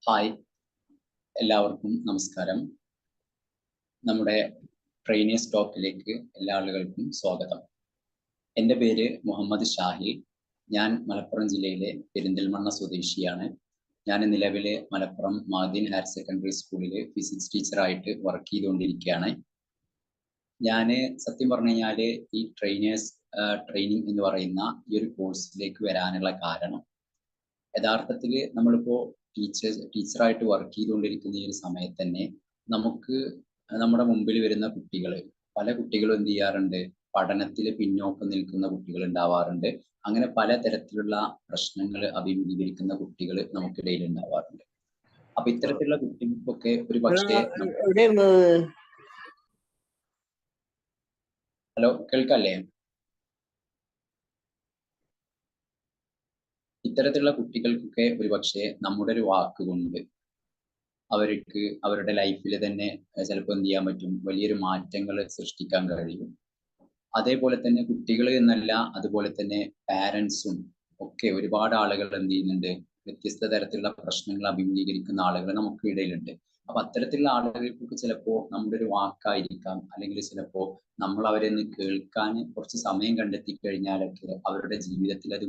Hi, എല്ലാവർക്കും നമസ്കാരം. നമ്മുടെ ട്രെയിനേഴ്സ് ടോക്കിലേക്ക് എല്ലാ ആളുകൾക്കും സ്വാഗതം. എൻ്റെ പേര് മുഹമ്മദ് ഷാഹിൽ. ഞാൻ മലപ്പുറം ജില്ലയിലെ പെരിന്തൽമണ്ണ സ്വദേശിയാണ്. ഞാൻ നിലവിൽ മലപ്പുറം മാദിൻ ഹയർ സെക്കൻഡറി സ്കൂളിൽ ഫിസിക്സ് ടീച്ചറായിട്ട് വർക്ക് ചെയ്തുകൊണ്ടിരിക്കുകയാണ്. ഞാൻ സത്യം പറഞ്ഞു കഴിഞ്ഞാൽ ഈ ട്രെയിനിങ് എന്ന് പറയുന്ന ഈ ഒരു കോഴ്സിലേക്ക് വരാനുള്ള കാരണം, യഥാർത്ഥത്തിൽ നമ്മളിപ്പോൾ ടീച്ചറായിട്ട് വർക്ക് ചെയ്തുകൊണ്ടിരിക്കുന്ന ഈ ഒരു സമയത്ത് തന്നെ നമുക്ക് നമ്മുടെ മുമ്പിൽ വരുന്ന പല കുട്ടികളും എന്ത് ചെയ്യാറുണ്ട്, പഠനത്തിൽ പിന്നോക്കം നിൽക്കുന്ന കുട്ടികൾ ഉണ്ടാവാറുണ്ട്. അങ്ങനെ പലതരത്തിലുള്ള പ്രശ്നങ്ങൾ അഭിമുഖീകരിക്കുന്ന കുട്ടികൾ നമുക്കിടയിൽ ഉണ്ടാവാറുണ്ട്. അപ്പൊ ഇത്തരത്തിലുള്ള കുട്ടികൾക്കൊക്കെ ഒരു പക്ഷേ ഹലോ, കേൾക്കല്ലേ? ഇത്തരത്തിലുള്ള കുട്ടികൾക്കൊക്കെ ഒരു പക്ഷേ നമ്മുടെ ഒരു വാക്ക് കൊണ്ട് അവർക്ക് അവരുടെ ലൈഫിൽ തന്നെ ചിലപ്പോൾ എന്ത് ചെയ്യാൻ പറ്റും, വലിയൊരു മാറ്റങ്ങൾ സൃഷ്ടിക്കാൻ കഴിയും. അതേപോലെ തന്നെ കുട്ടികൾ എന്നല്ല, അതുപോലെ തന്നെ പാരൻസും ഒക്കെ ഒരുപാട് ആളുകൾ എന്ത് ചെയ്യുന്നുണ്ട്, വ്യത്യസ്ത തരത്തിലുള്ള പ്രശ്നങ്ങൾ അഭിമുഖീകരിക്കുന്ന ആളുകൾ നമുക്ക് ഇടയിലുണ്ട്. അപ്പൊ അത്തരത്തിലുള്ള ആളുകൾക്ക് ചിലപ്പോൾ നമ്മുടെ ഒരു വാക്കായിരിക്കാം, അല്ലെങ്കിൽ ചിലപ്പോൾ നമ്മൾ അവരെ ഒന്ന് കേൾക്കാൻ കുറച്ച് സമയം കണ്ടെത്തി കഴിഞ്ഞാലൊക്കെ അവരുടെ ജീവിതത്തിൽ അത്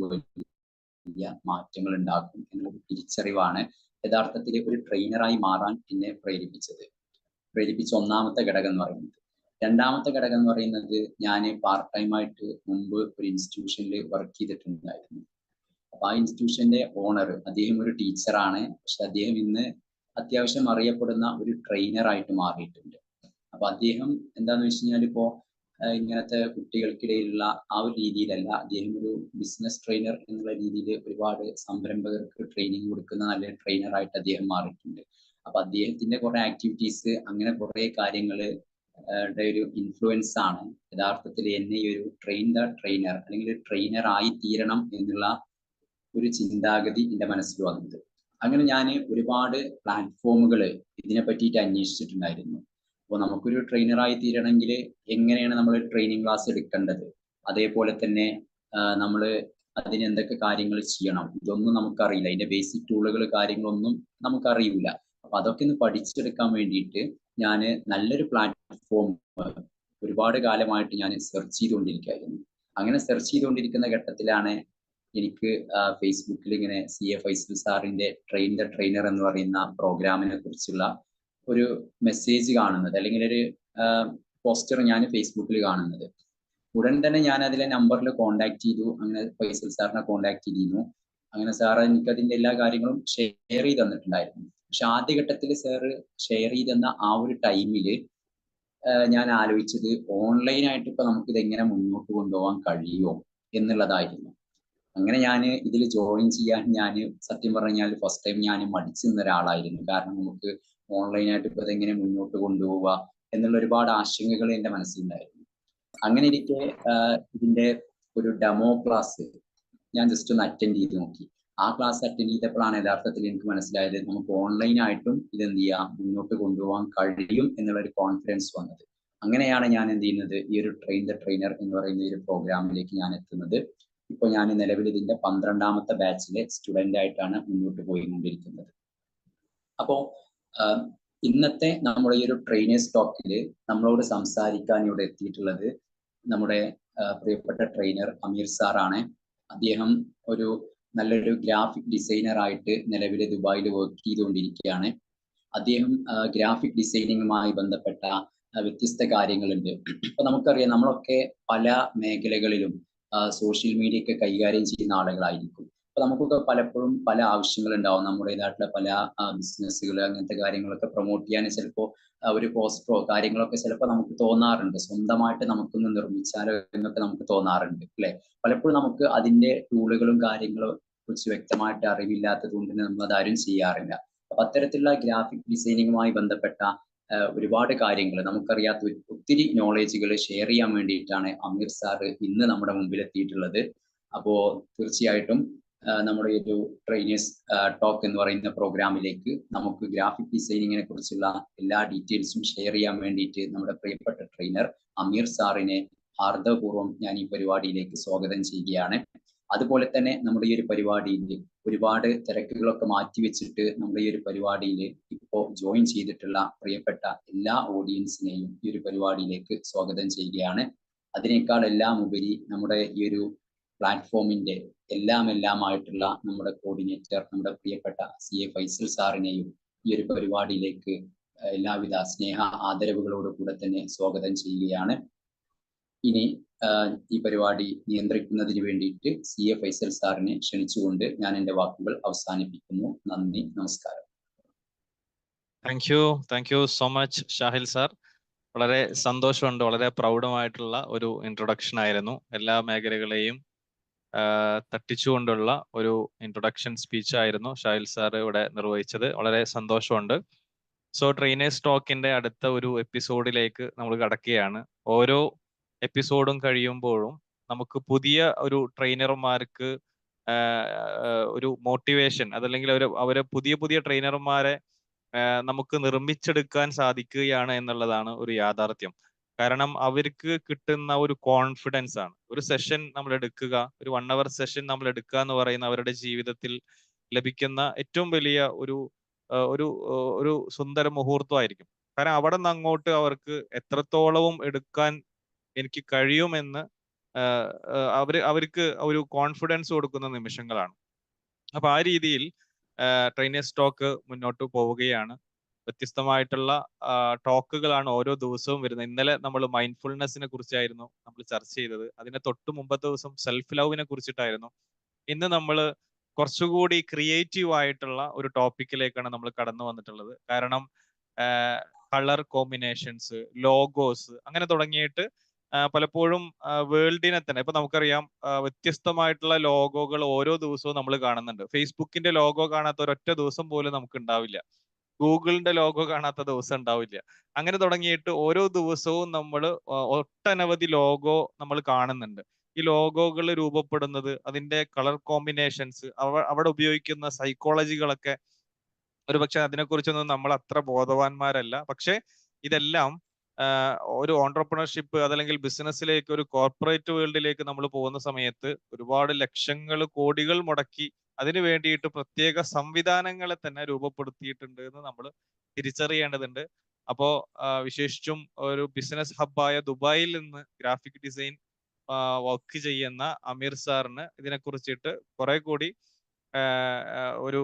വലിയ മാറ്റങ്ങൾ ഉണ്ടാക്കും എന്നുള്ള തിരിച്ചറിവാണ് യഥാർത്ഥത്തിൽ ഒരു ട്രെയിനറായി മാറാൻ എന്നെ പ്രേരിപ്പിച്ച ഒന്നാമത്തെ ഘടകം എന്ന് പറയുന്നത്. രണ്ടാമത്തെ ഘടകം എന്ന് പറയുന്നത്, ഞാൻ പാർട്ട് ടൈം ആയിട്ട് മുമ്പ് ഒരു ഇൻസ്റ്റിറ്റ്യൂഷനിൽ വർക്ക് ചെയ്തിട്ടുണ്ടായിരുന്നു. അപ്പൊ ആ ഇൻസ്റ്റിറ്റ്യൂഷന്റെ ഓണർ, അദ്ദേഹം ഒരു ടീച്ചറാണ്. പക്ഷെ അദ്ദേഹം ഇന്ന് അത്യാവശ്യം അറിയപ്പെടുന്ന ഒരു ട്രെയിനറായിട്ട് മാറിയിട്ടുണ്ട്. അപ്പൊ അദ്ദേഹം എന്താന്ന് വെച്ച് കഴിഞ്ഞാൽ ഇപ്പോ ഇങ്ങനത്തെ കുട്ടികൾക്കിടയിലുള്ള ആ ഒരു രീതിയിലല്ല, അദ്ദേഹം ഒരു ബിസിനസ് ട്രെയിനർ എന്നുള്ള രീതിയിൽ ഒരുപാട് സംരംഭകർക്ക് ട്രെയിനിങ് കൊടുക്കുന്ന നല്ല ട്രെയിനറായിട്ട് അദ്ദേഹം മാറിയിട്ടുണ്ട്. അപ്പൊ അദ്ദേഹത്തിന്റെ കുറെ ആക്ടിവിറ്റീസ്, അങ്ങനെ കുറെ കാര്യങ്ങൾ ഒരു ഇൻഫ്ലുവൻസ് ആണ് യഥാർത്ഥത്തിൽ എന്നെ ഈ ഒരു ട്രെയിനർ അല്ലെങ്കിൽ ട്രെയിനർ ആയി തീരണം എന്നുള്ള ഒരു ചിന്താഗതി എൻ്റെ മനസ്സിൽ വന്നത്. അങ്ങനെ ഞാൻ ഒരുപാട് പ്ലാറ്റ്ഫോമുകൾ ഇതിനെ പറ്റിയിട്ട് അന്വേഷിച്ചിട്ടുണ്ടായിരുന്നു. അപ്പോൾ നമുക്കൊരു ട്രെയിനറായി തീരണമെങ്കിൽ എങ്ങനെയാണ് നമ്മൾ ട്രെയിനിങ് ക്ലാസ് എടുക്കേണ്ടത്, അതേപോലെ തന്നെ നമ്മൾ അതിന് എന്തൊക്കെ കാര്യങ്ങൾ ചെയ്യണം, ഇതൊന്നും നമുക്കറിയില്ല. അതിന്റെ ബേസിക് ടൂളുകൾ കാര്യങ്ങളൊന്നും നമുക്കറിയില്ല. അപ്പൊ അതൊക്കെ ഒന്ന് പഠിച്ചെടുക്കാൻ വേണ്ടിയിട്ട് ഞാൻ നല്ലൊരു പ്ലാറ്റ്ഫോം ഒരുപാട് കാലമായിട്ട് ഞാൻ സെർച്ച് ചെയ്തുകൊണ്ടിരിക്കുകയായിരുന്നു. അങ്ങനെ സെർച്ച് ചെയ്തുകൊണ്ടിരിക്കുന്ന ഘട്ടത്തിലാണ് എനിക്ക് ഫേസ്ബുക്കിൽ ഇങ്ങനെ CA ഫൈസൽ സാറിന്റെ ട്രെയിൻ ദ ട്രെയിനർ എന്ന് പറയുന്ന പ്രോഗ്രാമിനെ കുറിച്ചുള്ള ഒരു മെസ്സേജ് കാണുന്നത്, അല്ലെങ്കിൽ ഒരു പോസ്റ്റർ ഞാൻ ഫേസ്ബുക്കിൽ കാണുന്നത്. ഉടൻ തന്നെ ഞാൻ അതിലെ നമ്പറിൽ കോണ്ടാക്ട് ചെയ്തു. അങ്ങനെ ഫൈസൽ സാറിനെ കോണ്ടാക്ട് ചെയ്തിരുന്നു. അങ്ങനെ സാർ എനിക്ക് അതിന്റെ എല്ലാ കാര്യങ്ങളും ഷെയർ ചെയ്ത് തന്നിട്ടുണ്ടായിരുന്നു. പക്ഷെ ആദ്യഘട്ടത്തിൽ സാറ് ഷെയർ ചെയ്തെന്ന ആ ഒരു ടൈമില് ഞാൻ ആലോചിച്ചത്, ഓൺലൈനായിട്ട് ഇപ്പൊ നമുക്ക് ഇതെങ്ങനെ മുന്നോട്ട് കൊണ്ടുപോകാൻ കഴിയുമോ എന്നുള്ളതായിരുന്നു. അങ്ങനെ ഞാൻ ഇതിൽ ജോയിൻ ചെയ്യാൻ ഞാൻ സത്യം പറഞ്ഞാൽ ഫസ്റ്റ് ടൈം ഞാൻ മടിച്ചു നിന്ന ഒരാളായിരുന്നു. കാരണം നമുക്ക് ഓൺലൈനായിട്ട് ഇപ്പൊ ഇതെങ്ങനെ മുന്നോട്ട് കൊണ്ടുപോവുക എന്നുള്ള ഒരുപാട് ആശങ്കകൾ എൻ്റെ മനസ്സിലുണ്ടായിരുന്നു. അങ്ങനെ ഇരിക്കെ ഇതിന്റെ ഒരു ഡെമോ ക്ലാസ് ഞാൻ ജസ്റ്റ് ഒന്ന് അറ്റൻഡ് ചെയ്ത് നോക്കി. ആ ക്ലാസ് അറ്റൻഡ് ചെയ്തപ്പോഴാണ് യഥാർത്ഥത്തിൽ എനിക്ക് മനസ്സിലായത്, നമുക്ക് ഓൺലൈനായിട്ടും ഇതെന്ത് ചെയ്യാം, മുന്നോട്ട് കൊണ്ടുപോകാൻ കഴിയും എന്നുള്ള ഒരു കോൺഫിഡൻസ് വന്നത്. അങ്ങനെയാണ് ഞാൻ എന്ത് ചെയ്യുന്നത്, ഈ ഒരു ട്രെയിൻ ദ ട്രെയിനർ എന്ന് പറയുന്ന ഈ ഒരു പ്രോഗ്രാമിലേക്ക് ഞാൻ എത്തുന്നത്. ഇപ്പൊ ഞാൻ നിലവിൽ ഇതിന്റെ 12ാമത്തെ ബാച്ചിലെ സ്റ്റുഡന്റ് ആയിട്ടാണ് മുന്നോട്ട് പോയിക്കൊണ്ടിരിക്കുന്നത്. അപ്പോ ഇന്നത്തെ നമ്മുടെ ഈ ഒരു ട്രെയിനേഴ്സ് ടോക്കിൽ നമ്മളോട് സംസാരിക്കാൻ ഇവിടെ എത്തിയിട്ടുള്ളത് നമ്മുടെ പ്രിയപ്പെട്ട ട്രെയിനർ അമീർ സാറാണ്. അദ്ദേഹം ഒരു നല്ലൊരു ഗ്രാഫിക് ഡിസൈനർ ആയിട്ട് നിലവിൽ ദുബായിൽ വർക്ക് ചെയ്തുകൊണ്ടിരിക്കുകയാണ്. അദ്ദേഹം ഗ്രാഫിക് ഡിസൈനിങ്ങുമായി ബന്ധപ്പെട്ട വ്യത്യസ്ത കാര്യങ്ങളുണ്ട്. ഇപ്പൊ നമുക്കറിയാം, നമ്മളൊക്കെ പല മേഖലകളിലും സോഷ്യൽ മീഡിയ ഒക്കെ കൈകാര്യം ചെയ്യുന്ന ആളുകളായിരിക്കും. അപ്പൊ നമുക്കൊക്കെ പലപ്പോഴും പല ആവശ്യങ്ങൾ ഉണ്ടാവും. നമ്മുടേതായിട്ടുള്ള പല ബിസിനസ്സുകൾ, അങ്ങനത്തെ കാര്യങ്ങളൊക്കെ പ്രൊമോട്ട് ചെയ്യാൻ ചിലപ്പോൾ ഒരു പോസ്റ്ററോ കാര്യങ്ങളൊക്കെ ചിലപ്പോൾ നമുക്ക് തോന്നാറുണ്ട്, സ്വന്തമായിട്ട് നമുക്കൊന്ന് നിർമ്മിച്ചാലോ എന്നൊക്കെ നമുക്ക് തോന്നാറുണ്ട് അല്ലെ. പലപ്പോഴും നമുക്ക് അതിന്റെ ടൂളുകളും കാര്യങ്ങളും കുറിച്ച് വ്യക്തമായിട്ട് അറിവില്ലാത്തത് കൊണ്ട് നമ്മൾ അതാരും ചെയ്യാറില്ല. അപ്പൊ അത്തരത്തിലുള്ള ഗ്രാഫിക് ഡിസൈനിങ്ങുമായി ബന്ധപ്പെട്ട ഒരുപാട് കാര്യങ്ങൾ, നമുക്കറിയാത്ത ഒത്തിരി നോളേജുകൾ ഷെയർ ചെയ്യാൻ വേണ്ടിയിട്ടാണ് അമീർ സാർ ഇന്ന് നമ്മുടെ മുമ്പിൽ എത്തിയിട്ടുള്ളത്. അപ്പോ തീർച്ചയായിട്ടും നമ്മുടെ ഒരു ട്രെയിനേഴ്സ് ടോക്ക് എന്ന് പറയുന്ന പ്രോഗ്രാമിലേക്ക് നമുക്ക് ഗ്രാഫിക് ഡിസൈനിങ്ങിനെ കുറിച്ചുള്ള എല്ലാ ഡീറ്റെയിൽസും ഷെയർ ചെയ്യാൻ വേണ്ടിയിട്ട് നമ്മുടെ പ്രിയപ്പെട്ട ട്രെയിനർ അമീർ സാറിനെ ഹാർദവപൂർവ്വം ഞാൻ ഈ പരിപാടിയിലേക്ക് സ്വാഗതം ചെയ്യുകയാണ്. അതുപോലെ തന്നെ നമ്മുടെ ഈ ഒരു പരിപാടിയിൽ ഒരുപാട് തിരക്കുകളൊക്കെ മാറ്റിവെച്ചിട്ട് നമ്മുടെ ഈ ഒരു പരിപാടിയിൽ ഇപ്പോൾ ജോയിൻ ചെയ്തിട്ടുള്ള പ്രിയപ്പെട്ട എല്ലാ ഓഡിയൻസിനെയും ഈ ഒരു പരിപാടിയിലേക്ക് സ്വാഗതം ചെയ്യുകയാണ്. അതിനേക്കാൾ എല്ലാം ഉപരി നമ്മുടെ ഈ ഒരു പ്ലാറ്റ്ഫോമിന്റെ എല്ലാമായിട്ടുള്ള നമ്മുടെ കോർഡിനേറ്റർ, നമ്മുടെ പ്രിയപ്പെട്ട CA ഫൈസൽ സാറിനെയും ഈ ഒരു പരിപാടിയിലേക്ക് എല്ലാവിധ സ്നേഹ ആദരവുകളോട് കൂടെ തന്നെ സ്വാഗതം ചെയ്യുകയാണ്. ഇനി ഈ പരിപാടി നിയന്ത്രിക്കുന്നതിന് വേണ്ടിയിട്ട് CA ഫൈസൽ സാറിനെ ക്ഷണിച്ചുകൊണ്ട് ഞാൻ എൻ്റെ വാക്കുകൾ അവസാനിപ്പിക്കുന്നു. നന്ദി, നമസ്കാരം. Thank you so much Shahil sir. വളരെ സന്തോഷമുണ്ട്. വളരെ പ്രൗഢമായിട്ടുള്ള ഒരു ഇൻട്രൊഡക്ഷൻ ആയിരുന്നു. എല്ലാ മേഖലകളെയും തട്ടിച്ചുകൊണ്ടുള്ള ഒരു ഇൻട്രൊഡക്ഷൻ സ്പീച്ച് ആയിരുന്നു ഷാഹിൽ സാർ ഇവിടെ നിർവഹിച്ചത്. വളരെ സന്തോഷമുണ്ട്. സോ ട്രെയിനേഴ്സ് ടോക്കിന്റെ അടുത്ത ഒരു എപ്പിസോഡിലേക്ക് നമ്മൾ കടക്കുകയാണ്. ഓരോ എപ്പിസോഡും കഴിയുമ്പോഴും നമുക്ക് പുതിയ ഒരു ട്രെയിനർമാർക്ക് ഒരു മോട്ടിവേഷൻ, അതല്ലെങ്കിൽ അവരെ പുതിയ ട്രെയിനർമാരെ നമുക്ക് നിർമ്മിച്ചെടുക്കാൻ സാധിക്കുകയാണ് എന്നുള്ളതാണ് ഒരു യാഥാർത്ഥ്യം. കാരണം അവർക്ക് കിട്ടുന്ന ഒരു കോൺഫിഡൻസ് ആണ്. ഒരു സെഷൻ നമ്മൾ എടുക്കുക, ഒരു 1 hour സെഷൻ നമ്മൾ എടുക്കുക എന്ന് പറയുന്ന അവരുടെ ജീവിതത്തിൽ ലഭിക്കുന്ന ഏറ്റവും വലിയ ഒരു സുന്ദര മുഹൂർത്തമായിരിക്കും. കാരണം അവിടെ നിന്ന് അങ്ങോട്ട് അവർക്ക് എത്രത്തോളവും എടുക്കാൻ എനിക്ക് കഴിയുമെന്ന് അവർക്ക് ഒരു കോൺഫിഡൻസ് കൊടുക്കുന്ന നിമിഷങ്ങളാണ്. അപ്പൊ ആ രീതിയിൽ ട്രെയിനേഴ്സ് ടോക്ക് മുന്നോട്ട് പോവുകയാണ്. വ്യത്യസ്തമായിട്ടുള്ള ടോക്കുകളാണ് ഓരോ ദിവസവും വരുന്നത്. ഇന്നലെ നമ്മൾ മൈൻഡ്ഫുൾനെസ്സിനെ കുറിച്ചായിരുന്നു നമ്മൾ ചർച്ച ചെയ്തത്. അതിനെ തൊട്ട് മുമ്പത്തെ ദിവസം സെൽഫ് ലവിനെ കുറിച്ചിട്ടായിരുന്നു. ഇന്ന് നമ്മൾ കുറച്ചുകൂടി ക്രിയേറ്റീവ് ആയിട്ടുള്ള ഒരു ടോപ്പിക്കിലേക്കാണ് നമ്മൾ കടന്നു വന്നിട്ടുള്ളത്. കാരണം കളർ കോമ്പിനേഷൻസ്, ലോഗോസ്, അങ്ങനെ തുടങ്ങിയിട്ട് പലപ്പോഴും വേൾഡിനെ തന്നെ, ഇപ്പൊ നമുക്കറിയാം വ്യത്യസ്തമായിട്ടുള്ള ലോഗോകൾ ഓരോ ദിവസവും നമ്മൾ കാണുന്നുണ്ട്. ഫേസ്ബുക്കിന്റെ ലോഗോ കാണാത്ത ഒരൊറ്റ ദിവസം പോലും നമുക്ക് ഉണ്ടാവില്ല. ഗൂഗിളിന്റെ ലോഗോ കാണാത്ത ദിവസം ഉണ്ടാവില്ല. അങ്ങനെ തുടങ്ങിയിട്ട് ഓരോ ദിവസവും നമ്മൾ ഒട്ടനവധി ലോഗോ നമ്മൾ കാണുന്നുണ്ട്. ഈ ലോഗോകൾ രൂപപ്പെടുന്നത്, അതിന്റെ കളർ കോമ്പിനേഷൻസ്, അവിടെ ഉപയോഗിക്കുന്ന സൈക്കോളജികളൊക്കെ ഒരുപക്ഷെ അതിനെക്കുറിച്ചൊന്നും നമ്മൾ അത്ര ബോധവാന്മാരല്ല. പക്ഷെ ഇതെല്ലാം ഒരു ഓൺട്രപ്രണർഷിപ്പ് അതല്ലെങ്കിൽ ബിസിനസ്സിലേക്ക്, ഒരു കോർപ്പറേറ്റ് വേൾഡിലേക്ക് നമ്മൾ പോകുന്ന സമയത്ത് ഒരുപാട് ലക്ഷങ്ങൾ, കോടികൾ മുടക്കി അതിനു വേണ്ടിയിട്ട് പ്രത്യേക സംവിധാനങ്ങളെ തന്നെ രൂപപ്പെടുത്തിയിട്ടുണ്ട് എന്ന് നമ്മൾ തിരിച്ചറിയേണ്ടതുണ്ട്. അപ്പോ വിശേഷിച്ചും ഒരു ബിസിനസ് ഹബ്ബായ ദുബായിൽ നിന്ന് ഗ്രാഫിക് ഡിസൈൻ വർക്ക് ചെയ്യുന്ന അമീർ സാറിന് ഇതിനെക്കുറിച്ചിട്ട് കുറെ കൂടി ഒരു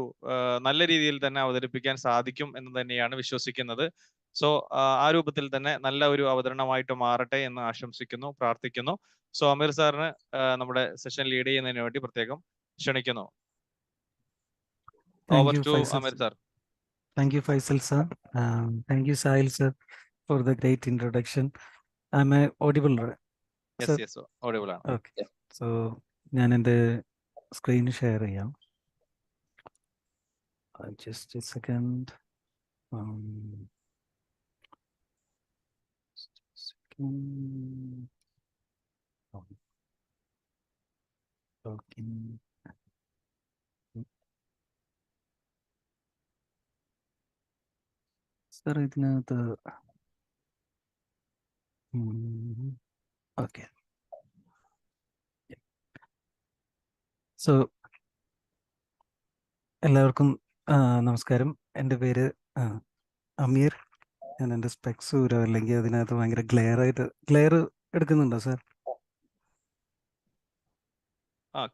നല്ല രീതിയിൽ തന്നെ അവതരിപ്പിക്കാൻ സാധിക്കും എന്ന് തന്നെയാണ് വിശ്വസിക്കുന്നത്. സോ ആ രൂപത്തിൽ തന്നെ നല്ല ഒരു അവതരണമായിട്ട് മാറട്ടെ എന്ന് ആശംസിക്കുന്നു, പ്രാർത്ഥിക്കുന്നു. സോ അമീർ സാറിന് നമ്മുടെ സെഷൻ ലീഡ് ചെയ്യുന്നതിന് വേണ്ടി പ്രത്യേകം ക്ഷണിക്കുന്നു. Thank you, Faisal sir. Thank you, Sahil sir, for the great introduction. Am I audible? Yes, audible. Okay. So, ഞാൻ എൻ്റെ സ്ക്രീൻ ഷെയർ ചെയ്യാം. Just a second. സർ ഇതിനകത്ത് ഓക്കെ. സോ എല്ലാവർക്കും നമസ്കാരം. എൻ്റെ പേര് അമീർ. ഞാൻ എൻ്റെ സ്പെക്സ് ഊരോ അല്ലെങ്കിൽ അതിനകത്ത് ഭയങ്കര ഗ്ലെയർ എടുക്കുന്നുണ്ടോ സാർ?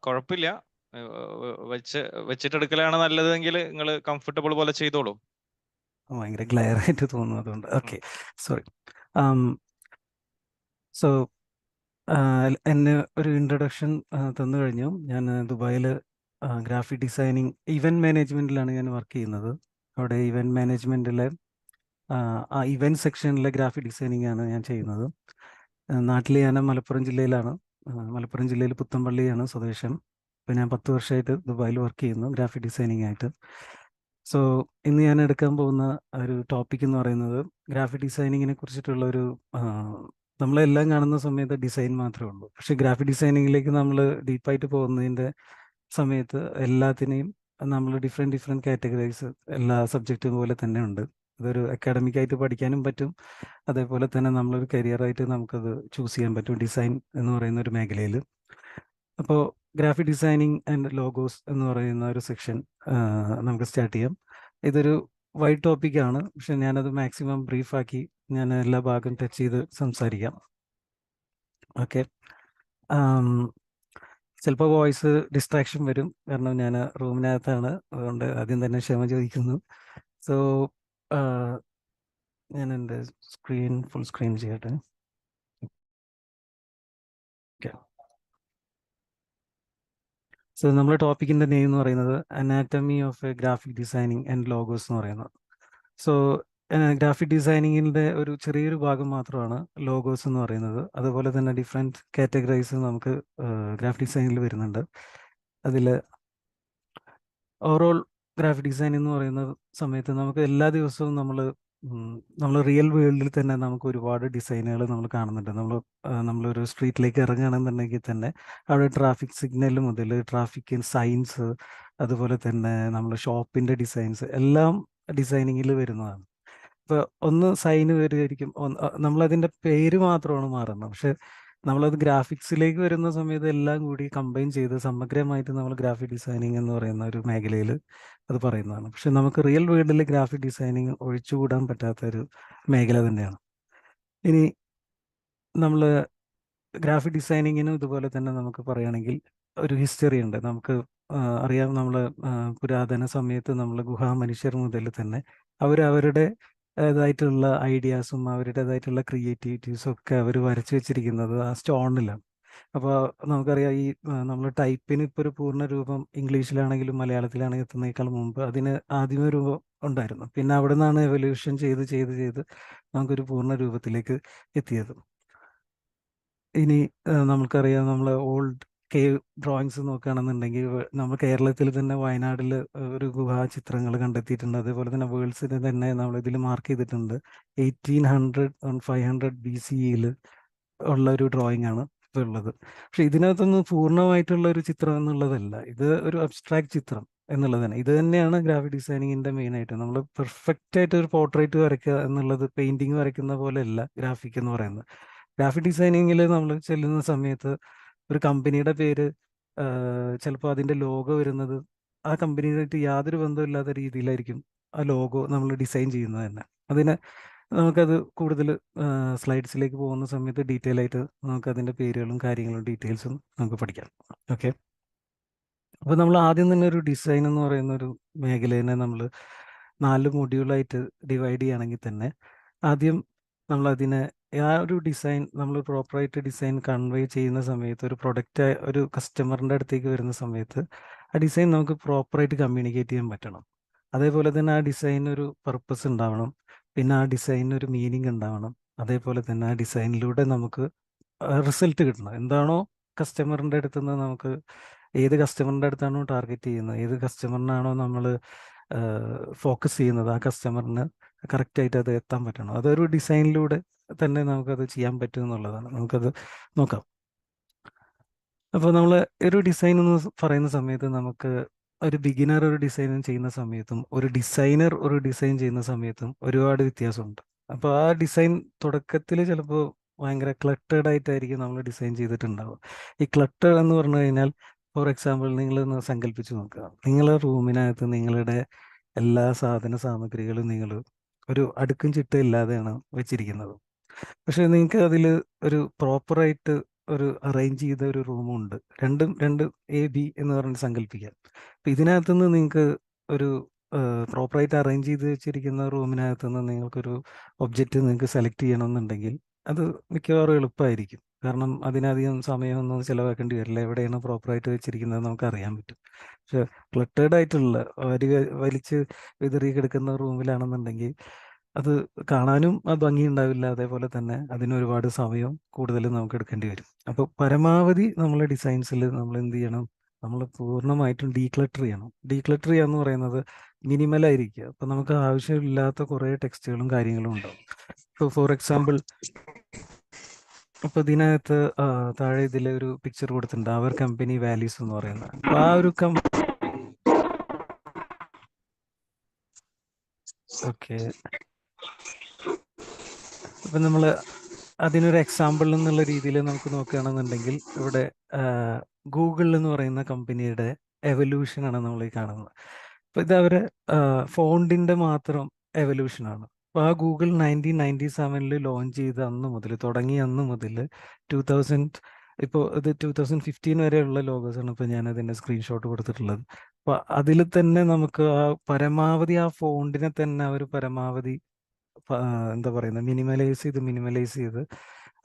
കുഴപ്പമില്ല, വെച്ചിട്ടെടുക്കലാണ് നല്ലതെങ്കിൽ നിങ്ങൾ കംഫർട്ടബിൾ പോലെ ചെയ്തോളൂ. ഭയങ്കര ഗ്ലെയർ ആയിട്ട് തോന്നുന്നു, അതുകൊണ്ട്. Okay, sorry. സോ എന്നെ ഒരു ഇൻട്രൊഡക്ഷൻ തന്നു കഴിഞ്ഞു. ഞാൻ ദുബായിൽ ഗ്രാഫിക് ഡിസൈനിങ് ഇവന്റ് മാനേജ്മെന്റിലാണ് ഞാൻ വർക്ക് ചെയ്യുന്നത്. അവിടെ ഇവന്റ് മാനേജ്മെന്റിലെ ആ ഇവന്റ് സെക്ഷനിലെ ഗ്രാഫിക് ഡിസൈനിങ് ആണ് ഞാൻ ചെയ്യുന്നത്. നാട്ടിൽ ഞാൻ മലപ്പുറം ജില്ലയിലാണ്. മലപ്പുറം ജില്ലയിൽ പുത്തമ്പള്ളിയാണ് സ്വദേശം. ഇപ്പം ഞാൻ 10 വർഷമായിട്ട് ദുബായിൽ വർക്ക് ചെയ്യുന്നു ഗ്രാഫിക് ഡിസൈനിങ് ആയിട്ട്. സോ ഇന്ന് ഞാൻ എടുക്കാൻ പോകുന്ന ഒരു ടോപ്പിക് എന്ന് പറയുന്നത് ഗ്രാഫിക് ഡിസൈനിങ്ങിനെ കുറിച്ചിട്ടുള്ള ഒരു നമ്മളെല്ലാം കാണുന്ന സമയത്ത് ഡിസൈൻ മാത്രമേ ഉള്ളൂ. പക്ഷേ ഗ്രാഫിക് ഡിസൈനിങ്ങിലേക്ക് നമ്മൾ ഡീപ്പായിട്ട് പോകുന്നതിൻ്റെ സമയത്ത് എല്ലാത്തിനെയും നമ്മൾ ഡിഫറെൻറ്റ് കാറ്റഗറൈസ് എല്ലാ സബ്ജക്റ്റും പോലെ തന്നെ ഉണ്ട്. അതൊരു അക്കാഡമിക് ആയിട്ട് പഠിക്കാനും പറ്റും, അതേപോലെ തന്നെ നമ്മളൊരു കരിയറായിട്ട് നമുക്കത് ചൂസ് ചെയ്യാൻ പറ്റും ഡിസൈൻ എന്ന് പറയുന്ന ഒരു മേഖലയിൽ. അപ്പോൾ ഗ്രാഫിക് ഡിസൈനിങ് ആൻഡ് ലോഗോസ് എന്ന് പറയുന്ന ഒരു സെക്ഷൻ നമുക്ക് സ്റ്റാർട്ട് ചെയ്യാം. ഇതൊരു വൈഡ് ടോപ്പിക്കാണ്, പക്ഷെ ഞാനത് മാക്സിമം ബ്രീഫാക്കി ഞാൻ എല്ലാ ഭാഗം ടച്ച് ചെയ്ത് സംസാരിക്കാം. ഓക്കെ. ചിലപ്പോൾ വോയിസ് ഡിസ്ട്രാക്ഷൻ വരും, കാരണം ഞാൻ റൂമിനകത്താണ്. അതുകൊണ്ട് ആദ്യം തന്നെ ക്ഷമ ചോദിക്കുന്നു. സോ ഞാൻ എൻ്റെ സ്ക്രീൻ ഫുൾ സ്ക്രീൻ ചെയ്യട്ടെ. ഓക്കെ. സോ നമ്മുടെ ടോപ്പിക്കിൻ്റെ നെയിം എന്ന് പറയുന്നത് anatomy of A graphic designing and logos എന്ന് പറയുന്നത്. സോ ഗ്രാഫിക് ഡിസൈനിങ്ങിൻ്റെ ഒരു ചെറിയൊരു ഭാഗം മാത്രമാണ് ലോഗോസ് എന്ന് പറയുന്നത്. അതുപോലെ തന്നെ ഡിഫറെൻറ്റ് കാറ്റഗറൈസ് നമുക്ക് ഗ്രാഫിക് ഡിസൈനിൽ വരുന്നുണ്ട്. അതിൽ ഓവറോൾ ഗ്രാഫിക് ഡിസൈൻ എന്ന് പറയുന്ന സമയത്ത് നമുക്ക് എല്ലാ ദിവസവും നമ്മൾ റിയൽ വേൾഡിൽ തന്നെ നമുക്ക് ഒരുപാട് ഡിസൈനുകൾ നമ്മൾ കാണുന്നുണ്ട്. നമ്മളൊരു സ്ട്രീറ്റിലേക്ക് ഇറങ്ങുകയാണെന്നുണ്ടെങ്കിൽ തന്നെ അവിടെ ട്രാഫിക് സിഗ്നൽ മുതൽ ട്രാഫിക് സൈൻസ്, അതുപോലെ തന്നെ നമ്മൾ ഷോപ്പിൻ്റെ ഡിസൈൻസ് എല്ലാം ഡിസൈനിങ്ങിൽ വരുന്നതാണ്. ഇപ്പോൾ ഒന്ന് സൈന് വരുമായിരിക്കും, നമ്മളതിൻ്റെ പേര് മാത്രമാണ് മാറുന്നത്. പക്ഷെ നമ്മളത് ഗ്രാഫിക്സിലേക്ക് വരുന്ന സമയത്ത് എല്ലാം കൂടി കമ്പൈൻ ചെയ്ത് സമഗ്രമായിട്ട് നമ്മൾ ഗ്രാഫിക് ഡിസൈനിങ് എന്ന് പറയുന്ന ഒരു മേഖലയിൽ അത് പറയുന്നതാണ്. പക്ഷെ നമുക്ക് റിയൽ വേൾഡിൽ ഗ്രാഫിക് ഡിസൈനിങ് ഒഴിച്ചുകൂടാൻ പറ്റാത്ത ഒരു മേഖല തന്നെയാണ്. ഇനി നമ്മൾ ഗ്രാഫിക് ഡിസൈനിങ്ങിനും ഇതുപോലെ തന്നെ നമുക്ക് പറയുകയാണെങ്കിൽ ഒരു ഹിസ്റ്ററി ഉണ്ട്. നമുക്ക് അറിയാം, നമ്മൾ പുരാതന സമയത്ത് നമ്മൾ ഗുഹാമനുഷ്യർ മുതൽ തന്നെ അവരവരുടെ ായിട്ടുള്ള ഐഡിയാസും അവരുടേതായിട്ടുള്ള ക്രിയേറ്റിവിറ്റീസും ഒക്കെ അവർ വരച്ചു വെച്ചിരിക്കുന്നത് ആ സ്റ്റോണിലാണ്. അപ്പോൾ നമുക്കറിയാം, ഈ നമ്മൾ ടൈപ്പിന് ഇപ്പോൾ ഒരു പൂർണ്ണ രൂപം ഇംഗ്ലീഷിലാണെങ്കിലും മലയാളത്തിലാണെങ്കിലും എത്തുന്നതിനേക്കാൾ മുമ്പ് അതിന് ആദ്യമേ രൂപം ഉണ്ടായിരുന്നു. പിന്നെ അവിടെ നിന്നാണ് എവല്യൂഷൻ ചെയ്ത് ചെയ്ത് ചെയ്ത് നമുക്കൊരു പൂർണ്ണ രൂപത്തിലേക്ക് എത്തിയത്. ഇനി നമുക്കറിയാം, നമ്മൾ ഓൾഡ് കേവ് ഡ്രോയിങ്സ് നോക്കുകയാണെന്നുണ്ടെങ്കിൽ നമ്മൾ കേരളത്തിൽ തന്നെ വയനാട്ടിൽ ഒരു ഗുഹാ ചിത്രങ്ങൾ കണ്ടെത്തിയിട്ടുണ്ട്. അതേപോലെ തന്നെ വേൾഡ്സിന് തന്നെ നമ്മൾ ഇതിൽ മാർക്ക് ചെയ്തിട്ടുണ്ട്. 1800 500 BCE ഉള്ള ഒരു ഡ്രോയിങ് ആണ് ഇപ്പോൾ ഉള്ളത്. പക്ഷെ ഇതിനകത്തൊന്നും പൂർണ്ണമായിട്ടുള്ള ഒരു ചിത്രം എന്നുള്ളതല്ല, ഇത് ഒരു അബ്സ്ട്രാക്ട് ചിത്രം എന്നുള്ളതാണ്. ഇത് തന്നെയാണ് ഗ്രാഫിക് ഡിസൈനിങ്ങിൻ്റെ മെയിനായിട്ട്. നമ്മൾ പെർഫെക്റ്റ് ആയിട്ട് ഒരു പോർട്രേറ്റ് വരയ്ക്കുക എന്നുള്ളത് പെയിന്റിങ് വരയ്ക്കുന്ന പോലെയല്ല ഗ്രാഫിക് എന്ന് പറയുന്നത്. ഗ്രാഫിക് ഡിസൈനിങ്ങിൽ നമ്മൾ ചെല്ലുന്ന സമയത്ത് ഒരു കമ്പനിയുടെ പേര്, ചിലപ്പോൾ അതിൻ്റെ ലോഗോ വരുന്നത് ആ കമ്പനിയായിട്ട് യാതൊരു ബന്ധമില്ലാത്ത രീതിയിലായിരിക്കും ആ ലോഗോ നമ്മൾ ഡിസൈൻ ചെയ്യുന്നത് തന്നെ. അതിന് നമുക്കത് കൂടുതൽ സ്ലൈഡ്സിലേക്ക് പോകുന്ന സമയത്ത് ഡീറ്റെയിൽ ആയിട്ട് നമുക്കതിൻ്റെ പേരുകളും കാര്യങ്ങളും ഡീറ്റെയിൽസും നമുക്ക് പഠിക്കാം. ഓക്കെ. അപ്പോൾ നമ്മൾ ആദ്യം തന്നെ ഒരു ഡിസൈൻ എന്ന് പറയുന്ന ഒരു മേഖലയെ നമ്മൾ 4 മൊഡ്യൂളായിട്ട് ഡിവൈഡ് ചെയ്യുകയാണെങ്കിൽ തന്നെ ആദ്യം നമ്മളതിനെ ആ ഒരു ഡിസൈൻ നമ്മൾ പ്രോപ്പറായിട്ട് ഡിസൈൻ കൺവേ ചെയ്യുന്ന സമയത്ത് ഒരു പ്രൊഡക്റ്റ് ഒരു കസ്റ്റമറിൻ്റെ അടുത്തേക്ക് വരുന്ന സമയത്ത് ആ ഡിസൈൻ നമുക്ക് പ്രോപ്പറായിട്ട് കമ്മ്യൂണിക്കേറ്റ് ചെയ്യാൻ പറ്റണം. അതേപോലെ തന്നെ ആ ഡിസൈൻ ഒരു പർപ്പസ് ഉണ്ടാവണം, പിന്നെ ആ ഡിസൈനിന് ഒരു മീനിങ് ഉണ്ടാവണം. അതേപോലെ തന്നെ ആ ഡിസൈനിലൂടെ നമുക്ക് റിസൾട്ട് കിട്ടണം. എന്താണോ കസ്റ്റമറിൻ്റെ അടുത്ത് നിന്ന് നമുക്ക് ഏത് കസ്റ്റമറിൻ്റെ അടുത്താണോ ടാർഗറ്റ് ചെയ്യുന്നത്, ഏത് കസ്റ്റമറിനാണോ നമ്മൾ ഫോക്കസ് ചെയ്യുന്നത്, ആ കസ്റ്റമറിന് കറക്റ്റായിട്ട് അത് എത്താൻ പറ്റണം. അതൊരു ഡിസൈനിലൂടെ തന്നെ നമുക്കത് ചെയ്യാൻ പറ്റും എന്നുള്ളതാണ്. നമുക്കത് നോക്കാം. അപ്പോൾ നമ്മൾ ഒരു ഡിസൈൻ എന്ന് പറയുന്ന സമയത്ത് നമുക്ക് ഒരു ബിഗിനർ ഒരു ഡിസൈൻ ചെയ്യുന്ന സമയത്തും ഒരു ഡിസൈനർ ഒരു ഡിസൈൻ ചെയ്യുന്ന സമയത്തും ഒരുപാട് വ്യത്യാസമുണ്ട്. അപ്പോൾ ആ ഡിസൈൻ തുടക്കത്തിൽ ചിലപ്പോൾ ഭയങ്കര ക്ലട്ടേഡ് ആയിട്ടായിരിക്കും നമ്മൾ ഡിസൈൻ ചെയ്തിട്ടുണ്ടാവുക. ഈ ക്ലട്ടർ എന്ന് പറഞ്ഞു കഴിഞ്ഞാൽ, ഫോർ എക്സാമ്പിൾ, നിങ്ങളൊന്ന് സങ്കല്പിച്ച് നോക്കുക. നിങ്ങളുടെ റൂമിനകത്ത് നിങ്ങളുടെ എല്ലാ സാധന സാമഗ്രികളും നിങ്ങൾ ഒരു അടുക്കും ചിട്ടയില്ലാതെയാണ് വെച്ചിരിക്കുന്നത്. പക്ഷെ നിങ്ങൾക്ക് അതിൽ ഒരു പ്രോപ്പറായിട്ട് ഒരു അറേഞ്ച് ചെയ്ത ഒരു റൂമുണ്ട്. രണ്ട് AB എന്ന് പറഞ്ഞ് സങ്കല്പിക്കാം. അപ്പം ഇതിനകത്തുനിന്ന് നിങ്ങൾക്ക് ഒരു പ്രോപ്പറായിട്ട് അറേഞ്ച് ചെയ്ത് വെച്ചിരിക്കുന്ന റൂമിനകത്തുനിന്ന് നിങ്ങൾക്കൊരു ഒബ്ജക്റ്റ് നിങ്ങൾക്ക് സെലക്ട് ചെയ്യണമെന്നുണ്ടെങ്കിൽ അത് മിക്കവാറും എളുപ്പമായിരിക്കും. കാരണം അതിനധികം സമയമൊന്നും ചിലവാക്കേണ്ടി വരില്ല. എവിടെയാണ് പ്രോപ്പറായിട്ട് വെച്ചിരിക്കുന്നത് നമുക്ക് അറിയാൻ പറ്റും. പക്ഷെ ക്ലട്ടേഡ് ആയിട്ടുള്ള വലിച്ച് വിതറി കിടക്കുന്ന റൂമിലാണെന്നുണ്ടെങ്കിൽ അത് കാണാനും ആ ഭംഗി ഉണ്ടാവില്ല. അതേപോലെ തന്നെ അതിന് ഒരുപാട് സമയം കൂടുതൽ നമുക്ക് എടുക്കേണ്ടി വരും. അപ്പോൾ പരമാവധി നമ്മളെ ഡിസൈൻസിൽ നമ്മൾ എന്ത് ചെയ്യണം, നമ്മൾ പൂർണ്ണമായിട്ടും ഡീക്ലട്ടർ ചെയ്യണം. ഡീക്ലട്ടർ ചെയ്യുക എന്ന് പറയുന്നത് മിനിമലായിരിക്കുക. അപ്പോൾ നമുക്ക് ആവശ്യമില്ലാത്ത കുറേ ടെക്സ്റ്റുകളും കാര്യങ്ങളും ഉണ്ടാവും. ഇപ്പോൾ ഫോർ എക്സാമ്പിൾ, അപ്പോൾ ഇതിനകത്ത് താഴെ ഇതിൽ ഒരു പിക്ചർ കൊടുത്തിട്ടുണ്ട്, അവർ കമ്പനി വാല്യൂസ് എന്ന് പറയുന്നത്. അപ്പോൾ ആ ഒരു ഓക്കെ. അപ്പം നമ്മൾ അതിനൊരു എക്സാമ്പിൾ എന്നുള്ള രീതിയിൽ നമുക്ക് നോക്കുകയാണെന്നുണ്ടെങ്കിൽ ഇവിടെ ഗൂഗിൾ എന്ന് പറയുന്ന കമ്പനിയുടെ എവല്യൂഷൻ ആണ് നമ്മൾ ഈ കാണുന്നത്. അപ്പോൾ ഇത് അവരെ ഫോണ്ടിന്റെ മാത്രം എവല്യൂഷൻ ആണ്. അപ്പോൾ ആ ഗൂഗിൾ 1997 ലോഞ്ച് ചെയ്ത അന്ന് മുതൽ തുടങ്ങിയ അന്ന് മുതൽ 2000 ഇപ്പോൾ ഇത് 2015 വരെയുള്ള ലോഗോസ് ആണ് ഇപ്പോൾ ഞാൻ അതിൻ്റെ സ്ക്രീൻഷോട്ട് കൊടുത്തിട്ടുള്ളത്. അപ്പോൾ അതിൽ തന്നെ നമുക്ക് ആ പരമാവധി ആ ഫോണ്ടിനെ തന്നെ അവർ പരമാവധി എന്താ പറയുന്നത് മിനിമലൈസ് ചെയ്ത്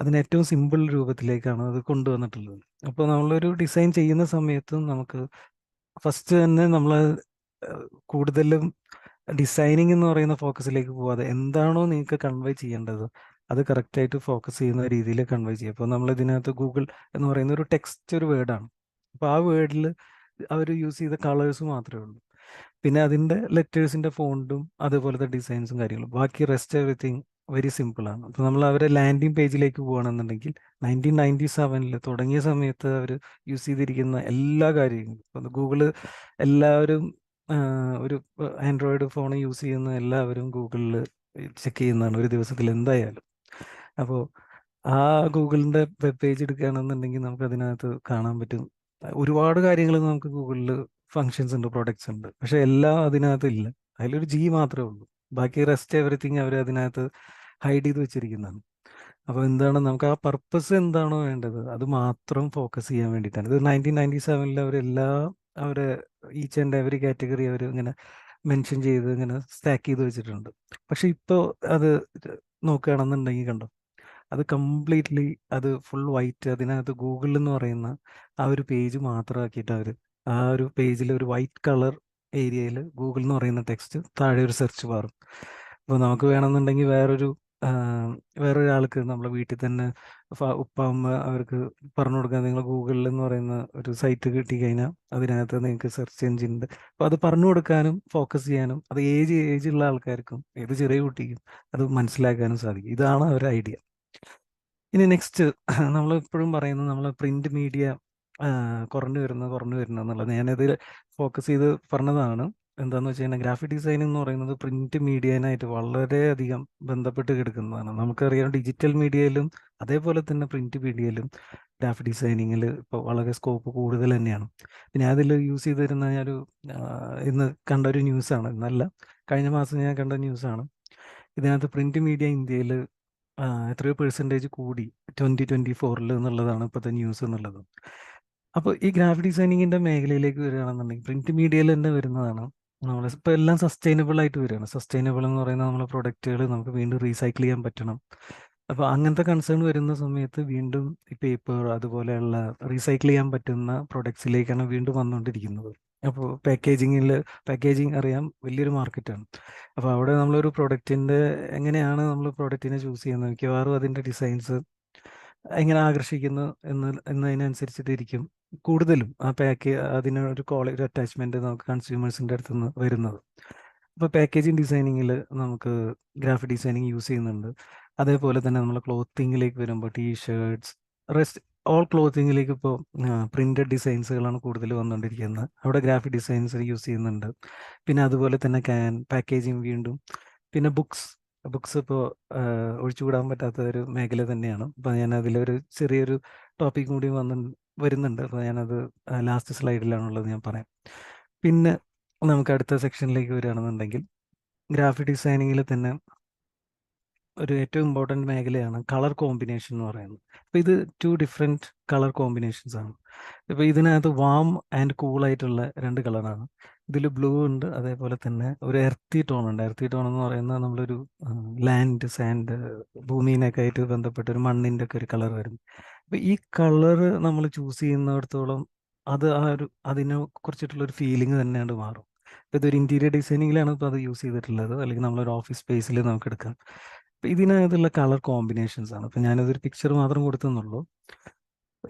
അതിന് ഏറ്റവും സിമ്പിൾ രൂപത്തിലേക്കാണ് അത് കൊണ്ടുവന്നിട്ടുള്ളത്. അപ്പോൾ നമ്മളൊരു ഡിസൈൻ ചെയ്യുന്ന സമയത്തും നമുക്ക് ഫസ്റ്റ് തന്നെ നമ്മൾ കൂടുതലും ഡിസൈനിങ് എന്ന് പറയുന്ന ഫോക്കസിലേക്ക് പോവാതെ എന്താണോ നിങ്ങൾക്ക് കൺവേ ചെയ്യേണ്ടത് അത് കറക്റ്റായിട്ട് ഫോക്കസ് ചെയ്യുന്ന രീതിയിൽ കൺവേ ചെയ്യും. അപ്പോൾ നമ്മൾ ഇതിനകത്ത് ഗൂഗിൾ എന്ന് പറയുന്ന ഒരു ടെക്സ്റ്റ് ഒരു വേർഡാണ്. അപ്പോൾ ആ വേർഡിൽ അവർ യൂസ് ചെയ്ത കളേഴ്സ് മാത്രമേ ഉള്ളൂ. പിന്നെ അതിൻ്റെ ലെറ്റേഴ്സിൻ്റെ ഫോണ്ടും അതുപോലത്തെ ഡിസൈൻസും കാര്യങ്ങളും, ബാക്കി റെസ്റ്റ് എവറിത്തിങ് വെരി സിമ്പിൾ ആണ്. അപ്പോൾ നമ്മൾ അവരെ ലാൻഡിങ് പേജിലേക്ക് പോകുകയാണെന്നുണ്ടെങ്കിൽ 1997 തുടങ്ങിയ സമയത്ത് അവർ യൂസ് ചെയ്തിരിക്കുന്ന എല്ലാ കാര്യങ്ങളും, ഇപ്പോൾ ഗൂഗിള് എല്ലാവരും ഒരു ആൻഡ്രോയിഡ് ഫോൺ യൂസ് ചെയ്യുന്ന എല്ലാവരും ഗൂഗിളിൽ ചെക്ക് ചെയ്യുന്നതാണ് ഒരു ദിവസത്തിൽ എന്തായാലും. അപ്പോൾ ആ ഗൂഗിളിൻ്റെ വെബ് പേജ് എടുക്കുകയാണെന്നുണ്ടെങ്കിൽ നമുക്ക് അതിനകത്ത് കാണാൻ പറ്റും ഒരുപാട് കാര്യങ്ങൾ. നമുക്ക് ഗൂഗിളിൽ ഫങ്ഷൻസ് ഉണ്ട്, പ്രൊഡക്ട്സ് ഉണ്ട്, പക്ഷെ എല്ലാം അതിനകത്ത് ഇല്ല. അതിലൊരു ജി മാത്രമേ ഉള്ളൂ. ബാക്കി റെസ്റ്റ് എവറിത്തിങ് അവർ അതിനകത്ത് ഹൈഡ് ചെയ്ത് വെച്ചിരിക്കുന്നതാണ്. അപ്പോൾ എന്താണ് നമുക്ക് ആ പർപ്പസ് എന്താണോ വേണ്ടത് അത് മാത്രം ഫോക്കസ് ചെയ്യാൻ വേണ്ടിയിട്ടാണ്. ഇത് 1997 അവരെല്ലാ അവരെ ഈച്ച് ആൻഡ് എവറി കാറ്റഗറി അവർ ഇങ്ങനെ മെൻഷൻ ചെയ്ത് ഇങ്ങനെ സ്റ്റാക്ക് ചെയ്ത് വെച്ചിട്ടുണ്ട്. പക്ഷെ ഇപ്പോൾ അത് നോക്കുകയാണെന്നുണ്ടെങ്കിൽ കണ്ടോ, അത് കംപ്ലീറ്റ്ലി അത് ഫുൾ വൈറ്റ്, അതിനകത്ത് ഗൂഗിൾ എന്ന് പറയുന്ന ആ ഒരു പേജ് മാത്രമാക്കിയിട്ട് അവർ ആ ഒരു പേജിൽ ഒരു വൈറ്റ് കളർ ഏരിയയിൽ ഗൂഗിൾ എന്ന് പറയുന്ന ടെക്സ്റ്റ്, താഴെ ഒരു സെർച്ച് ബാറും. അപ്പോൾ നമുക്ക് വേണമെന്നുണ്ടെങ്കിൽ വേറൊരാൾക്ക് നമ്മളെ വീട്ടിൽ തന്നെ ഉപ്പ അമ്മ അവർക്ക് പറഞ്ഞു കൊടുക്കാൻ നിങ്ങൾ ഗൂഗിളിൽ എന്ന് പറയുന്ന ഒരു സൈറ്റ് കിട്ടിക്കഴിഞ്ഞാൽ അതിനകത്ത് നിങ്ങൾക്ക് സെർച്ച് എഞ്ചിൻ ഉണ്ട്. അപ്പോൾ അത് പറഞ്ഞു കൊടുക്കാനും ഫോക്കസ് ചെയ്യാനും അത് ഏജുള്ള ആൾക്കാർക്കും ഏത് ചെറിയ കുട്ടിക്കും അത് മനസ്സിലാക്കാനും സാധിക്കും. ഇതാണ് അവരുടെ ഐഡിയ. ഇനി നെക്സ്റ്റ് നമ്മൾ എപ്പോഴും പറയുന്നത് നമ്മൾ പ്രിന്റ് മീഡിയ കുറഞ്ഞു വരുന്നു എന്നുള്ളത് ഞാനത് ഫോക്കസ് ചെയ്ത് പറഞ്ഞതാണ്. എന്താണെന്ന് വെച്ച് കഴിഞ്ഞാൽ ഗ്രാഫിക് ഡിസൈൻ എന്ന് പറയുന്നത് പ്രിന്റ് മീഡിയനായിട്ട് വളരെയധികം ബന്ധപ്പെട്ട് കിടക്കുന്നതാണ്. നമുക്കറിയാം ഡിജിറ്റൽ മീഡിയയിലും അതേപോലെ തന്നെ പ്രിന്റ് മീഡിയയിലും ഗ്രാഫിക് ഡിസൈനിങ്ങിൽ ഇപ്പോൾ വളരെ സ്കോപ്പ് കൂടുതൽ തന്നെയാണ്. പിന്നെ അതിൽ യൂസ് ചെയ്തിരുന്ന ഞാനൊരു ഇന്ന് കണ്ട ഒരു ന്യൂസാണ്, ഇന്നല്ല കഴിഞ്ഞ മാസം ഞാൻ കണ്ട ന്യൂസാണ്. ഇതിനകത്ത് പ്രിന്റ് മീഡിയ ഇന്ത്യയിൽ എത്രയോ പെർസെൻറ്റേജ് കൂടി 2024 എന്നുള്ളതാണ് ഇപ്പോഴത്തെ ന്യൂസ് എന്നുള്ളത്. അപ്പോൾ ഈ ഗ്രാഫിക് ഡിസൈനിങ്ങിൻ്റെ മേഖലയിലേക്ക് വരികയാണെന്നുണ്ടെങ്കിൽ പ്രിന്റ് മീഡിയയിൽ തന്നെ വരുന്നതാണ്. നമ്മൾ ഇപ്പോൾ എല്ലാം സസ്റ്റൈനബിൾ ആയിട്ട് വരികയാണ്. സസ്റ്റൈനബിൾ എന്ന് പറയുന്നത് നമ്മളെ പ്രൊഡക്റ്റുകൾ നമുക്ക് വീണ്ടും റീസൈക്കിൾ ചെയ്യാൻ പറ്റണം. അപ്പോൾ അങ്ങനത്തെ കൺസേൺ വരുന്ന സമയത്ത് വീണ്ടും ഈ പേപ്പർ അതുപോലെയുള്ള റീസൈക്കിൾ ചെയ്യാൻ പറ്റുന്ന പ്രൊഡക്ട്സിലേക്കാണ് വീണ്ടും വന്നുകൊണ്ടിരിക്കുന്നത്. അപ്പോൾ പാക്കേജിങ് അറിയാം, വലിയൊരു മാർക്കറ്റാണ്. അപ്പോൾ അവിടെ നമ്മളൊരു പ്രൊഡക്റ്റിൻ്റെ എങ്ങനെയാണ് നമ്മൾ പ്രൊഡക്റ്റിനെ ചൂസ് ചെയ്യുന്നത്, മിക്കവാറും അതിൻ്റെ ഡിസൈൻസ് എങ്ങനെ ആകർഷിക്കുന്നു എന്നതിനനുസരിച്ചിട്ടിരിക്കും കൂടുതലും ആ അതിനൊരു ഒരു അറ്റാച്ച്മെൻറ്റ് നമുക്ക് കൺസ്യൂമേഴ്സിൻ്റെ അടുത്ത് നിന്ന് വരുന്നത്. അപ്പോൾ പാക്കേജിങ് ഡിസൈനിങ്ങിൽ നമുക്ക് ഗ്രാഫിക് ഡിസൈനിങ് യൂസ് ചെയ്യുന്നുണ്ട്. അതേപോലെ തന്നെ നമ്മൾ ക്ലോത്തിങ്ങിലേക്ക് വരുമ്പോൾ ടീഷർട്ട്സ് ഓൾ ക്ലോത്തിങ്ങിലേക്ക് ഇപ്പോൾ പ്രിന്റഡ് ഡിസൈൻസുകളാണ് കൂടുതൽ വന്നുകൊണ്ടിരിക്കുന്നത്. അവിടെ ഗ്രാഫിക് ഡിസൈൻസ് യൂസ് ചെയ്യുന്നുണ്ട്. പിന്നെ അതുപോലെ തന്നെ പാക്കേജിങ് വീണ്ടും. പിന്നെ ബുക്സ് ഇപ്പോൾ ഒഴിച്ചുകൂടാൻ പറ്റാത്ത ഒരു മേഖല തന്നെയാണ്. അപ്പോൾ ഞാൻ അതിലൊരു ചെറിയൊരു ടോപ്പിക് കൂടി വരുന്നുണ്ട്. അപ്പോൾ ഞാനത് ലാസ്റ്റ് സ്ലൈഡിലാണുള്ളത്, ഞാൻ പറയാം. പിന്നെ നമുക്ക് അടുത്ത സെക്ഷനിലേക്ക് വരികയാണെന്നുണ്ടെങ്കിൽ ഗ്രാഫിക് ഡിസൈനിങ്ങിൽ തന്നെ ഒരു ഏറ്റവും ഇമ്പോർട്ടൻറ്റ് മേഖലയാണ് കളർ കോമ്പിനേഷൻ എന്ന് പറയുന്നത്. അപ്പോൾ ഇത് 2 ഡിഫറെൻറ്റ് കളർ കോമ്പിനേഷൻസ് ആണ്. ഇപ്പോൾ ഇതിനകത്ത് വാം ആൻഡ് കൂളായിട്ടുള്ള 2 കളറാണ്. ഇതിൽ ബ്ലൂ ഉണ്ട്, അതേപോലെ തന്നെ ഒരു എർത്തി ടോൺ ഉണ്ട്. എർത്തി ടോൺ എന്ന് പറയുന്നത് നമ്മളൊരു ലാൻഡ്, സാൻഡ്, ഭൂമിയിനൊക്കെ ആയിട്ട് ബന്ധപ്പെട്ട ഒരു മണ്ണിൻ്റെ ഒക്കെ ഒരു കളർ വരുന്നു. അപ്പോൾ ഈ കളർ നമ്മൾ ചൂസ് ചെയ്യുന്നിടത്തോളം അത് അതിനെ കുറിച്ചിട്ടുള്ളൊരു ഫീലിംഗ് തന്നെയാണ് മാറും. ഇപ്പോൾ ഇതൊരു ഇൻറ്റീരിയർ ഡിസൈനിങ്ങിലാണ് ഇപ്പോൾ അത് യൂസ് ചെയ്തിട്ടുള്ളത്, അല്ലെങ്കിൽ നമ്മളൊരു ഓഫീസ് സ്പേസിൽ നമുക്ക് എടുക്കാം. അപ്പോൾ ഇതിനകത്തുള്ള കളർ കോമ്പിനേഷൻസ് ആണ്. അപ്പോൾ ഞാനതൊരു പിക്ചർ മാത്രം കൊടുത്തെന്നുള്ളൂ.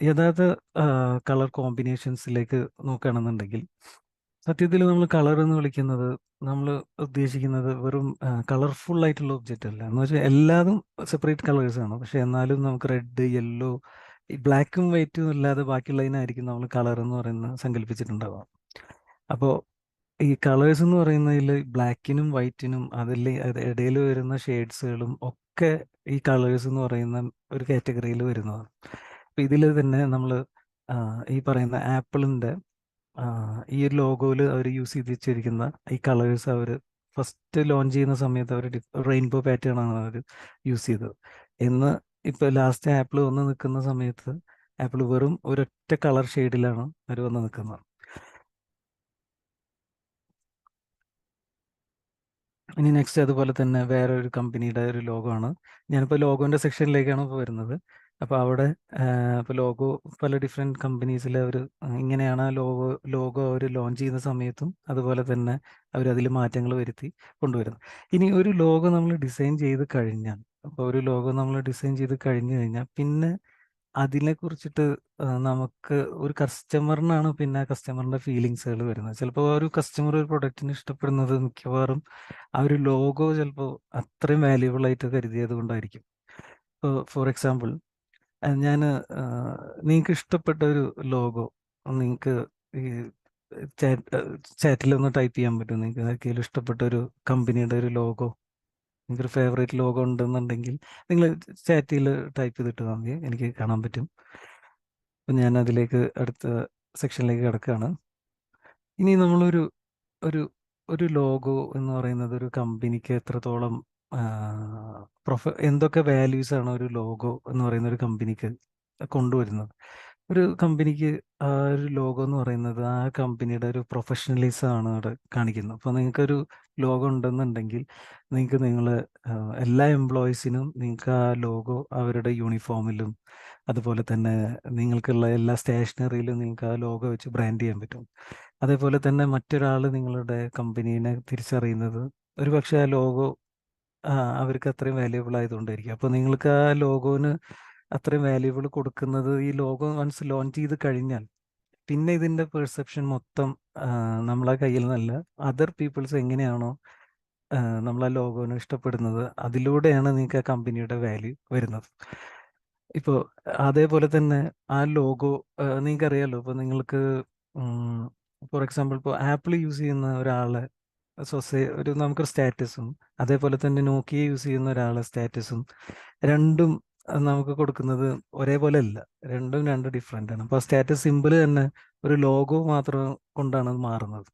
യഥാർത്ഥ കളർ കോമ്പിനേഷൻസിലേക്ക് നോക്കുകയാണെന്നുണ്ടെങ്കിൽ സത്യത്തിൽ നമ്മൾ കളർ എന്ന് വിളിക്കുന്നത് നമ്മൾ ഉദ്ദേശിക്കുന്നത് വെറും കളർഫുൾ ആയിട്ടുള്ള ഒബ്ജക്റ്റ് അല്ല. എന്ന് വെച്ചാൽ എല്ലാതും സെപ്പറേറ്റ് കളേഴ്സ് ആണ്. പക്ഷെ എന്നാലും നമുക്ക് റെഡ്, യെല്ലോ, ഈ ബ്ലാക്കും വൈറ്റും ഇല്ലാതെ ബാക്കിയുള്ളതിനായിരിക്കും നമ്മൾ കളർ എന്ന് പറയുന്നത് സങ്കല്പിച്ചിട്ടുണ്ടാവുക. അപ്പോൾ ഈ കളേഴ്സ് എന്ന് പറയുന്നതിൽ ബ്ലാക്കിനും വൈറ്റിനും അതിൽ ഇടയിൽ വരുന്ന ഷെയ്ഡ്സുകളും ഇതൊക്കെ ഈ കളേഴ്സ് എന്ന് പറയുന്ന ഒരു കാറ്റഗറിയിൽ വരുന്നതാണ്. അപ്പം ഇതിൽ തന്നെ നമ്മൾ ഈ പറയുന്ന ആപ്പിളിൻ്റെ ഈ ഒരു ലോഗോയിൽ അവർ യൂസ് ചെയ്ത് വെച്ചിരിക്കുന്ന ഈ കളേഴ്സ് അവർ ഫസ്റ്റ് ലോഞ്ച് ചെയ്യുന്ന സമയത്ത് അവർ റെയിൻബോ പാറ്റേൺ ആണ് അവർ യൂസ് ചെയ്തത്. എന്ന് ഇപ്പോൾ ലാസ്റ്റ് ആപ്പിൾ വന്ന് നിൽക്കുന്ന സമയത്ത് ആപ്പിൾ വെറും ഒരൊറ്റ കളർ ഷെയ്ഡിലാണ് അവർ വന്ന് നിൽക്കുന്നത്. ഇനി നെക്സ്റ്റ് അതുപോലെ തന്നെ വേറെ ഒരു കമ്പനിയുടെ ഒരു ലോഗോ ആണ്. ഞാനിപ്പോൾ ലോഗോൻ്റെ സെക്ഷനിലേക്കാണ് ഇപ്പോൾ വരുന്നത്. അപ്പോൾ അവിടെ ഇപ്പോൾ ലോഗോ പല ഡിഫറെൻറ്റ് കമ്പനീസിൽ അവർ ഇങ്ങനെയാണ് ആ ലോഗോ അവർ ലോഞ്ച് ചെയ്യുന്ന സമയത്തും അതുപോലെ തന്നെ അവരതിൽ മാറ്റങ്ങൾ വരുത്തി കൊണ്ടുവരുന്നത്. ഇനി ഒരു ലോഗോ നമ്മൾ ഡിസൈൻ ചെയ്ത് കഴിഞ്ഞാൽ, അപ്പോൾ ഒരു ലോഗോ നമ്മൾ ഡിസൈൻ ചെയ്ത് കഴിഞ്ഞു കഴിഞ്ഞാൽ പിന്നെ അതിനെക്കുറിച്ചിട്ട് നമുക്ക് ഒരു കസ്റ്റമറിനാണ് പിന്നെ ആ കസ്റ്റമറിൻ്റെ ഫീലിങ്സുകൾ വരുന്നത്. ചിലപ്പോൾ ഒരു കസ്റ്റമർ ഒരു പ്രൊഡക്റ്റിന് ഇഷ്ടപ്പെടുന്നത് മിക്കവാറും ആ ഒരു ലോഗോ ചിലപ്പോൾ അത്രയും വാല്യുബിൾ ആയിട്ട് കരുതിയത് കൊണ്ടായിരിക്കും. ഇപ്പോൾ ഫോർ എക്സാമ്പിൾ ഞാൻ നിങ്ങൾക്ക് ഇഷ്ടപ്പെട്ട ഒരു ലോഗോ നിങ്ങൾക്ക് ഈ ചാറ്റിലൊന്ന് ടൈപ്പ് ചെയ്യാൻ പറ്റും. നിങ്ങൾക്ക് ആർക്കെങ്കിലും ഇഷ്ടപ്പെട്ട ഒരു കമ്പനിയുടെ ഒരു ലോഗോ, നിങ്ങൾക്കൊരു ഫേവറേറ്റ് ലോഗോ ഉണ്ടെന്നുണ്ടെങ്കിൽ നിങ്ങൾ ചാറ്റിൽ ടൈപ്പ് ചെയ്തിട്ട് മതി, എനിക്ക് കാണാൻ പറ്റും. അപ്പം ഞാൻ അതിലേക്ക് അടുത്ത സെക്ഷനിലേക്ക് കിടക്കുകയാണ്. ഇനി നമ്മളൊരു ഒരു ഒരു ലോഗോ എന്ന് പറയുന്നത് ഒരു കമ്പനിക്ക് എത്രത്തോളം എന്തൊക്കെ വാല്യൂസ് ആണ് ഒരു ലോഗോ എന്ന് പറയുന്ന ഒരു കമ്പനിക്ക് കൊണ്ടുവരുന്നത്. ഒരു കമ്പനിക്ക് ആ ഒരു ലോഗോ എന്ന് പറയുന്നത് ആ കമ്പനിയുടെ ഒരു പ്രൊഫഷണലിസം ആണ് അവിടെ കാണിക്കുന്നത്. അപ്പോൾ നിങ്ങൾക്കൊരു ലോഗോ ഉണ്ടെന്നുണ്ടെങ്കിൽ നിങ്ങൾ എല്ലാ എംപ്ലോയീസിനും നിങ്ങൾക്ക് ആ ലോഗോ അവരുടെ യൂണിഫോമിലും അതുപോലെ തന്നെ നിങ്ങൾക്കുള്ള എല്ലാ സ്റ്റേഷനറിയിലും നിങ്ങൾക്ക് ആ ലോഗോ വെച്ച് ബ്രാൻഡ് ചെയ്യാൻ പറ്റും. അതേപോലെ തന്നെ മറ്റൊരാൾ നിങ്ങളുടെ കമ്പനീനെ തിരിച്ചറിയുന്നത് ഒരു പക്ഷേ ആ ലോഗോ അവർക്ക് അത്രയും വാല്യുബിൾ ആയതുകൊണ്ടായിരിക്കും. അപ്പോൾ നിങ്ങൾക്ക് ആ ലോഗോന് അത്രയും വാല്യുബിൾ കൊടുക്കുന്നത് ഈ ലോഗോ വൺസ് ലോഞ്ച് ചെയ്ത് കഴിഞ്ഞാൽ പിന്നെ ഇതിൻ്റെ പെർസെപ്ഷൻ മൊത്തം നമ്മളെ കയ്യിൽ നിന്നല്ല, അതർ പീപ്പിൾസ് എങ്ങനെയാണോ നമ്മൾ ആ ലോഗോനെ ഇഷ്ടപ്പെടുന്നത് അതിലൂടെയാണ് നിങ്ങൾക്ക് ആ കമ്പനിയുടെ വാല്യൂ വരുന്നത്. ഇപ്പോൾ അതേപോലെ തന്നെ ആ ലോഗോ നിങ്ങൾക്കറിയാലോ, ഇപ്പോൾ നിങ്ങൾക്ക് ഫോർ എക്സാമ്പിൾ ഇപ്പോൾ ആപ്പിൾ യൂസ് ചെയ്യുന്ന ഒരാളെ ഒരു നമുക്കൊരു സ്റ്റാറ്റസും അതേപോലെ തന്നെ നോക്കിയ യൂസ് ചെയ്യുന്ന ഒരാളെ സ്റ്റാറ്റസും രണ്ടും നമുക്ക് കൊടുക്കുന്നത് ഒരേപോലെ അല്ല, രണ്ടും രണ്ട് ഡിഫറെൻ്റ് ആണ്. അപ്പോൾ സ്റ്റാറ്റസ് സിമ്പിൾ തന്നെ ഒരു ലോഗോ മാത്രം കൊണ്ടാണ് അത് മാറുന്നത്,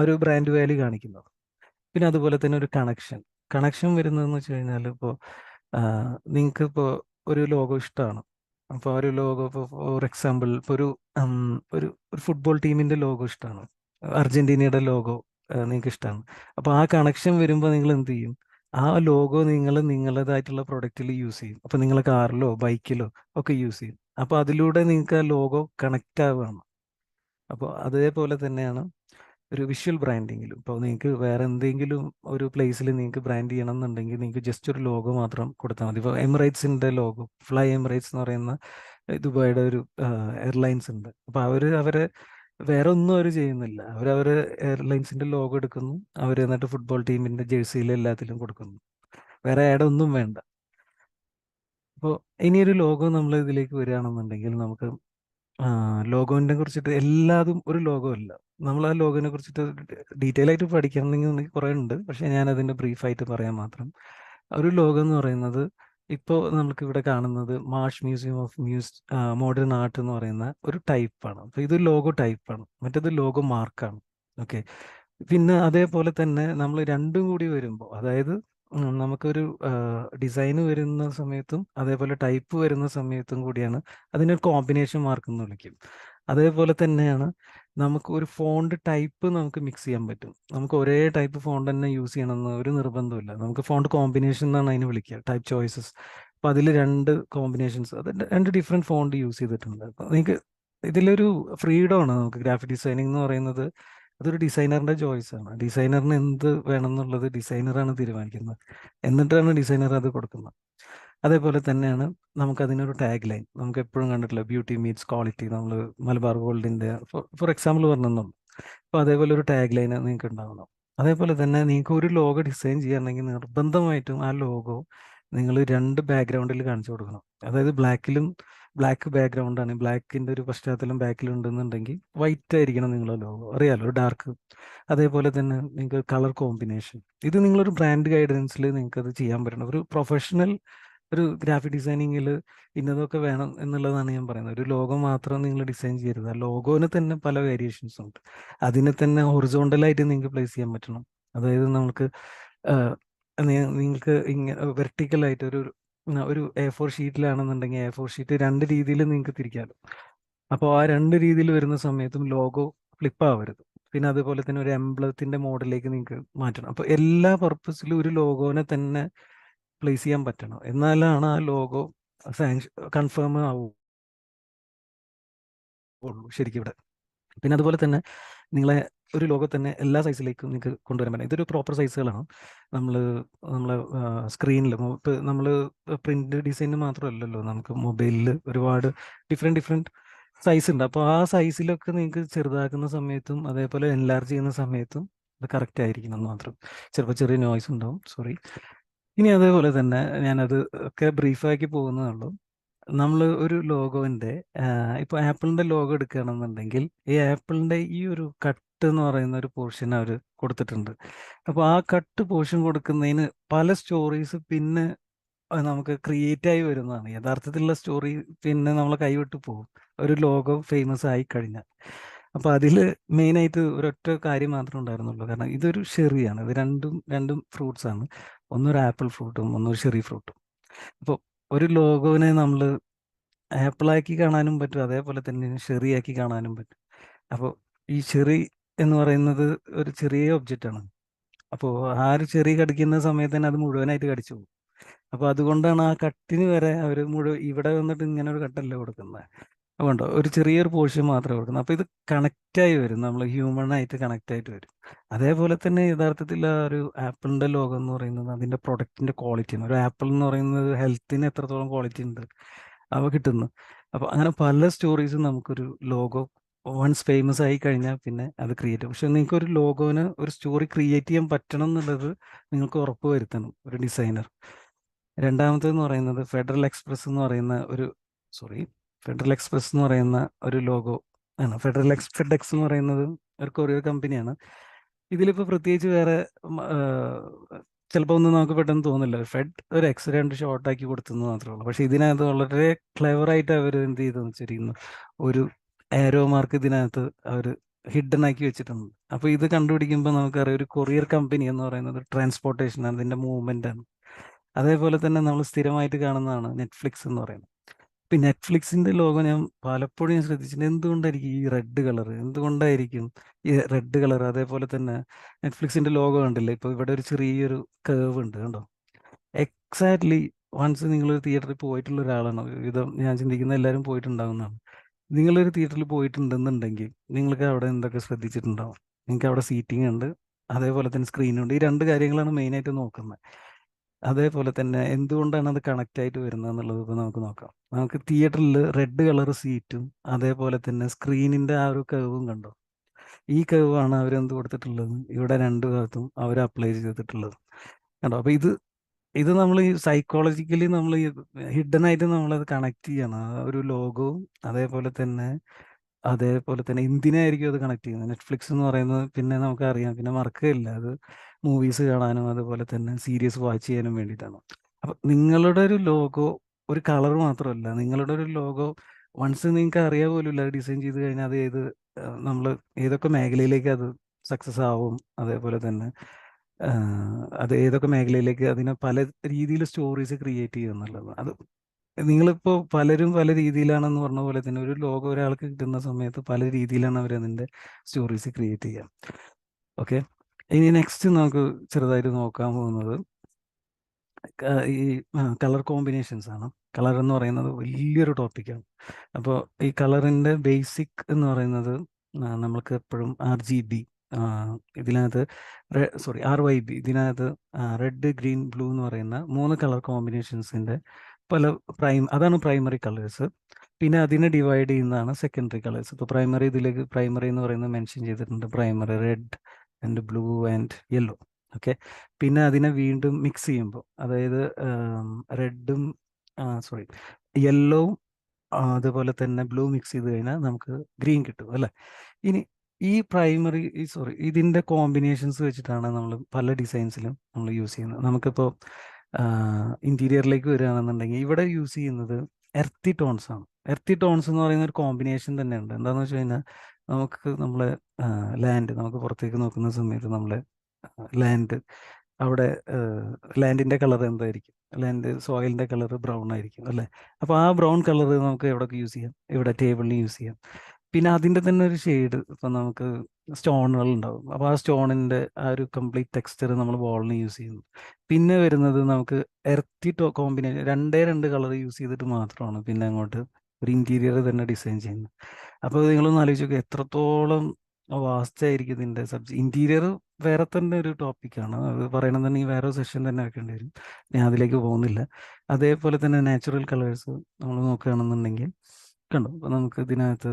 ഒരു ബ്രാൻഡ് വാല്യൂ കാണിക്കുന്നത്. പിന്നെ അതുപോലെ തന്നെ ഒരു കണക്ഷൻ വരുന്നതെന്ന് വെച്ച് കഴിഞ്ഞാൽ ഇപ്പോൾ നിങ്ങൾക്ക് ഇപ്പോൾ ഒരു ലോഗോ ഇഷ്ടമാണ്. അപ്പോൾ ആ ഒരു ലോഗോ ഇപ്പോൾ ഫോർ എക്സാമ്പിൾ ഇപ്പോൾ ഒരു ഫുട്ബോൾ ടീമിൻ്റെ ലോഗോ ഇഷ്ടമാണ്, അർജൻറ്റീനയുടെ ലോഗോ നിങ്ങൾക്ക് ഇഷ്ടമാണ്. അപ്പോൾ ആ കണക്ഷൻ വരുമ്പോൾ നിങ്ങൾ എന്ത് ചെയ്യും, ആ ലോഗോ നിങ്ങൾ നിങ്ങളുടേതായിട്ടുള്ള പ്രൊഡക്റ്റിൽ യൂസ് ചെയ്യും. അപ്പോൾ നിങ്ങൾ കാറിലോ ബൈക്കിലോ ഒക്കെ യൂസ് ചെയ്യും. അപ്പോൾ അതിലൂടെ നിങ്ങൾക്ക് ആ ലോഗോ കണക്റ്റ് ആവുകയാണ്. അപ്പോൾ അതേപോലെ തന്നെയാണ് ഒരു വിഷ്വൽ ബ്രാൻഡിങ്ങിലും. ഇപ്പോൾ നിങ്ങൾക്ക് വേറെ എന്തെങ്കിലും ഒരു പ്ലേസിൽ നിങ്ങൾക്ക് ബ്രാൻഡ് ചെയ്യണം എന്നുണ്ടെങ്കിൽ നിങ്ങൾക്ക് ജസ്റ്റ് ഒരു ലോഗോ മാത്രം കൊടുത്താൽ മതി. ഇപ്പോൾ എമിറേറ്റ്സിൻ്റെ ലോഗോ, ഫ്ലൈ എമിറേറ്റ്സ് എന്ന് പറയുന്ന ദുബായിയുടെ ഒരു എയർലൈൻസ് ഉണ്ട്. അപ്പോൾ അവരെ വേറെ ഒന്നും അവർ ചെയ്യുന്നില്ല, അവർ എയർലൈൻസിൻ്റെ ലോഗോ എടുക്കുന്നു, അവർ എന്നിട്ട് ഫുട്ബോൾ ടീമിൻ്റെ ജേഴ്സിയിൽ എല്ലാത്തിലും കൊടുക്കുന്നു, വേറെ ആഡ് ഒന്നും വേണ്ട. അപ്പോൾ ഇനിയൊരു ലോഗോ നമ്മൾ ഇതിലേക്ക് വരികയാണെന്നുണ്ടെങ്കിൽ നമുക്ക് ലോഗോനെ കുറിച്ചിട്ട് എല്ലാതും ഒരു ലോഗോ അല്ല, നമ്മൾ ആ ലോഗോനെ കുറിച്ചിട്ട് ഡീറ്റെയിൽ ആയിട്ട് പഠിക്കണമെങ്കിൽ കുറേ ഉണ്ട്, പക്ഷേ ഞാൻ അതിൻ്റെ ബ്രീഫായിട്ട് പറയാൻ മാത്രം. ഒരു ലോഗോ എന്ന് പറയുന്നത് ഇപ്പോൾ നമുക്ക് ഇവിടെ കാണുന്നത് Marsh museum of modern art എന്ന് പറയുന്ന ഒരു ടൈപ്പാണ്. അപ്പോൾ ഇത് ലോഗോ ടൈപ്പാണ്, മറ്റേത് ലോഗോ മാർക്കാണ്. ഓക്കെ, പിന്നെ അതേപോലെ തന്നെ നമ്മൾ രണ്ടും കൂടി വരുമ്പോൾ, അതായത് നമുക്കൊരു ഡിസൈൻ വരുന്ന സമയത്തും അതേപോലെ ടൈപ്പ് വരുന്ന സമയത്തും കൂടിയാണ് അതിനൊരു കോമ്പിനേഷൻ മാർക്ക് എന്ന് വിളിക്കും. അതേപോലെ തന്നെയാണ് നമുക്ക് ഒരു ഫോണ്ട് ടൈപ്പ് നമുക്ക് മിക്സ് ചെയ്യാൻ പറ്റും. നമുക്ക് ഒരേ ടൈപ്പ് ഫോണ്ട് തന്നെ യൂസ് ചെയ്യണമെന്ന് ഒരു നിർബന്ധമില്ല. നമുക്ക് ഫോണ്ട് കോമ്പിനേഷൻ എന്നാണ് അതിന് വിളിക്കുക, ടൈപ്പ് ചോയ്സസ്. അപ്പോൾ അതിൽ രണ്ട് കോമ്പിനേഷൻസ്, അത് രണ്ട് ഡിഫറെൻറ്റ് ഫോണ്ട് യൂസ് ചെയ്തിട്ടുണ്ട്. അപ്പോൾ നിങ്ങൾക്ക് ഇതിലൊരു ഫ്രീഡമാണ്. നമുക്ക് ഗ്രാഫിക് ഡിസൈനിങ് എന്ന് പറയുന്നത് അതൊരു ഡിസൈനറിൻ്റെ ചോയ്സാണ്. ഡിസൈനറിന് എന്ത് വേണം എന്നുള്ളത് ഡിസൈനറാണ് തീരുമാനിക്കുന്നത്, എന്നിട്ടാണ് ഡിസൈനർ അത് കൊടുക്കുന്നത്. അതേപോലെ തന്നെയാണ് നമുക്കതിനൊരു ടാഗ് ലൈൻ നമുക്ക് എപ്പോഴും കണ്ടിട്ടില്ല, ബ്യൂട്ടി മീറ്റ്സ് ക്വാളിറ്റി, നമ്മൾ മലബാർ ഗോൾഡിൻ്റെ ഫോർ എക്സാമ്പിൾ പറഞ്ഞെന്നും. അപ്പോൾ അതേപോലെ ഒരു ടാഗ് ലൈൻ നിങ്ങൾക്ക് ഉണ്ടാവണം. അതേപോലെ തന്നെ നിങ്ങൾക്ക് ഒരു ലോഗോ ഡിസൈൻ ചെയ്യുകയാണെങ്കിൽ നിർബന്ധമായിട്ടും ആ ലോഗോ നിങ്ങൾ രണ്ട് ബാക്ക്ഗ്രൗണ്ടിൽ കാണിച്ചു കൊടുക്കണം. അതായത് ബ്ലാക്കിലും ബ്ലാക്ക് ബാക്ക്ഗ്രൗണ്ട് ആണ്, ബ്ലാക്കിന്റെ ഒരു പശ്ചാത്തലം ബാക്കിൽ ഉണ്ടെന്നുണ്ടെങ്കിൽ വൈറ്റ് ആയിരിക്കണം നിങ്ങളുടെ ലോഗോ. അറിയാലോ, ഒരു ഡാർക്ക്. അതേപോലെ തന്നെ നിങ്ങൾക്ക് കളർ കോമ്പിനേഷൻ, ഇത് നിങ്ങളൊരു ബ്രാൻഡ് ഗൈഡൻസിൽ നിങ്ങൾക്ക് അത് ചെയ്യാൻ പറ്റണം. ഒരു പ്രൊഫഷണൽ ഒരു ഗ്രാഫിക് ഡിസൈനിങ്ങിൽ ഇന്നതൊക്കെ വേണം എന്നുള്ളതാണ് ഞാൻ പറയുന്നത്. ഒരു ലോഗോ മാത്രം നിങ്ങൾ ഡിസൈൻ ചെയ്യരുത്. ആ ലോഗോന് തന്നെ പല വേരിയേഷൻസ് ഉണ്ട്. അതിനെ തന്നെ ഹൊറിസോണ്ടലായിട്ട് നിങ്ങൾക്ക് പ്ലേസ് ചെയ്യാൻ പറ്റണം. അതായത് നമുക്ക് നിങ്ങൾക്ക് ഇങ്ങനെ വെർട്ടിക്കലായിട്ട് ഒരു A4 ഷീറ്റിലാണെന്നുണ്ടെങ്കിൽ A4 ഷീറ്റ് 2 രീതിയിൽ നിങ്ങൾക്ക് തിരിക്കാമല്ലോ. അപ്പോൾ ആ 2 രീതിയിൽ വരുന്ന സമയത്തും ലോഗോ ഫ്ലിപ്പ് ആവരുത്. പിന്നെ അതുപോലെ തന്നെ ഒരു എംബ്ലത്തിന്റെ മോഡലിലേക്ക് നിങ്ങൾക്ക് മാറ്റണം. അപ്പോൾ എല്ലാ പർപ്പസിലും ഒരു ലോഗോനെ തന്നെ പ്ലേസ് ചെയ്യാൻ പറ്റണം. എന്നാലാണ് ആ ലോഗോ കൺഫേം ആവുള്ളൂ ശരിക്കും ഇവിടെ. പിന്നെ അതുപോലെ തന്നെ നിങ്ങളെ ഒരു ലോഗോ തന്നെ എല്ലാ സൈസിലേക്കും നിങ്ങൾക്ക് കൊണ്ടുവരാൻ പറ്റും. ഇതൊരു പ്രോപ്പർ സൈസുകളാണ്. നമ്മളെ സ്ക്രീനിൽ ഇപ്പോൾ നമ്മൾ പ്രിന്റ് ഡിസൈന് മാത്രമല്ലല്ലോ, നമുക്ക് മൊബൈലിൽ ഒരുപാട് ഡിഫറെൻറ്റ് സൈസ് ഉണ്ട്. അപ്പോൾ ആ സൈസിലൊക്കെ നിങ്ങൾക്ക് ചെറുതാക്കുന്ന സമയത്തും അതേപോലെ എൻലാർജ് ചെയ്യുന്ന സമയത്തും അത് കറക്റ്റ് ആയിരിക്കണം എന്ന് മാത്രം. ചിലപ്പോൾ ചെറിയ നോയ്സ് ഉണ്ടാവും, സോറി. ഇനി അതേപോലെ തന്നെ ഞാനത് ഒക്കെ ബ്രീഫാക്കി പോകുന്നതുള്ളൂ. നമ്മൾ ഒരു ലോഗോന്റെ ഇപ്പോൾ ആപ്പിളിന്റെ ലോഗോ എടുക്കുകയാണെന്നുണ്ടെങ്കിൽ ഈ ആപ്പിളിന്റെ ഈ ഒരു കട്ട് എന്ന് പറയുന്ന ഒരു പോർഷൻ അവർ കൊടുത്തിട്ടുണ്ട്. അപ്പോൾ ആ കട്ട് പോർഷൻ കൊടുക്കുന്നതിന് പല സ്റ്റോറീസ് പിന്നെ നമുക്ക് ക്രിയേറ്റ് ആയി വരുന്നതാണ്. യഥാർത്ഥത്തിലുള്ള സ്റ്റോറി പിന്നെ നമ്മളെ കൈവിട്ട് പോകും ഒരു ലോഗോ ഫേമസ് ആയി കഴിഞ്ഞാൽ. അപ്പോൾ അതിൽ മെയിനായിട്ട് ഒരൊറ്റ കാര്യം മാത്രമേ ഉണ്ടായിരുന്നുള്ളൂ. കാരണം ഇതൊരു ഷെറിയാണ്, ഇത് രണ്ടും ഫ്രൂട്ട്സ് ആണ്. ഒന്നൊരു ആപ്പിൾ ഫ്രൂട്ടും ഒന്നൊരു ഷെറി ഫ്രൂട്ടും. അപ്പോൾ ഒരു ലോഗോനെ നമ്മൾ ആപ്പിളാക്കി കാണാനും പറ്റും, അതേപോലെ തന്നെ ഷെറിയാക്കി കാണാനും പറ്റും. അപ്പോൾ ഈ ഷെറി എന്ന് പറയുന്നത് ഒരു ചെറിയ ഒബ്ജക്റ്റ് ആണ്. അപ്പോൾ ആ ഒരു ചെറി കടിക്കുന്ന സമയത്ത് തന്നെ അത് മുഴുവനായിട്ട് കടിച്ചു പോകും. അപ്പോൾ അതുകൊണ്ടാണ് ആ കട്ടിന് വരെ അവർ ഇവിടെ വന്നിട്ട് ഇങ്ങനെ ഒരു കട്ടല്ല കൊടുക്കുന്നത്. അതുകൊണ്ടോ ഒരു ചെറിയൊരു പോർഷൻ മാത്രമേ കൊടുക്കുന്നത്. അപ്പോൾ ഇത് കണക്റ്റായി വരും, നമ്മൾ ഹ്യൂമണായിട്ട് കണക്റ്റ് ആയിട്ട് വരും. അതേപോലെ തന്നെ യഥാർത്ഥത്തിൽ ആ ഒരു ആപ്പിളിന്റെ ലോഗോ എന്ന് പറയുന്നത് അതിന്റെ പ്രൊഡക്റ്റിന്റെ ക്വാളിറ്റിയാണ്. ഒരു ആപ്പിൾ എന്ന് പറയുന്നത് ഹെൽത്തിന് എത്രത്തോളം ക്വാളിറ്റി ഉണ്ട് അവ കിട്ടുന്നു. അപ്പോൾ അങ്ങനെ പല സ്റ്റോറീസും നമുക്കൊരു ലോഗോ വൺസ് ഫേമസ് ആയി കഴിഞ്ഞാൽ പിന്നെ അത് ക്രിയേറ്റ് ചെയ്യും. പക്ഷെ നിങ്ങൾക്ക് ഒരു ലോഗോന് ഒരു സ്റ്റോറി ക്രിയേറ്റ് ചെയ്യാൻ പറ്റണം എന്നുള്ളത് നിങ്ങൾക്ക് ഉറപ്പ് വരുത്തണം ഒരു ഡിസൈനർ. രണ്ടാമത്തേന്ന് പറയുന്നത് ഫെഡറൽ എക്സ്പ്രസ് എന്ന് പറയുന്ന ഒരു ലോഗോ ആണ്. ഫെഡെക്സ് എന്ന് പറയുന്നത് ഒരു കൊറിയർ കമ്പനിയാണ്. ഇതിലിപ്പോൾ പ്രത്യേകിച്ച് വേറെ ചിലപ്പോൾ ഒന്നും നമുക്ക് പെട്ടെന്ന് തോന്നില്ല. ഒരു എക്സ് 2 ഷോർട്ടാക്കി കൊടുത്തെന്ന് മാത്രമേ ഉള്ളൂ. പക്ഷെ ഇതിനകത്ത് വളരെ ക്ലെവറായിട്ട് അവർ എന്ത് ചെയ്തെന്ന് വെച്ചിരിക്കുന്നു, ഒരു ആരോ മാർക്ക് ഇതിനകത്ത് അവർ ഹിഡൻ ആക്കി വെച്ചിട്ടുണ്ട്. അപ്പോൾ ഇത് കണ്ടുപിടിക്കുമ്പോൾ നമുക്കറിയാം ഒരു കൊറിയർ കമ്പനി എന്ന് പറയുന്നത് ട്രാൻസ്പോർട്ടേഷൻ ആണ്, അതിൻ്റെ മൂവ്മെൻ്റ് ആണ്. അതേപോലെ തന്നെ നമ്മൾ സ്ഥിരമായിട്ട് കാണുന്നതാണ് നെറ്റ്ഫ്ലിക്സ് എന്ന് പറയുന്നത്. ഇപ്പം നെറ്റ്ഫ്ലിക്സിന്റെ ലോഗോ ഞാൻ പലപ്പോഴും ശ്രദ്ധിച്ചിട്ടുണ്ട്. എന്തുകൊണ്ടായിരിക്കും ഈ റെഡ് കളർ അതേപോലെ തന്നെ നെറ്റ്ഫ്ലിക്സിന്റെ ലോഗോ കണ്ടില്ലേ? ഇപ്പോൾ ഇവിടെ ഒരു ചെറിയൊരു കേവ് ഉണ്ട്, കണ്ടോ? എക്സാക്ട്ലി വൺസ് നിങ്ങളൊരു തിയേറ്ററിൽ പോയിട്ടുള്ള ഒരാളാണ്, വിധം ഞാൻ ചിന്തിക്കുന്ന എല്ലാവരും പോയിട്ടുണ്ടാവുന്നതാണ്. നിങ്ങളൊരു തിയേറ്ററിൽ പോയിട്ടുണ്ടെന്നുണ്ടെങ്കിൽ നിങ്ങൾക്ക് അവിടെ എന്തൊക്കെ ശ്രദ്ധിച്ചിട്ടുണ്ടാവും? നിങ്ങൾക്ക് അവിടെ സീറ്റിംഗ് ഉണ്ട്, അതേപോലെ തന്നെ സ്ക്രീനുണ്ട്. ഈ 2 കാര്യങ്ങളാണ് മെയിനായിട്ട് നോക്കുന്നത്. അതേപോലെ തന്നെ എന്തുകൊണ്ടാണ് അത് കണക്റ്റ് ആയിട്ട് വരുന്നത് എന്നുള്ളത് ഇപ്പോൾ നമുക്ക് നോക്കാം. നമുക്ക് തിയേറ്ററിൽ റെഡ് കളർ സീറ്റും അതേപോലെ തന്നെ സ്ക്രീനിന്റെ ആ ഒരു കർവും കണ്ടോ? ഈ കർവാണ് അവരെന്ത് കൊടുത്തിട്ടുള്ളത്, ഇവിടെ 2 ഭാഗത്തും അവർ അപ്ലൈ ചെയ്തിട്ടുള്ളത് കണ്ടോ? അപ്പോൾ ഇത് നമ്മൾ ഈ സൈക്കോളജിക്കലി നമ്മൾ ഹിഡൻ ആയിട്ട് നമ്മളത് കണക്ട് ചെയ്യണം. ആ ഒരു ലോഗോവും അതേപോലെ തന്നെ എന്തിനായിരിക്കും അത് കണക്ട് ചെയ്യുന്നത്? നെറ്റ്ഫ്ലിക്സ് എന്ന് പറയുന്നത് പിന്നെ നമുക്കറിയാം, പിന്നെ മറക്കുകയില്ല, അത് മൂവീസ് കാണാനും അതുപോലെ തന്നെ സീരീസ് വാച്ച് ചെയ്യാനും വേണ്ടിയിട്ടാണ്. അപ്പം നിങ്ങളുടെ ഒരു ലോഗോ ഒരു കളർ മാത്രമല്ല, നിങ്ങളുടെ ഒരു ലോഗോ വൺസ് നിങ്ങൾക്ക് അറിയാൻ പോലുമില്ല ഡിസൈൻ ചെയ്ത് കഴിഞ്ഞാൽ അത് നമ്മൾ ഏതൊക്കെ മേഖലയിലേക്ക് അത് സക്സസ് ആവും, അതേപോലെ തന്നെ അത് ഏതൊക്കെ മേഖലയിലേക്ക് അതിനെ പല രീതിയിൽ സ്റ്റോറീസ് ക്രിയേറ്റ് ചെയ്യും എന്നുള്ളത്. അത് നിങ്ങളിപ്പോൾ പലരും പല രീതിയിലാണെന്ന് പറഞ്ഞ പോലെ തന്നെ ഒരു ലോഗോ ഒരാൾക്ക് കിട്ടുന്ന സമയത്ത് പല രീതിയിലാണ് അവർ അതിൻ്റെ സ്റ്റോറീസ് ക്രിയേറ്റ് ചെയ്യുക. ഓക്കെ, ഇനി നെക്സ്റ്റ് നമുക്ക് ചെറുതായിട്ട് നോക്കാൻ പോകുന്നത് ഈ കളർ കോമ്പിനേഷൻസ് ആണ്. കളർ എന്ന് പറയുന്നത് വലിയൊരു ടോപ്പിക്കാണ്. അപ്പോൾ ഈ കളറിൻ്റെ ബേസിക് എന്ന് പറയുന്നത് നമ്മൾക്ക് എപ്പോഴും RGB, ഇതിനകത്ത് RYB, ഇതിനകത്ത് റെഡ്, ഗ്രീൻ, ബ്ലൂ എന്ന് പറയുന്ന 3 കളർ കോമ്പിനേഷൻസിൻ്റെ അതാണ് പ്രൈമറി കളേഴ്സ്. പിന്നെ അതിനെ ഡിവൈഡ് ചെയ്യുന്നതാണ് സെക്കൻഡറി കളേഴ്സ്. ഇപ്പോൾ പ്രൈമറി എന്ന് പറയുന്നത് മെൻഷൻ ചെയ്തിട്ടുണ്ട്, primary red and blue and yellow. Okay, പിന്നെ അതിനെ വീണ്ടും മിക്സ് ചെയ്യുമ്പോൾ, അതായത് യെല്ലോവും അതുപോലെ തന്നെ ബ്ലൂ മിക്സ് ചെയ്ത് കഴിഞ്ഞാൽ നമുക്ക് ഗ്രീൻ കിട്ടും അല്ലേ. ഇനി ഈ പ്രൈമറി ഇതിൻ്റെ കോമ്പിനേഷൻസ് വെച്ചിട്ടാണ് നമ്മൾ പല ഡിസൈൻസിലും നമ്മൾ യൂസ് ചെയ്യുന്നത്. നമുക്കിപ്പോൾ ഇൻറ്റീരിയറിലേക്ക് വരികയാണെന്നുണ്ടെങ്കിൽ ഇവിടെ യൂസ് ചെയ്യുന്നത് എർത്തി ടോൺസ് ആണ്. എർത്തി ടോൺസ് എന്ന് പറയുന്ന ഒരു കോമ്പിനേഷൻ തന്നെയുണ്ട്. എന്താണെന്ന് വെച്ച് കഴിഞ്ഞാൽ നമുക്ക് നമ്മളെ ലാൻഡ് നമുക്ക് പുറത്തേക്ക് നോക്കുന്ന സമയത്ത് നമ്മളെ ലാൻഡ് അവിടെ ലാൻഡിൻ്റെ കളർ എന്തായിരിക്കും? ലാൻഡ് സോയിലിൻ്റെ കളർ ബ്രൗൺ ആയിരിക്കും അല്ലേ. അപ്പോൾ ആ ബ്രൗൺ കളർ നമുക്ക് എവിടെയൊക്കെ യൂസ് ചെയ്യാം? ഇവിടെ ടേബിളിൽ യൂസ് ചെയ്യാം. പിന്നെ അതിൻ്റെ തന്നെ ഒരു ഷെയ്ഡ് ഇപ്പം നമുക്ക് സ്റ്റോണുകൾ ഉണ്ടാവും. അപ്പോൾ ആ സ്റ്റോണിൻ്റെ ആ ഒരു കംപ്ലീറ്റ് ടെക്സ്ചർ നമ്മൾ വോളിന് യൂസ് ചെയ്യുന്നു. പിന്നെ വരുന്നത് നമുക്ക് എർത്തി കോമ്പിനേഷൻ രണ്ട് കളർ യൂസ് ചെയ്തിട്ട് മാത്രമാണ് പിന്നെ അങ്ങോട്ട് ഒരു ഇൻറ്റീരിയർ തന്നെ ഡിസൈൻ ചെയ്യുന്നത്. അപ്പോൾ നിങ്ങളൊന്ന് ആലോചിച്ച് നോക്കുക എത്രത്തോളം വാസ്റ്റ് ആയിരിക്കും ഇതിൻ്റെ സബ്ജക്ട്. ഇൻറ്റീരിയർ വേറെ തന്നെ ഒരു ടോപ്പിക്കാണ്. അത് പറയണമെന്നുണ്ടെങ്കിൽ വേറെ സെഷൻ തന്നെ വെക്കേണ്ടി വരും. ഞാൻ അതിലേക്ക് പോകുന്നില്ല. അതേപോലെ തന്നെ നാച്ചുറൽ കളേഴ്സ് നമ്മൾ നോക്കുകയാണെന്നുണ്ടെങ്കിൽ കണ്ടോ, അപ്പോൾ നമുക്ക് ഇതിനകത്ത്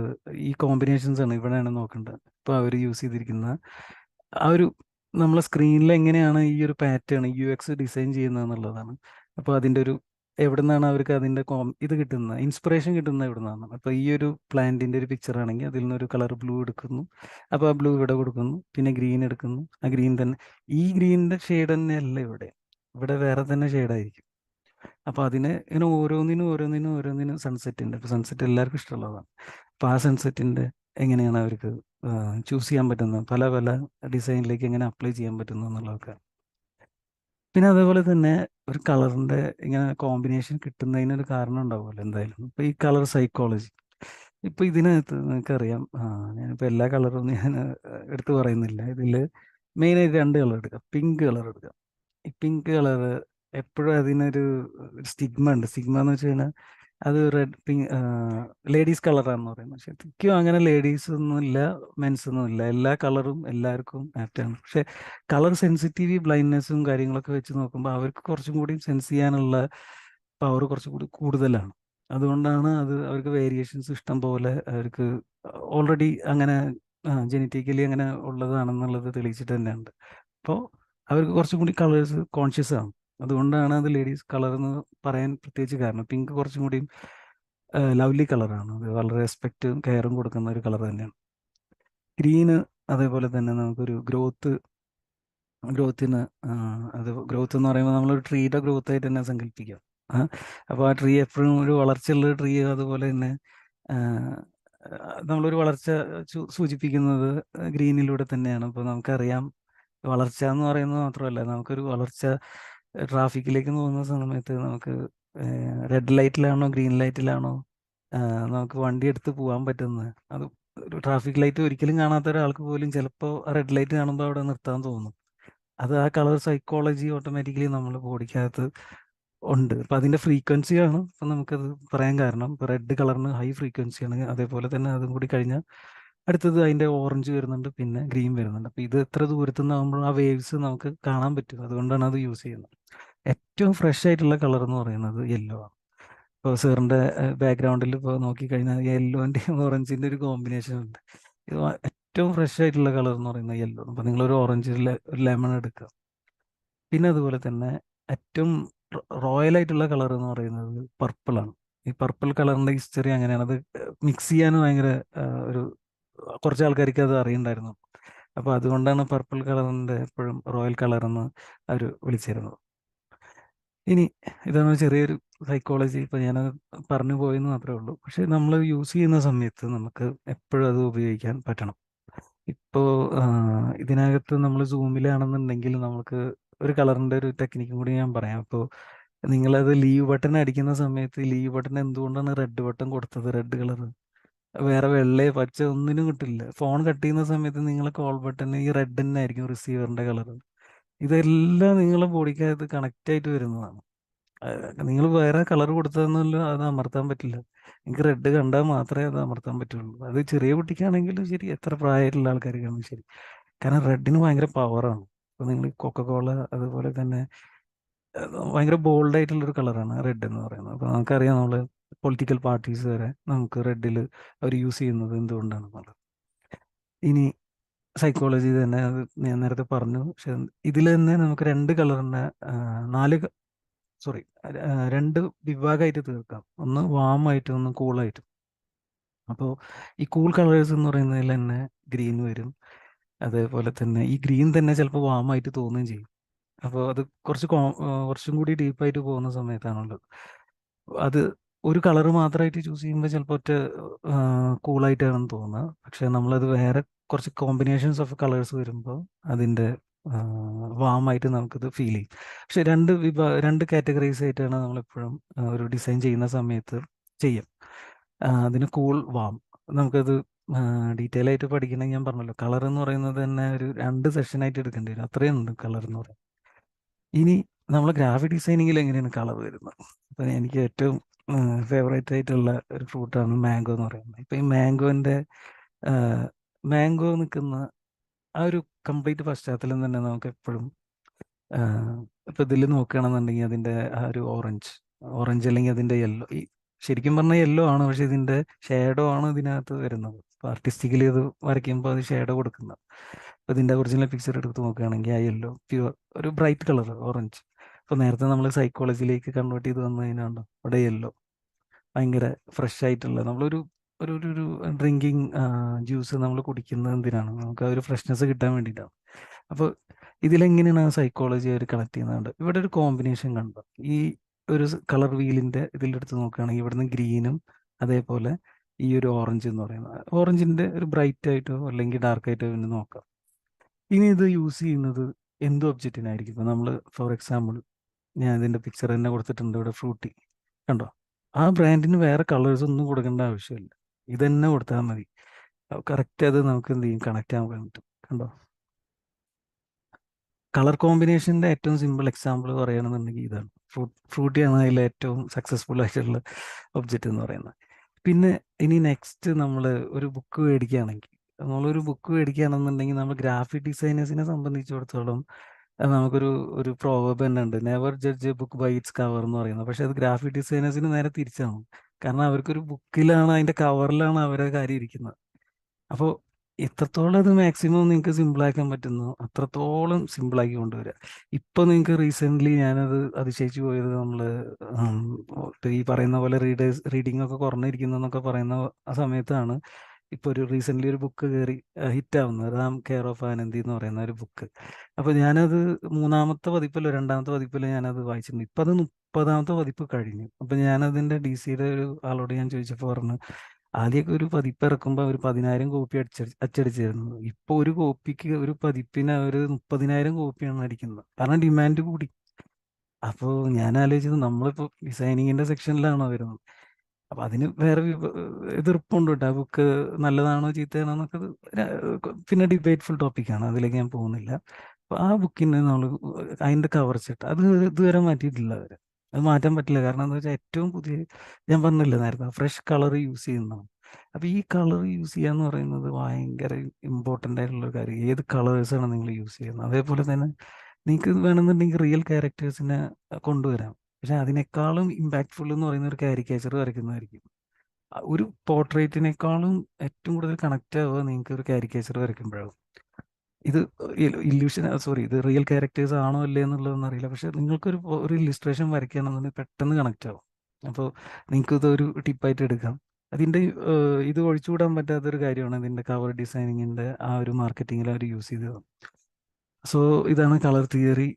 ഈ കോമ്പിനേഷൻസ് ആണ് ഇവിടെയാണ് നോക്കേണ്ടത്. ഇപ്പോൾ അവർ യൂസ് ചെയ്തിരിക്കുന്ന ആ ഒരു നമ്മളെ സ്ക്രീനിൽ എങ്ങനെയാണ് ഈ ഒരു പാറ്റേൺ UX ഡിസൈൻ ചെയ്യുന്നത് എന്നുള്ളതാണ്. അപ്പോൾ അതിൻ്റെ ഒരു എവിടെ നിന്നാണ് അവർക്ക് അതിൻ്റെ ഇത് കിട്ടുന്നത്, ഇൻസ്പിറേഷൻ കിട്ടുന്നത് എവിടെ നിന്നാണ്. അപ്പോൾ ഈ ഒരു പ്ലാന്റിൻ്റെ ഒരു പിക്ചർ ആണെങ്കിൽ അതിൽ നിന്നൊരു കളർ ബ്ലൂ എടുക്കുന്നു. അപ്പോൾ ആ ബ്ലൂ ഇവിടെ കൊടുക്കുന്നു. പിന്നെ ഗ്രീൻ എടുക്കുന്നു. ആ ഗ്രീൻ തന്നെ ഈ ഗ്രീനിൻ്റെ ഷെയ്ഡ് തന്നെയല്ല ഇവിടെ വേറെ തന്നെ ഷെയ്ഡായിരിക്കും. അപ്പോൾ അതിന് ഇങ്ങനെ ഓരോന്നിനും സൺസെറ്റ് ഉണ്ട്. ഇപ്പോൾ സൺസെറ്റ് എല്ലാവർക്കും ഇഷ്ടമുള്ളതാണ്. അപ്പോൾ ആ സൺസെറ്റിൻ്റെ എങ്ങനെയാണ് അവർക്ക് ചൂസ് ചെയ്യാൻ പറ്റുന്നത്, പല പല ഡിസൈനിലേക്ക് എങ്ങനെ അപ്ലൈ ചെയ്യാൻ പറ്റുന്നു എന്നുള്ളതൊക്കെ. പിന്നെ അതേപോലെ തന്നെ ഒരു കളറിൻ്റെ ഇങ്ങനെ കോമ്പിനേഷൻ കിട്ടുന്നതിനൊരു കാരണം ഉണ്ടാവുമല്ലോ എന്തായാലും. ഇപ്പോൾ ഈ കളർ സൈക്കോളജി ഇപ്പോൾ ഇതിനകത്ത് നിങ്ങൾക്കറിയാം. ഞാനിപ്പോൾ എല്ലാ കളറും ഞാൻ എടുത്ത് പറയുന്നില്ല. ഇതിൽ മെയിനായിട്ട് 2 കളർ എടുക്കാം. പിങ്ക് കളർ എടുക്കാം. ഈ പിങ്ക് കളർ എപ്പോഴും അതിനൊരു സ്റ്റിഗ്മ ഉണ്ട്. സ്റ്റിഗ്മ എന്ന് വെച്ച് കഴിഞ്ഞാൽ അത് റെഡ് പിങ്ക് ലേഡീസ് കളറാണെന്ന് പറയുന്നത്. പക്ഷെ ശരിക്കും അങ്ങനെ ലേഡീസ് ഒന്നും ഇല്ല, മെൻസ് ഒന്നും ഇല്ല. എല്ലാ കളറും എല്ലാവർക്കും ആപ്റ്റാണ്. പക്ഷെ കളർ സെൻസിറ്റീവ് ബ്ലൈൻഡ്നെസ്സും കാര്യങ്ങളൊക്കെ വെച്ച് നോക്കുമ്പോൾ അവർക്ക് കുറച്ചും കൂടി സെൻസ് ചെയ്യാനുള്ള പവർ കുറച്ചും കൂടി കൂടുതലാണ്. അതുകൊണ്ടാണ് അത് അവർക്ക് വേരിയേഷൻസ് ഇഷ്ടം പോലെ അവർക്ക് ഓൾറെഡി അങ്ങനെ ജെനറ്റിക്കലി അങ്ങനെ ഉള്ളതാണെന്നുള്ളത് തെളിയിച്ചിട്ട് തന്നെയുണ്ട്. അപ്പോൾ അവർക്ക് കുറച്ചും കൂടി കളേഴ്സ് കോൺഷ്യസ് ആണ്. അതുകൊണ്ടാണ് അത് ലേഡീസ് കളർ എന്ന് പറയാൻ പ്രത്യേകിച്ച് കാരണം. പിങ്ക് കുറച്ചും കൂടിയും ലവ്ലി കളറാണ്. അത് വളരെ റെസ്പെക്റ്റും കെയറും കൊടുക്കുന്ന ഒരു കളർ തന്നെയാണ്. ഗ്രീന് അതേപോലെ തന്നെ നമുക്കൊരു ഗ്രോത്തിന് അത് ഗ്രോത്ത് എന്ന് പറയുമ്പോൾ നമ്മളൊരു ട്രീയുടെ ഗ്രോത്ത് ആയിട്ട് തന്നെ സങ്കല്പിക്കാം. അപ്പോൾ ആ ട്രീ എപ്പോഴും ഒരു വളർച്ചയുള്ള ട്രീ. അതുപോലെ തന്നെ നമ്മളൊരു വളർച്ച സൂചിപ്പിക്കുന്നത് ഗ്രീനിലൂടെ തന്നെയാണ്. അപ്പോൾ നമുക്കറിയാം വളർച്ച എന്ന് പറയുന്നത് മാത്രമല്ല, നമുക്കൊരു വളർച്ച ട്രാഫിക്കിലേക്ക് പോകുന്ന സമയത്ത് നമുക്ക് റെഡ് ലൈറ്റിലാണോ ഗ്രീൻ ലൈറ്റിലാണോ നമുക്ക് വണ്ടി എടുത്ത് പോകാൻ പറ്റുന്നത്. അത് ഒരു ട്രാഫിക് ലൈറ്റ് ഒരിക്കലും കാണാത്ത ഒരാൾക്ക് പോലും ചിലപ്പോൾ റെഡ് ലൈറ്റ് കാണുമ്പോൾ അവിടെ നിർത്താൻ തോന്നും. അത് ആ കളർ സൈക്കോളജി ഓട്ടോമാറ്റിക്കലി നമ്മൾ ബോഡിക്കകത്ത് ഉണ്ട്. അപ്പം അതിൻ്റെ ഫ്രീക്വൻസിയാണ് ഇപ്പം നമുക്കത് പറയാൻ കാരണം. ഇപ്പോൾ റെഡ് കളറിന് ഹൈ ഫ്രീക്വൻസിയാണ്. അതേപോലെ തന്നെ അതും കൂടി കഴിഞ്ഞാൽ അടുത്തത് അതിൻ്റെ ഓറഞ്ച് വരുന്നുണ്ട്, പിന്നെ ഗ്രീൻ വരുന്നുണ്ട്. അപ്പോൾ ഇത് എത്ര ദൂരത്തു നിന്നാകുമ്പോൾ ആ വേവ്സ് നമുക്ക് കാണാൻ പറ്റും. അതുകൊണ്ടാണ് അത് യൂസ് ചെയ്യുന്നത്. ഏറ്റവും ഫ്രഷ് ആയിട്ടുള്ള കളർ എന്ന് പറയുന്നത് യെല്ലോ ആണ്. ഇപ്പോൾ സാറിൻ്റെ ബാക്ക്ഗ്രൗണ്ടിൽ ഇപ്പോൾ നോക്കിക്കഴിഞ്ഞാൽ യെല്ലോൻ്റെയും ഓറഞ്ചിൻ്റെ ഒരു കോമ്പിനേഷൻ ഉണ്ട്. ഇത് ഏറ്റവും ഫ്രഷ് ആയിട്ടുള്ള കളർ എന്ന് പറയുന്നത് യെല്ലോ. അപ്പോൾ നിങ്ങളൊരു ഓറഞ്ചിൽ ഒരു ലെമൺ എടുക്കുക. പിന്നെ അതുപോലെ തന്നെ ഏറ്റവും റോയൽ ആയിട്ടുള്ള കളർ എന്ന് പറയുന്നത് പർപ്പിളാണ്. ഈ പർപ്പിൾ കളറിൻ്റെ ഹിസ്റ്ററി അങ്ങനെയാണ്. അത് മിക്സ് ചെയ്യാൻ ഭയങ്കര ഒരു കുറച്ച് ആൾക്കാർക്ക് അത് അറിയണ്ടായിരുന്നു. അപ്പോൾ അതുകൊണ്ടാണ് പർപ്പിൾ കളറിൻ്റെ എപ്പോഴും റോയൽ കളർ എന്ന് അവർ വിളിച്ചിരുന്നത്. ഇനി ഇതാണ് ചെറിയൊരു സൈക്കോളജി. ഇപ്പോൾ ഞാൻ പറഞ്ഞു പോയെന്ന് മാത്രമേ ഉള്ളൂ. പക്ഷെ നമ്മൾ യൂസ് ചെയ്യുന്ന സമയത്ത് നമുക്ക് എപ്പോഴും അത് ഉപയോഗിക്കാൻ പറ്റണം. ഇപ്പോൾ ഇതിനകത്ത് നമ്മൾ സൂമിലാണെന്നുണ്ടെങ്കിൽ നമുക്ക് ഒരു കളറിൻ്റെ ഒരു ടെക്നിക്കും കൂടി ഞാൻ പറയാം. അപ്പോൾ നിങ്ങളത് ലീവ് ബട്ടൺ അടിക്കുന്ന സമയത്ത് ലീവ് ബട്ടൺ എന്തുകൊണ്ടാണ് റെഡ് ബട്ടൺ കൊടുത്തത്? റെഡ് കളർ വേറെ വെള്ളയോ പച്ച ഒന്നിനും കിട്ടില്ല. ഫോൺ കട്ട് ചെയ്യുന്ന സമയത്ത് നിങ്ങളെ കോൾ ബട്ടൺ ഈ റെഡ് തന്നെ ആയിരിക്കും റിസീവറിൻ്റെ കളർ. ഇതെല്ലാം നിങ്ങളുടെ ബോഡിക്കകത്ത് കണക്റ്റ് ആയിട്ട് വരുന്നതാണ്. നിങ്ങൾ വേറെ കളർ കൊടുത്തതെന്നല്ല അത് അമർത്താൻ പറ്റില്ല. നിങ്ങൾക്ക് റെഡ് കണ്ടാൽ മാത്രമേ അത് അമർത്താൻ പറ്റുള്ളൂ. അത് ചെറിയ കുട്ടിക്കാണെങ്കിലും ശരി, എത്ര പ്രായമായിട്ടുള്ള ആൾക്കാർക്കാണെങ്കിലും ശരി. കാരണം റെഡിന് ഭയങ്കര പവറാണ്. അപ്പോൾ നിങ്ങൾ കൊക്കക്കോള അതുപോലെ തന്നെ ഭയങ്കര ബോൾഡ് ആയിട്ടുള്ളൊരു കളറാണ് റെഡ് എന്ന് പറയുന്നത്. അപ്പോൾ നമുക്കറിയാം നമ്മൾ പൊളിറ്റിക്കൽ പാർട്ടീസ് വരെ നമുക്ക് റെഡിൽ അവർ യൂസ് ചെയ്യുന്നത് എന്തുകൊണ്ടാണെന്നുള്ളത്. ഇനി സൈക്കോളജി തന്നെ അത് ഞാൻ നേരത്തെ പറഞ്ഞു. പക്ഷെ ഇതിൽ തന്നെ നമുക്ക് 2 കളറിൻ്റെ 4 സോറി, രണ്ട് വിഭാഗമായിട്ട് തീർക്കാം. ഒന്ന് വാമായിട്ടും ഒന്ന് കൂളായിട്ടും. അപ്പോൾ ഈ കൂൾ കളേഴ്സ് എന്ന് പറയുന്നതിൽ തന്നെ ഗ്രീൻ വരും. അതേപോലെ തന്നെ ഈ ഗ്രീൻ തന്നെ ചിലപ്പോൾ വാമായിട്ട് തോന്നുകയും ചെയ്യും. അപ്പോൾ അത് കുറച്ചും കൂടി ഡീപ്പായിട്ട് പോകുന്ന സമയത്താണുള്ളത്. അത് ഒരു കളർ മാത്രമായിട്ട് ചൂസ് ചെയ്യുമ്പോൾ ചിലപ്പോൾ ഒറ്റ കൂളായിട്ടാണെന്ന് തോന്നുക. പക്ഷെ നമ്മളത് വേറെ കുറച്ച് കോമ്പിനേഷൻസ് ഓഫ് കളേഴ്സ് വരുമ്പോൾ അതിൻ്റെ വാമായിട്ട് നമുക്കത് ഫീൽ ചെയ്യും. പക്ഷെ രണ്ട് കാറ്റഗറീസ് ആയിട്ടാണ് നമ്മളെപ്പോഴും ഒരു ഡിസൈൻ ചെയ്യുന്ന സമയത്ത് ചെയ്യും. അതിന് കൂൾ വാം നമുക്കത് ഡീറ്റെയിൽ ആയിട്ട് പഠിക്കണമെങ്കിൽ ഞാൻ പറഞ്ഞല്ലോ, കളർ എന്ന് പറയുന്നത് തന്നെ ഒരു 2 സെഷനായിട്ട് എടുക്കേണ്ടി വരും. അത്രയും ഉണ്ട് കളർ എന്ന് പറയുന്നത്. ഇനി നമ്മൾ ഗ്രാഫിക് ഡിസൈനിങ്ങിൽ എങ്ങനെയാണ് കളർ വരുന്നത്? അപ്പം എനിക്ക് ഏറ്റവും ഫേവറേറ്റ് ആയിട്ടുള്ള ഒരു ഫ്രൂട്ടാണ് മാംഗോ എന്ന് പറയുന്നത്. ഇപ്പം ഈ മാംഗോ നിൽക്കുന്ന ആ ഒരു കംപ്ലീറ്റ് പശ്ചാത്തലം തന്നെ നമുക്ക് എപ്പോഴും ഇപ്പം ഇതിൽ നോക്കുകയാണെന്നുണ്ടെങ്കിൽ അതിൻ്റെ ആ ഒരു ഓറഞ്ച് അല്ലെങ്കിൽ അതിൻ്റെ യെല്ലോ, ഈ ശരിക്കും പറഞ്ഞാൽ യെല്ലോ ആണ്, പക്ഷെ ഇതിൻ്റെ ഷേഡോ ആണ് ഇതിനകത്ത് വരുന്നത്. അപ്പോൾ ആർട്ടിസ്റ്റിക്കലി ഇത് വരയ്ക്കുമ്പോൾ അത് ഷേഡോ കൊടുക്കുന്നത്. അപ്പോൾ ഇതിൻ്റെ ഒറിജിനൽ പിക്ചർ എടുത്ത് നോക്കുകയാണെങ്കിൽ ആ യെല്ലോ പ്യുവർ ഒരു ബ്രൈറ്റ് കളർ ഓറഞ്ച്. അപ്പോൾ നേരത്തെ നമ്മൾ സൈക്കോളജിയിലേക്ക് കൺവേർട്ട് ചെയ്ത് വന്നു കഴിഞ്ഞാൽ അവിടെ യെല്ലോ ഭയങ്കര ഫ്രഷ് ആയിട്ടുള്ള നമ്മളൊരു ഒരു ഒരു ഒരു ഡ്രിങ്കിങ് ജ്യൂസ് നമ്മൾ കുടിക്കുന്നത് എന്തിനാണ്? നമുക്ക് ആ ഒരു ഫ്രഷ്നെസ് കിട്ടാൻ വേണ്ടിയിട്ടാണ്. അപ്പോൾ ഇതിലെങ്ങനെയാണ് സൈക്കോളജി അവർ കണക്ട് ചെയ്യുന്നത്? ഇവിടെ ഒരു കോമ്പിനേഷൻ കണ്ടു. ഈ ഒരു കളർ വീലിൻ്റെ ഇതിലെടുത്ത് നോക്കുകയാണെങ്കിൽ ഇവിടുന്ന് ഗ്രീനും അതേപോലെ ഈ ഒരു ഓറഞ്ച് എന്ന് പറയുന്നത്, ഓറഞ്ചിൻ്റെ ഒരു ബ്രൈറ്റ് ആയിട്ടോ അല്ലെങ്കിൽ ഡാർക്ക് ആയിട്ടോ പിന്നെ നോക്കാം. ഇനി ഇത് യൂസ് ചെയ്യുന്നത് എന്ത് ഒബ്ജക്റ്റിനായിരിക്കും? ഇപ്പോൾ നമ്മൾ ഫോർ എക്സാമ്പിൾ ഞാൻ ഇതിൻ്റെ പിക്ചർ തന്നെ കൊടുത്തിട്ടുണ്ട് ഇവിടെ, ഫ്രൂട്ടി കണ്ടോ? ആ ബ്രാൻഡിന് വേറെ കളേഴ്സ് ഒന്നും കൊടുക്കേണ്ട ആവശ്യമില്ല, ഇത് തന്നെ കൊടുത്താൽ മതി. കറക്റ്റ് അത് നമുക്ക് എന്ത് ചെയ്യും, കണക്റ്റ് ആകാൻ പറ്റും. കണ്ടോ? കളർ കോമ്പിനേഷൻ്റെ ഏറ്റവും സിമ്പിൾ എക്സാമ്പിൾ പറയുകയാണെന്നുണ്ടെങ്കിൽ ഇതാണ്. ഫ്രൂട്ടിയാണ് അതിൽ ഏറ്റവും സക്സസ്ഫുൾ ആയിട്ടുള്ള ഒബ്ജക്റ്റ് എന്ന് പറയുന്നത്. പിന്നെ ഇനി നെക്സ്റ്റ് നമ്മൾ ഒരു ബുക്ക് മേടിക്കുകയാണെങ്കിൽ, നമ്മളൊരു ബുക്ക് മേടിക്കുകയാണെന്നുണ്ടെങ്കിൽ നമ്മൾ ഗ്രാഫിക് ഡിസൈനേഴ്സിനെ സംബന്ധിച്ചിടത്തോളം നമുക്കൊരു പ്രോവർബ് തന്നെ ഉണ്ട്, never judge a book by its cover എന്ന് പറയുന്നത്. പക്ഷെ അത് ഗ്രാഫിക് ഡിസൈനേഴ്സിന് നേരെ തിരിച്ചാണ്. കാരണം അവർക്കൊരു ബുക്കിലാണ്, അതിൻ്റെ കവറിലാണ് അവരുടെ കാര്യം ഇരിക്കുന്നത്. അപ്പോൾ എത്രത്തോളം അത് മാക്സിമം നിങ്ങൾക്ക് സിമ്പിളാക്കാൻ പറ്റുന്നു അത്രത്തോളം സിമ്പിളാക്കി കൊണ്ടുവരിക. ഇപ്പോൾ നിങ്ങൾക്ക് റീസെൻ്റ്ലി ഞാനത് അതിശയിച്ചു പോയത്, നമ്മൾ ഈ പറയുന്ന പോലെ റീഡിംഗ് ഒക്കെ കുറഞ്ഞിരിക്കുന്നതെന്നൊക്കെ പറയുന്ന ആ സമയത്താണ് ഇപ്പോൾ ഒരു റീസെൻ്റ്ലി ഒരു ബുക്ക് കയറി ഹിറ്റാവുന്നത്, റാം കെയർ ഓഫ് ആനന്ദി എന്ന് പറയുന്ന ഒരു ബുക്ക്. അപ്പോൾ ഞാനത് 3ാമത്തെ പതിപ്പിലോ 2ാമത്തെ പതിപ്പിലോ ഞാനത് വായിച്ചിട്ടുണ്ട്. ഇപ്പം അത് 30ാമത്തെ പതിപ്പ് കഴിഞ്ഞു. അപ്പം ഞാനതിൻ്റെ DC-യുടെ ഒരു ആളോട് ഞാൻ ചോദിച്ചപ്പോൾ പറഞ്ഞു, ആദ്യമൊക്കെ ഒരു പതിപ്പ് ഇറക്കുമ്പോൾ ഒരു 10,000 കോപ്പി അച്ചടിച്ചിരുന്നു. ഇപ്പോൾ ഒരു കോപ്പിക്ക് ഒരു പതിപ്പിന് ഒരു 30,000 കോപ്പിയാണ് അടിക്കുന്നത്, കാരണം ഡിമാൻഡ് കൂടി. അപ്പോൾ ഞാൻ ആലോചിച്ചത് നമ്മളിപ്പോൾ ഡിസൈനിങ്ങിൻ്റെ സെക്ഷനിലാണോ വരുന്നത്? അപ്പം അതിന് വേറെ എതിർപ്പുണ്ട് കേട്ടോ. ആ ബുക്ക് നല്ലതാണോ ചീത്തയാണോ എന്നൊക്കെ പിന്നെ ഡിബേറ്റ്ഫുൾ ടോപ്പിക്കാണ്, അതിലേക്ക് ഞാൻ പോകുന്നില്ല. അപ്പോൾ ആ ബുക്കിന് നമ്മൾ അതിൻ്റെ കവർ ചിട്ട് അത് ഇതുവരെ മാറ്റിയിട്ടില്ല അവർ. അത് മാറ്റാൻ പറ്റില്ല, കാരണം എന്താ വെച്ചാൽ ഏറ്റവും പുതിയ, ഞാൻ പറഞ്ഞില്ല നേരത്തെ, ഫ്രഷ് കളർ യൂസ് ചെയ്യുന്നതാണ്. അപ്പോൾ ഈ കളർ യൂസ് ചെയ്യുക എന്ന് പറയുന്നത് ഭയങ്കര ഇമ്പോർട്ടൻ്റ് ആയിട്ടുള്ള കാര്യം. ഏത് കളേഴ്സാണ് നിങ്ങൾ യൂസ് ചെയ്യുന്നത്? അതേപോലെ തന്നെ നിങ്ങൾക്ക് വേണമെന്നുണ്ടെങ്കിൽ റിയൽ ക്യാരക്ടേഴ്സിനെ കൊണ്ടുവരാം, പക്ഷെ അതിനേക്കാളും ഇമ്പാക്ട്ഫുൾ എന്ന് പറയുന്ന ഒരു കാരിക്കേച്ചർ വരയ്ക്കുന്നതായിരിക്കും. ഒരു പോർട്രേറ്റിനേക്കാളും ഏറ്റവും കൂടുതൽ കണക്റ്റ് ആവുക നിങ്ങൾക്ക് ഒരു കാരിക്കേച്ചർ വരയ്ക്കുമ്പോഴാവും. ഇത് ഇത് റിയൽ ക്യാരക്ടേഴ്സ് ആണോ അല്ലേ എന്നുള്ളതൊന്നും അറിയില്ല, പക്ഷെ ഒരു ഇല്ലുസ്ട്രേഷൻ വരയ്ക്കുകയാണെന്നുണ്ടെങ്കിൽ പെട്ടെന്ന് കണക്റ്റ് ആവും. അപ്പോൾ നിങ്ങൾക്ക് ഇതൊരു ടിപ്പായിട്ട് എടുക്കാം. അതിൻ്റെ ഇത് ഒഴിച്ചുകൂടാൻ പറ്റാത്തൊരു കാര്യമാണ് ഇതിൻ്റെ കവർ ഡിസൈനിങ്ങിൻ്റെ ആ ഒരു മാർക്കറ്റിങ്ങിൽ അവർ യൂസ് ചെയ്തത്. സോ ഇതാണ് കളർ തിയറി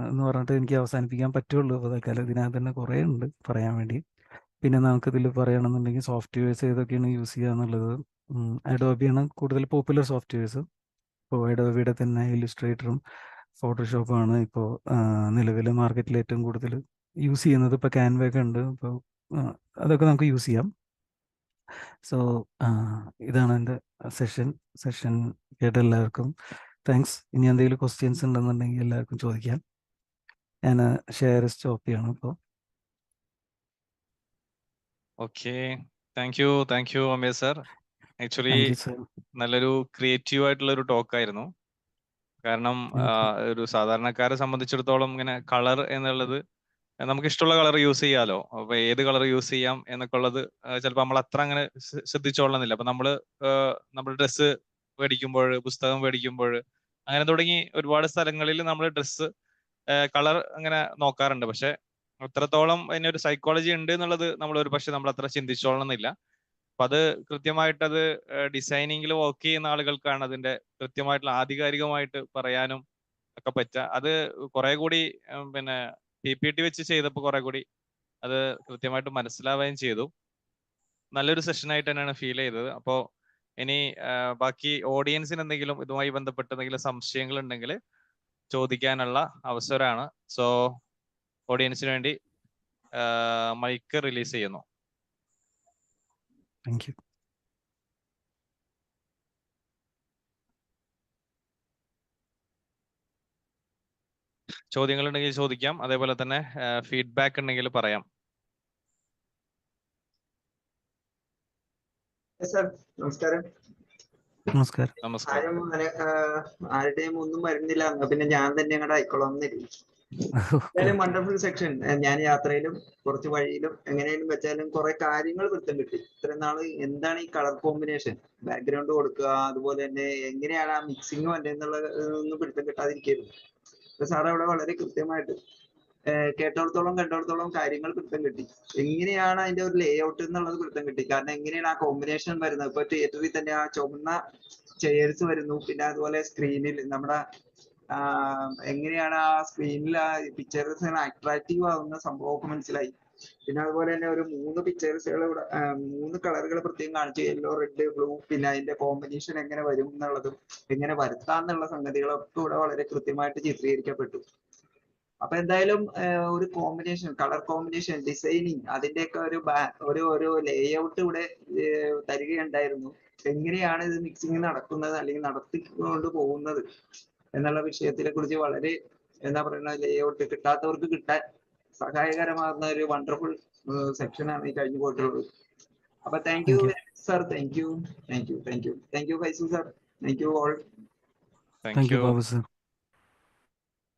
എന്ന് പറഞ്ഞിട്ട് എനിക്ക് അവസാനിപ്പിക്കാൻ പറ്റുള്ളൂ. അപ്പോൾ തൽക്കാലം ഇതിനകത്ത് തന്നെ കുറേ ഉണ്ട് പറയാൻ വേണ്ടി. പിന്നെ നമുക്കിതിൽ പറയുകയാണെന്നുണ്ടെങ്കിൽ സോഫ്റ്റ്വെയർസ് ഏതൊക്കെയാണ് യൂസ് ചെയ്യുക എന്നുള്ളത്. അഡോബിയാണ് കൂടുതൽ പോപ്പുലർ സോഫ്റ്റ്വെയർസ്. ഇപ്പോൾ അഡോബിയുടെ തന്നെ ഇല്ലുസ്ട്രേറ്ററും ഫോട്ടോഷോപ്പാണ് ഇപ്പോൾ നിലവിൽ മാർക്കറ്റിൽ ഏറ്റവും കൂടുതൽ യൂസ് ചെയ്യുന്നത്. ഇപ്പോൾ ക്യാൻവയൊക്കെ ഉണ്ട്. ഇപ്പോൾ അതൊക്കെ നമുക്ക് യൂസ് ചെയ്യാം. സോ ഇതാണ് എൻ്റെ സെഷൻ കേട്ട എല്ലാവർക്കും താങ്ക്സ്. ഇനി എന്തെങ്കിലും ക്വസ്റ്റ്യൻസ് ഉണ്ടെന്നുണ്ടെങ്കിൽ എല്ലാവർക്കും ചോദിക്കാം. ഞാൻ ഷെയർ സ്റ്റോപ്പ് ചെയ്യണം ഇപ്പോൾ. Okay, thank you Ameer sir. Actually thank you sir. നല്ലൊരു ക്രിയേറ്റീവ് ആയിട്ടുള്ള ഒരു ടോക്ക് ആയിരുന്നു. കാരണം ഒരു സാധാരണക്കാരെ സംബന്ധിച്ചിടത്തോളം ഇങ്ങനെ കളർ എന്നുള്ളത് നമുക്ക് ഇഷ്ടമുള്ള കളർ യൂസ് ചെയ്യാലോ. അപ്പൊ ഏത് കളർ യൂസ് ചെയ്യാം എന്നൊക്കെ ഉള്ളത് ചിലപ്പോൾ നമ്മൾ അത്ര അങ്ങനെ ശ്രദ്ധിച്ചോളണമെന്നില്ല. അപ്പൊ നമ്മൾ ഡ്രസ്സ് മേടിക്കുമ്പോൾ, പുസ്തകം മേടിക്കുമ്പോൾ, അങ്ങനെ തുടങ്ങി ഒരുപാട് സ്ഥലങ്ങളിൽ നമ്മൾ ഡ്രസ്സ് കളർ അങ്ങനെ നോക്കാറുണ്ട്. പക്ഷെ അത്രത്തോളം അതിനൊരു സൈക്കോളജി ഉണ്ട് എന്നുള്ളത് നമ്മൾ ഒരു പക്ഷെ നമ്മൾ അത്ര ചിന്തിച്ചോളണമെന്നില്ല. അപ്പൊ അത് കൃത്യമായിട്ട് അത് ഡിസൈനിങ്ങിൽ വർക്ക് ചെയ്യുന്ന ആളുകൾക്കാണ് അതിന്റെ കൃത്യമായിട്ടുള്ള ആധികാരികമായിട്ട് പറയാനും ഒക്കെ പറ്റുക. അത് കുറെ കൂടി പിന്നെ PPT വെച്ച് ചെയ്തപ്പോൾ കുറെ കൂടി അത് കൃത്യമായിട്ട് മനസ്സിലാവുകയും ചെയ്തു. നല്ലൊരു സെഷനായിട്ട് തന്നെയാണ് ഫീൽ ചെയ്തത്. അപ്പോൾ ഇനി ബാക്കി ഓഡിയൻസിന് എന്തെങ്കിലും ഇതുമായി ബന്ധപ്പെട്ട് എന്തെങ്കിലും സംശയങ്ങൾ ഉണ്ടെങ്കിൽ ചോദിക്കാനുള്ള അവസരമാണ്. സോ ഓഡിയൻസിന് വേണ്ടി മൈക്ക് റിലീസ് ചെയ്യുന്നു. Thank you. ചോദ്യങ്ങൾ ഉണ്ടെങ്കിൽ ചോദിക്കാം, അതേപോലെ തന്നെ ഫീഡ്ബാക്ക് ഉണ്ടെങ്കിൽ പറയാം. സർ നമസ്കാരം. നമസ്കാരം. നമസ്കാരം. ആരുടെയും ഒന്നും വരുന്നില്ല, പിന്നെ ഞാൻ തന്നെ അങ്ങോട്ട് ആയിക്കോളാം. എന്തായാലും വണ്ടർഫുൾ സെക്ഷൻ. ഞാൻ യാത്രയിലും കുറച്ച് വഴിയിലും എങ്ങനെയും വെച്ചാലും കുറെ കാര്യങ്ങൾ പിടുത്തം കിട്ടി. ഇത്രയും നാള് എന്താണ് ഈ കളർ കോമ്പിനേഷൻ, ബാക്ക്ഗ്രൗണ്ട് കൊടുക്കുക, അതുപോലെ തന്നെ എങ്ങനെയാണ് ആ മിക്സിങ് വന്നതെന്നുള്ള ഒന്നും പിടുത്തം കിട്ടാതിരിക്കുന്നു. അപ്പൊ സാർ അവിടെ വളരെ കൃത്യമായിട്ട് കേട്ടോടത്തോളം കണ്ടോടത്തോളം കാര്യങ്ങൾ പിടുത്തം കിട്ടി. എങ്ങനെയാണ് അതിന്റെ ഒരു ലേ ഔട്ട് എന്നുള്ളത് പിടുത്തം കിട്ടി. കാരണം എങ്ങനെയാണ് ആ കോമ്പിനേഷൻ വരുന്നത്. ഇപ്പൊ തിയേറ്ററിൽ തന്നെ ആ ചുവന്ന ചെയർസ് വരുന്നു, പിന്നെ അതുപോലെ സ്ക്രീനിൽ നമ്മുടെ എങ്ങനെയാണ് ആ സ്ക്രീനിൽ ആ പിക്ചേഴ്സ് അട്രാക്റ്റീവ് ആവുന്ന സംഭവമൊക്കെ മനസ്സിലായി. പിന്നെ അതുപോലെ തന്നെ ഒരു 3 പിക്ചേഴ്സുകൾ ഇവിടെ 3 കളറുകൾ പ്രത്യേകം കാണിച്ചു, യെല്ലോ, റെഡ്, ബ്ലൂ. പിന്നെ അതിന്റെ കോമ്പിനേഷൻ എങ്ങനെ വരും എന്നുള്ളതും എങ്ങനെ വരുത്താന്നുള്ള സംഗതികളൊക്കെ ഇവിടെ വളരെ കൃത്യമായിട്ട് ചിത്രീകരിക്കപ്പെട്ടു. അപ്പൊ എന്തായാലും ഒരു കോമ്പിനേഷൻ, കളർ കോമ്പിനേഷൻ, ഡിസൈനിങ്, അതിന്റെയൊക്കെ ഒരു ലേ ഔട്ട് ഇവിടെ തരികയുണ്ടായിരുന്നു. എങ്ങനെയാണ് ഇത് മിക്സിങ് നടക്കുന്നത് അല്ലെങ്കിൽ നടത്തിക്കൊണ്ട് പോകുന്നത് എന്നുള്ള വിഷയത്തിനെ കുറിച്ച് വളരെ എന്താ പറയുക, ലേ ഔട്ട് കിട്ടാത്തവർക്ക് കിട്ടാൻ സഹായകരമാകുന്ന ഒരു വണ്ടർഫുൾ സെക്ഷനാണ് ഈ കഴിഞ്ഞു പോയിട്ടുള്ളത്. അപ്പൊ thank you sir. Thank you Faisal sir. Thank you all. Thank you Babu sir.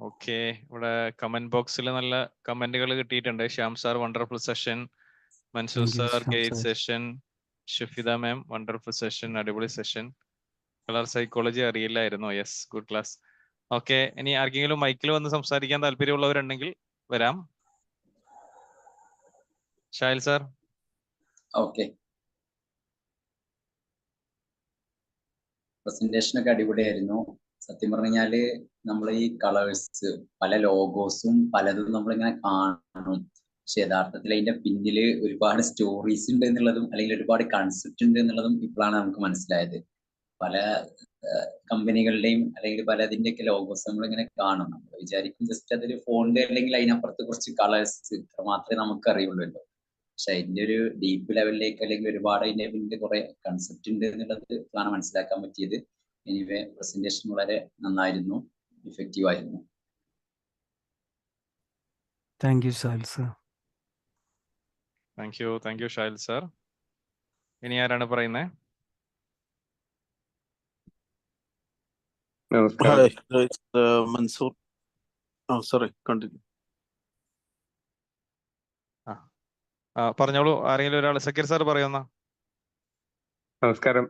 Okay, ഇവിടെ കമന്റ് ബോക്സിൽ നല്ല കമന്റുകൾ കിട്ടിയിട്ടുണ്ട്. Shyam sir wonderful session, Mansoor sir great session, Shafida ma'am wonderful session, അടിപൊളി സെഷൻ, കളർ സൈക്കോളജി അറിയില്ലായിരുന്നു, യെസ് ഗുഡ് ക്ലാസ്. ഓക്കെ, ഇനി ആർക്കെങ്കിലും മൈക്കിൽ വന്ന് സംസാരിക്കാൻ താല്പര്യമുള്ളവരുണ്ടെങ്കിൽ വരാം. ഷാഹിൽ സാർ. ഓക്കെ, പ്രസന്റേഷൻ ഒക്കെ അടിപൊളിയായിരുന്നു. സത്യം പറഞ്ഞു കഴിഞ്ഞാല് നമ്മൾ ഈ കളേഴ്സ്, പല ലോഗോസും പലതും നമ്മളിങ്ങനെ കാണും, പക്ഷെ യഥാർത്ഥത്തിൽ അതിന്റെ പിന്നില് ഒരുപാട് സ്റ്റോറീസ് ഉണ്ട് എന്നുള്ളതും അല്ലെങ്കിൽ ഒരുപാട് കൺസെപ്റ്റ് ഉണ്ട് എന്നുള്ളതും ഇപ്പോഴാണ് നമുക്ക് മനസ്സിലായത്. പല കമ്പനികളുടെയും അല്ലെങ്കിൽ പലതിന്റെ ഒക്കെ ലോഗോസ് നമ്മളിങ്ങനെ കാണും. നമ്മൾ വിചാരിക്കും ജസ്റ്റ് അതൊരു ഫോണിന്റെ അല്ലെങ്കിൽ അതിനപ്പുറത്ത് കുറച്ച് കളേഴ്സ് മാത്രമേ നമുക്ക് അറിയുള്ളൂ. പക്ഷെ അതിന്റെ ഒരു ഡീപ്പ് ലെവലിലേക്ക് അല്ലെങ്കിൽ ഒരുപാട് അതിന്റെ പിന്നിൽ കുറെ കൺസെപ്റ്റ് ഉണ്ട് എന്നുള്ളത് ആണ് മനസ്സിലാക്കാൻ പറ്റിയത്. എനിവേ പ്രസന്റേഷൻ വളരെ നന്നായിരുന്നു, ഇഫക്റ്റീവ് ആയിരുന്നു. Thank you Shahil sir. Thank you Shahil sir. ഇനി ആരാണ് പറയുന്നത്? മൻസൂർ. Sorry, continue. പറഞ്ഞോളൂ, ആരെങ്കിലും ഒരാൾ. സക്കീർ സാർ പറയുന്ന. നമസ്കാരം.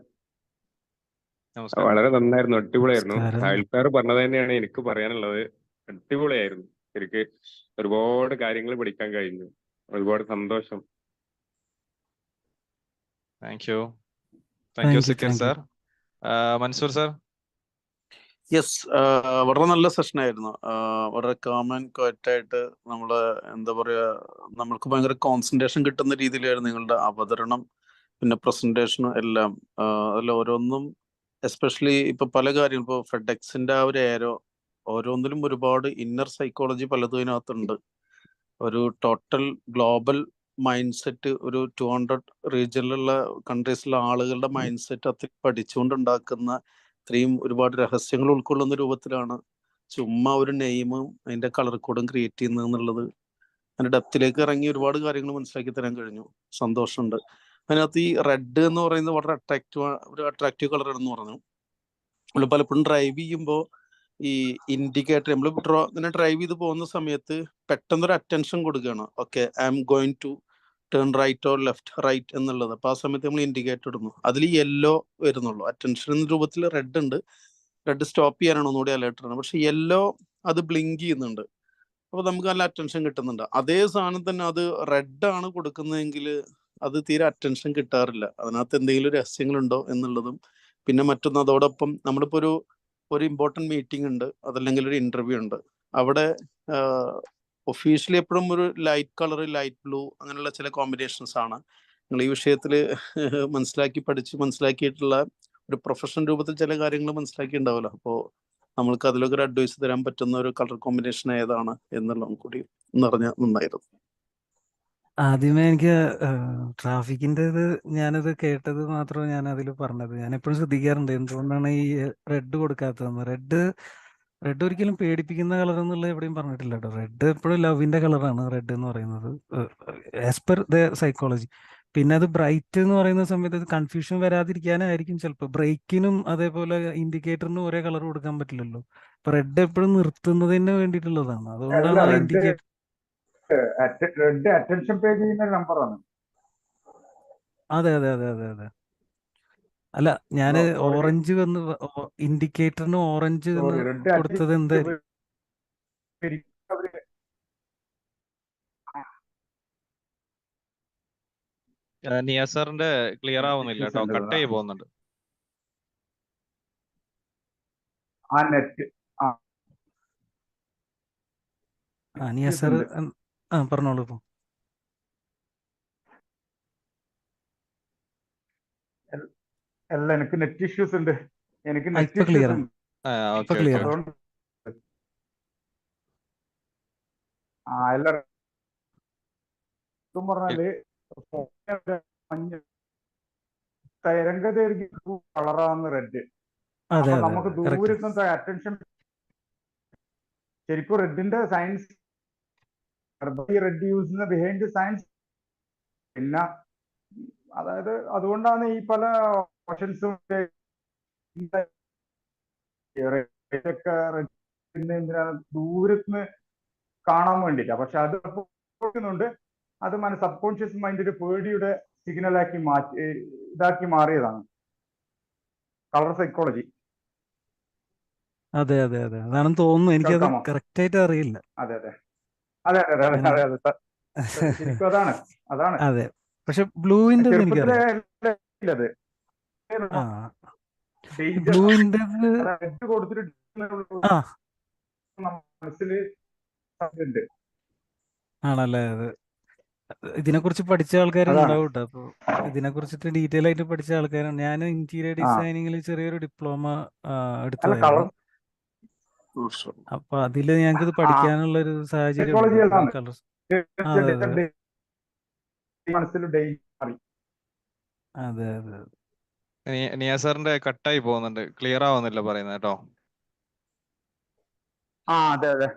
വളരെ നന്നായിരുന്നു, അടിപൊളിയായിരുന്നു. ഷാഹിൽ സാർ പറഞ്ഞത് തന്നെയാണ് എനിക്ക് പറയാനുള്ളത്. അടിപൊളിയായിരുന്നു. എനിക്ക് ഒരുപാട് കാര്യങ്ങൾ പഠിക്കാൻ കഴിഞ്ഞു. ഒരുപാട് സന്തോഷം. Thank you Zakir sir. Mansoor sir. Yes, വളരെ നല്ല സെഷനായിരുന്നു. വളരെ കാം ആൻഡ് ക്വയറ്റായിട്ട് നമ്മള് എന്താ പറയാ, നമ്മൾക്ക് ഭയങ്കര കോൺസെൻട്രേഷൻ കിട്ടുന്ന രീതിയിലായിരുന്നു നിങ്ങളുടെ അവതരണം, പിന്നെ പ്രസന്റേഷനും എല്ലാം. അതിൽ ഓരോന്നും എസ്പെഷ്യലി ഇപ്പൊ പല കാര്യങ്ങളും, ഇപ്പോൾ ഫെഡെക്സിന്റെ ആ ഒരു ഏരോ, ഓരോന്നിലും ഒരുപാട് ഇന്നർ സൈക്കോളജി പലതും ഇതിനകത്തുണ്ട്. ഒരു ടോട്ടൽ ഗ്ലോബൽ മൈൻഡ് സെറ്റ്, ഒരു 200 റീജിയനിലുള്ള കൺട്രീസിലെ ആളുകളുടെ മൈൻഡ് സെറ്റ് അത്ര പഠിച്ചുകൊണ്ടുണ്ടാക്കുന്ന ഇത്രയും ഒരുപാട് രഹസ്യങ്ങൾ ഉൾക്കൊള്ളുന്ന രൂപത്തിലാണ് ചുമ്മാ ഒരു നെയിമും അതിന്റെ കളർ കോഡും ക്രിയേറ്റ് ചെയ്യുന്നത് എന്നുള്ളത്. അതിന്റെ ഡെപ്തിലേക്ക് ഇറങ്ങി ഒരുപാട് കാര്യങ്ങൾ മനസ്സിലാക്കി തരാൻ കഴിഞ്ഞു. സന്തോഷമുണ്ട്. അതിനകത്ത് ഈ റെഡ് എന്ന് പറയുന്നത് വളരെ അട്രാക്റ്റീവ് കളർ എന്ന് പറഞ്ഞു. നമ്മൾ പലപ്പോഴും ഡ്രൈവ് ചെയ്യുമ്പോൾ ഈ ഇൻഡിക്കേറ്റർ നമ്മൾ ഇങ്ങനെ ഡ്രൈവ് ചെയ്ത് പോകുന്ന സമയത്ത് പെട്ടെന്നൊരു അറ്റൻഷൻ കൊടുക്കുകയാണ്. Okay, I am going to turn right or left, right എന്നുള്ളത്. അപ്പോൾ ആ സമയത്ത് നമ്മൾ ഇൻഡിക്കേറ്റർ ഇടുന്നു, അതിൽ യെല്ലോ വരുന്നുള്ളൂ. അറ്റൻഷൻ എന്ന രൂപത്തിൽ റെഡ് ഉണ്ട്. റെഡ് സ്റ്റോപ്പ് ചെയ്യാനാണ് ഒന്നുകൂടി അലേർട്ട് ആണ്. പക്ഷെ യെല്ലോ അത് ബ്ലിങ്ക് ചെയ്യുന്നുണ്ട്. അപ്പോൾ നമുക്ക് നല്ല അറ്റൻഷൻ കിട്ടുന്നുണ്ട്. അതേ സാധനം തന്നെ അത് റെഡ് ആണ് കൊടുക്കുന്നതെങ്കിൽ അത് തീരെ അറ്റൻഷൻ കിട്ടാറില്ല. അതിനകത്ത് എന്തെങ്കിലും രഹസ്യങ്ങളുണ്ടോ എന്നുള്ളതും, പിന്നെ മറ്റൊന്ന് അതോടൊപ്പം നമ്മളിപ്പോൾ ഒരു ഇമ്പോർട്ടൻറ്റ് മീറ്റിംഗ് ഉണ്ട്, അതല്ലെങ്കിൽ ഒരു ഇൻ്റർവ്യൂ ഉണ്ട്, അവിടെ ഒഫീഷ്യലി എപ്പോഴും ഒരു ലൈറ്റ് കളർ, ലൈറ്റ് ബ്ലൂ അങ്ങനെയുള്ള ചില കോമ്പിനേഷൻസ് ആണ്. നിങ്ങൾ ഈ വിഷയത്തിൽ മനസ്സിലാക്കിയിട്ടുള്ള ഒരു പ്രൊഫഷണൽ രൂപത്തിൽ ചില കാര്യങ്ങൾ മനസ്സിലാക്കിയിട്ടുണ്ടാവുമല്ലോ. അപ്പോൾ നമ്മൾക്ക് അതിലൊക്കെ ഒരു അഡ്വൈസ് തരാൻ പറ്റുന്ന ഒരു കളർ കോമ്പിനേഷൻ ഏതാണ് എന്നുള്ളതും കൂടി പറഞ്ഞാൽ നന്നായിരുന്നു. ആദ്യമേ എനിക്ക് ട്രാഫിക്കിൻ്റെത് ഞാനത് കേട്ടത് മാത്രമേ ഞാൻ അതിൽ പറഞ്ഞത്. ഞാൻ എപ്പോഴും ശ്രദ്ധിക്കാറുണ്ട് എന്തുകൊണ്ടാണ് ഈ റെഡ് കൊടുക്കാത്തതെന്ന്. റെഡ് ഒരിക്കലും പേടിപ്പിക്കുന്ന കളർ എന്നുള്ളത് എവിടെയും പറഞ്ഞിട്ടില്ല കേട്ടോ. റെഡ് എപ്പോഴും ലവിന്റെ കളറാണ് റെഡ് എന്ന് പറയുന്നത്, ആസ് പെർ ദ സൈക്കോളജി. പിന്നെ അത് ബ്രൈറ്റ് എന്ന് പറയുന്ന സമയത്ത് അത് കൺഫ്യൂഷൻ വരാതിരിക്കാനായിരിക്കും ചിലപ്പോൾ. ബ്രേക്കിനും അതേപോലെ ഇൻഡിക്കേറ്ററിനും ഒരേ കളർ കൊടുക്കാൻ പറ്റില്ലല്ലോ. അപ്പൊ റെഡ് എപ്പോഴും നിർത്തുന്നതിന് വേണ്ടിയിട്ടുള്ളതാണ്. അതുകൊണ്ടാണ് ആ ഇൻഡിക്കേറ്റർ. റെഡ് അറ്റൻഷൻ പേ ചെയ്യുന്ന നമ്പറാണ്. അതെ അതെ അതെ അതെ അതെ. അല്ല, ഞാന് ഓറഞ്ച് വന്ന് ഇൻഡിക്കേറ്ററിന് ഓറഞ്ച് കൊടുത്തത് എന്തായാലും നിയാസാറിന്റെ ക്ലിയർ ആവുന്നില്ല കേട്ടോ, കട്ട് ആയി പോകുന്നുണ്ട്. ആ നെറ്റ് നിയാസാർ പറഞ്ഞോളൂ. ഇപ്പൊ അല്ല, എനിക്ക് നെറ്റ് ഇഷ്യൂസ് ഉണ്ട്. എനിക്ക് നെറ്റ് ഇപ്പൊ ക്ലിയർ ഇഷ്യൂസ് ഉണ്ട്. ഇപ്പൊ ക്ലിയർ ആണ്. അതുകൊണ്ട് എല്ലാരും പറഞ്ഞാല് മഞ്ഞ തരംഗദൈർഘ്യ കളറാണ് റെഡ്. അതെ അപ്പൊ അതെ നമുക്ക് അതെ കറക്റ്റ്. ദൂരത്തെ അറ്റൻഷൻ ശരിക്കും റെഡിന്റെ science, red use behind science. പിന്നെ അതായത് അതുകൊണ്ടാണ് ഈ പല ഓപ്ഷൻസും ദൂരത്തിന് കാണാൻ വേണ്ടിയിട്ടാ. പക്ഷെ അത് ണ്ട് അത് സബ് കോൺഷ്യസ് മൈൻഡ് ഒരു പേടിയുടെ സിഗ്നലാക്കി ഇതാക്കി മാറിയതാണ് കളർ സൈക്കോളജി. അതെ അതെ അതെ, അതാണെന്ന് തോന്നുന്നു. എനിക്കത് കേൾക്കാമോ? കറക്റ്റ് ആയിട്ട് അറിയില്ല. അതെ അതെ അതെ അതെ അതെ അതെ അതെ അതെ ശരിക്കും അതാണ്. അതെ, പക്ഷെ ബ്ലൂവിന്റെ ചെറുപ്പത്തിലെ എനിക്കറിയാം. അത് ആ, ബ്ലൂവിന്റെ കൊടുത്തിട്ട് മനസ്സില് ഉണ്ട്. ആണല്ലേ. അത് ഇതിനെക്കുറിച്ച് പഠിച്ച ആൾക്കാരുണ്ടാവും കേട്ടോ. അപ്പൊ ഇതിനെക്കുറിച്ചിട്ട് ഡീറ്റെയിൽ ആയിട്ട് പഠിച്ച ആൾക്കാരാണ്. ഞാൻ ഇന്റീരിയർ ഡിസൈനിങ്ങിൽ ചെറിയൊരു ഡിപ്ലോമ എടുത്തതായിരുന്നു. അപ്പൊ അതില് ഞങ്ങൾക്ക് ഇത് പഠിക്കാനുള്ള ഒരു സാഹചര്യം ഉണ്ട്. കളർ. അതെ അതെ അതെ അതെ. നിയാസാറിന്റെ കട്ടായി പോകുന്നുണ്ട്, ക്ലിയർ ആവുന്നില്ല പറയുന്നത് കേട്ടോ. അതെ അതെ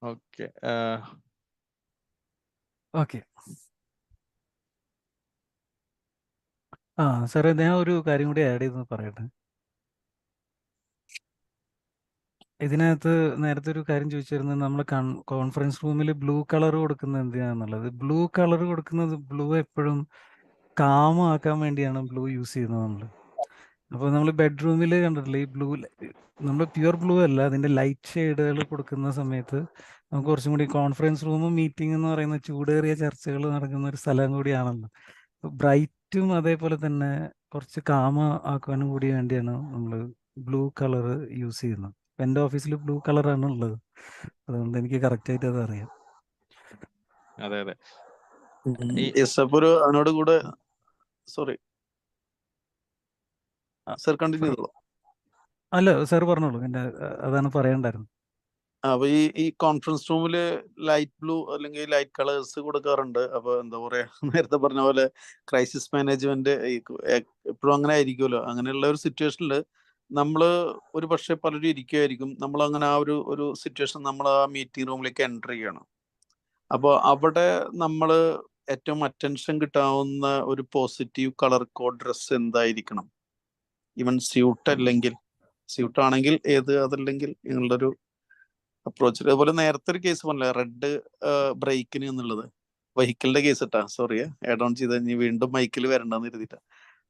ഓക്കെ ഓക്കെ. സാറേ, ഞാൻ ഒരു കാര്യം കൂടി ആഡ് ചെയ്തെന്ന് പറയട്ടെ. ഇതിനകത്ത് നേരത്തെ ഒരു കാര്യം ചോദിച്ചിരുന്നത്, നമ്മൾ കോൺഫറൻസ് റൂമിൽ ബ്ലൂ കളർ കൊടുക്കുന്നത് എന്തിനാന്നുള്ളത്. ബ്ലൂ കളർ കൊടുക്കുന്നത്, ബ്ലൂ എപ്പോഴും കാമാക്കാൻ വേണ്ടിയാണ് ബ്ലൂ യൂസ് ചെയ്യുന്നത് നമ്മൾ. അപ്പോൾ നമ്മൾ ബെഡ്റൂമിൽ കണ്ടിട്ടില്ലേ ഈ ബ്ലൂ, നമ്മൾ പ്യുവർ ബ്ലൂ അല്ല, അതിന്റെ ലൈറ്റ് ഷെയ്ഡുകൾ കൊടുക്കുന്ന സമയത്ത് നമുക്ക് കുറച്ചും കൂടി, കോൺഫറൻസ് റൂമും മീറ്റിംഗ് എന്ന് പറയുന്ന ചൂടേറിയ ചർച്ചകൾ നടക്കുന്ന ഒരു സ്ഥലം കൂടിയാണല്ലോ. ബ്രൈറ്റും അതേപോലെ തന്നെ കുറച്ച് കാമ ആക്കാനും കൂടി വേണ്ടിയാണ് നമ്മൾ ബ്ലൂ കളർ യൂസ് ചെയ്യുന്നത്. എൻ്റെ ഓഫീസിൽ ബ്ലൂ കളറാണ് ഉള്ളത്, അതുകൊണ്ട് എനിക്ക് കറക്റ്റ് ആയിട്ട് അത് അറിയാം. അതെ അതെ. അതിനോട് കൂടെ സോറി സർ കണ്ടിന്യൂ ചെയ്തോളൂ. അല്ല സാർ പറഞ്ഞോളൂ, എൻ്റെ അതാണ് പറയണ്ടായിരുന്നു. അപ്പൊ ഈ കോൺഫറൻസ് റൂമില് ലൈറ്റ് ബ്ലൂ അല്ലെങ്കിൽ ലൈറ്റ് കളേഴ്സ് കൊടുക്കാറുണ്ട്. അപ്പൊ എന്താ പറയാ, നേരത്തെ പറഞ്ഞ പോലെ ക്രൈസിസ് മാനേജ്മെന്റ് എപ്പോഴും അങ്ങനെ ആയിരിക്കുമല്ലോ. അങ്ങനെയുള്ള ഒരു സിറ്റുവേഷനിൽ നമ്മൾ ഒരു പക്ഷെ പലരും ഇരിക്കുമായിരിക്കും. നമ്മൾ അങ്ങനെ ആ ഒരു സിറ്റുവേഷൻ നമ്മൾ ആ മീറ്റിംഗ് റൂമിലേക്ക് എൻ്റർ ചെയ്യണം. അപ്പോൾ അവിടെ നമ്മൾ ഏറ്റവും അറ്റൻഷൻ കിട്ടാവുന്ന ഒരു പോസിറ്റീവ് കളർ കോഡ് ഡ്രസ്സ് എന്തായിരിക്കണം? ഈവൻ സ്യൂട്ട് അല്ലെങ്കിൽ സ്യൂട്ട് ആണെങ്കിൽ ഏത്, അതല്ലെങ്കിൽ നിങ്ങളുടെ ഒരു അപ്രോച്ച്. അതുപോലെ നേരത്തെ ഒരു കേസ് പറഞ്ഞില്ല, റെഡ് ബ്രേക്കിന് എന്നുള്ളത് വെഹിക്കിളിന്റെ കേസ് ഇട്ടാ, സോറി ആഡ് ഓൺ ചെയ്ത് ഇനി വീണ്ടും മൈക്കിൽ വരണ്ടെന്ന് കരുതിയിട്ടാ.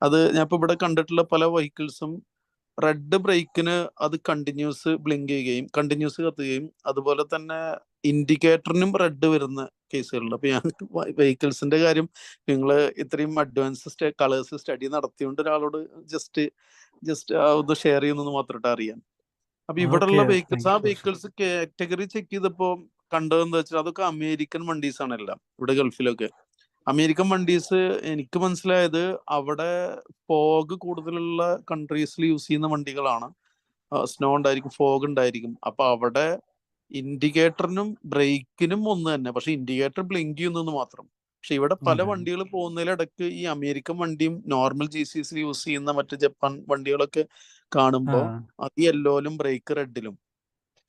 അത് ഞാൻ ഇപ്പൊ ഇവിടെ കണ്ടിട്ടുള്ള പല വെഹിക്കിൾസും റെഡ് ബ്രേക്കിന് അത് കണ്ടിന്യൂസ് ബ്ലിങ്ക് ചെയ്യുകയും കണ്ടിന്യൂസ് കത്തുകയും അതുപോലെ തന്നെ ഇൻഡിക്കേറ്ററിനും റെഡ് വരുന്ന കേസുകളുണ്ട്. അപ്പൊ ഞാൻ വെഹിക്കിൾസിന്റെ കാര്യം നിങ്ങൾ ഇത്രയും അഡ്വാൻസ് കളേഴ്സ് സ്റ്റഡി നടത്തിയോണ്ട് ഒരാളോട് ജസ്റ്റ് ഒന്ന് ഷെയർ ചെയ്യുന്നത് മാത്രമായിട്ട് അറിയാൻ. അപ്പൊ ഇവിടെയുള്ള വെഹിക്കിൾസ്, ആ വെഹിക്കിൾസ് കാറ്റഗറി ചെക്ക് ചെയ്തപ്പോ കണ്ടതെന്ന് വെച്ചാൽ അതൊക്കെ അമേരിക്കൻ വണ്ടീസ് ആണ് എല്ലാം. ഇവിടെ ഗൾഫിലൊക്കെ അമേരിക്കൻ വണ്ടീസ് എനിക്ക് മനസ്സിലായത് അവിടെ ഫോഗ് കൂടുതലുള്ള കൺട്രീസിൽ യൂസ് ചെയ്യുന്ന വണ്ടികളാണ്. സ്നോ ഉണ്ടായിരിക്കും, ഫോഗ് ഉണ്ടായിരിക്കും. അപ്പൊ അവിടെ ഇൻഡിക്കേറ്ററിനും ബ്രേക്കിനും ഒന്ന് തന്നെ, പക്ഷെ ഇൻഡിക്കേറ്റർ ബ്ലിങ്ക് ചെയ്യുന്നു മാത്രം. പക്ഷെ ഇവിടെ പല വണ്ടികൾ പോകുന്നതിലിടയ്ക്ക് ഈ അമേരിക്കൻ വണ്ടിയും നോർമൽ GCC യൂസ് ചെയ്യുന്ന മറ്റ് ജപ്പാൻ വണ്ടികളൊക്കെ കാണുമ്പോൾ അത് യെല്ലോയിലും ബ്രേക്ക് റെഡിലും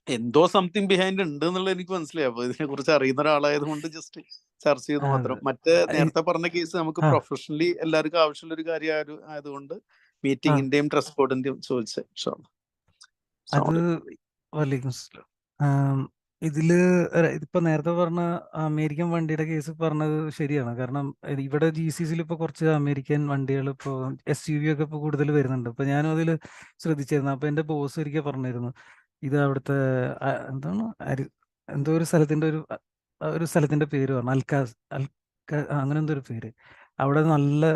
എന്തോ സംതിങ് ബിഹൈൻഡ് ഉണ്ട് എന്നുള്ളത് എനിക്ക് മനസ്സിലായി. അപ്പൊ ഇതിനെ കുറിച്ച് അറിയുന്ന ഒരാളായത് കൊണ്ട് ജസ്റ്റ് ചർച്ച ചെയ്ത് മാത്രം. മറ്റേ നേരത്തെ പറഞ്ഞ കേസ് നമുക്ക് പ്രൊഫഷണലി എല്ലാവർക്കും ആവശ്യമുള്ള ഒരു കാര്യം ആയതുകൊണ്ട് മീറ്റിംഗിന്റെയും ഡ്രസ് കോഡിന്റെയും ചോദിച്ചത്. അത് വലൈക്കും സലാം. ഇതില് ഇപ്പൊ നേരത്തെ പറഞ്ഞ അമേരിക്കൻ വണ്ടിയുടെ കേസ് പറഞ്ഞത് ശരിയാണ്. കാരണം ഇവിടെ GCCയിൽ ഇപ്പൊ കുറച്ച് അമേരിക്കൻ വണ്ടികൾ ഇപ്പൊ SUV ഒക്കെ ഇപ്പൊ കൂടുതൽ വരുന്നുണ്ട്. ഇപ്പൊ ഞാനും അതിൽ ശ്രദ്ധിച്ചിരുന്നു. അപ്പൊ എന്റെ ബോസ് ഒരിക്കൽ പറഞ്ഞിരുന്നു, ഇത് അവിടുത്തെ എന്താണ് എന്തോ ഒരു സ്ഥലത്തിന്റെ ഒരു സ്ഥലത്തിന്റെ പേര് പറഞ്ഞു, അങ്ങനെ എന്തോ ഒരു പേര്. അവിടെ നല്ല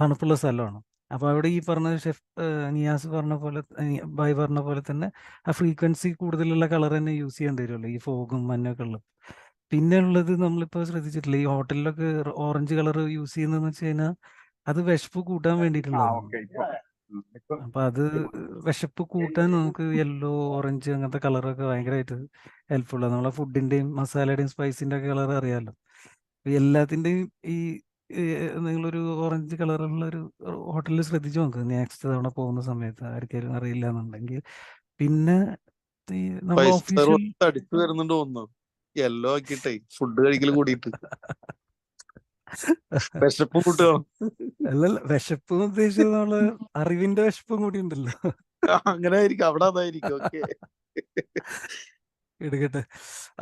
തണുപ്പുള്ള സ്ഥലമാണ്. അപ്പൊ അവിടെ ഈ പറഞ്ഞ ഷെഫ് നിയാസ് പറഞ്ഞ പോലെ, ബായ് പറഞ്ഞ പോലെ തന്നെ ആ ഫ്രീക്വൻസി കൂടുതലുള്ള കളർ തന്നെ യൂസ് ചെയ്യേണ്ടി വരുമല്ലോ, ഈ ഫോഗും മഞ്ഞൊക്കെ ഉള്ളത്. പിന്നെ ഉള്ളത് നമ്മളിപ്പോൾ ശ്രദ്ധിച്ചിട്ടില്ല, ഈ ഹോട്ടലിലൊക്കെ ഓറഞ്ച് കളർ യൂസ് ചെയ്യുന്നതെന്ന് വെച്ച് കഴിഞ്ഞാൽ അത് വിശപ്പ് കൂട്ടാൻ വേണ്ടിയിട്ടുള്ളതാണ്. അപ്പൊ അത് വിശപ്പ് കൂട്ടാൻ നമുക്ക് യെല്ലോ, ഓറഞ്ച് അങ്ങനത്തെ കളറൊക്കെ ഭയങ്കരമായിട്ട് ഹെൽപ്ഫുൾ ആണ്. നമ്മളെ ഫുഡിന്റെയും മസാലയുടെയും സ്പൈസിന്റെ ഒക്കെ കളർ അറിയാമല്ലോ. എല്ലാത്തിന്റെയും ഈ നിങ്ങളൊരു ഓറഞ്ച് കളറുള്ള ഒരു ഹോട്ടലിൽ ശ്രദ്ധിച്ചു നോക്ക് നെക്സ്റ്റ് തവണ പോകുന്ന സമയത്ത്, ആർക്കെങ്കിലും അറിയില്ല എന്നുണ്ടെങ്കിൽ. പിന്നെ ഈ നമ്മൾ ഒഫീഷ്യൽ അടിച്ചു വരുന്നുണ്ട് തോന്നുന്നു, യെല്ലോ ആക്കിയിട്ടേ ഫുഡ് കഴിക്കൽ കൂടിയിട്ട് വിശപ്പ് കൂട്ടുക. അല്ലല്ല, വിശപ്പ് ഉദ്ദേശിച്ചത് നമ്മള് അറിവിന്റെ വിശപ്പും കൂടി ഉണ്ടല്ലോ. അങ്ങനെ ആയിരിക്കും, അവിടെ അതായിരിക്കും. ഓക്കെ എടുക്കട്ടെ.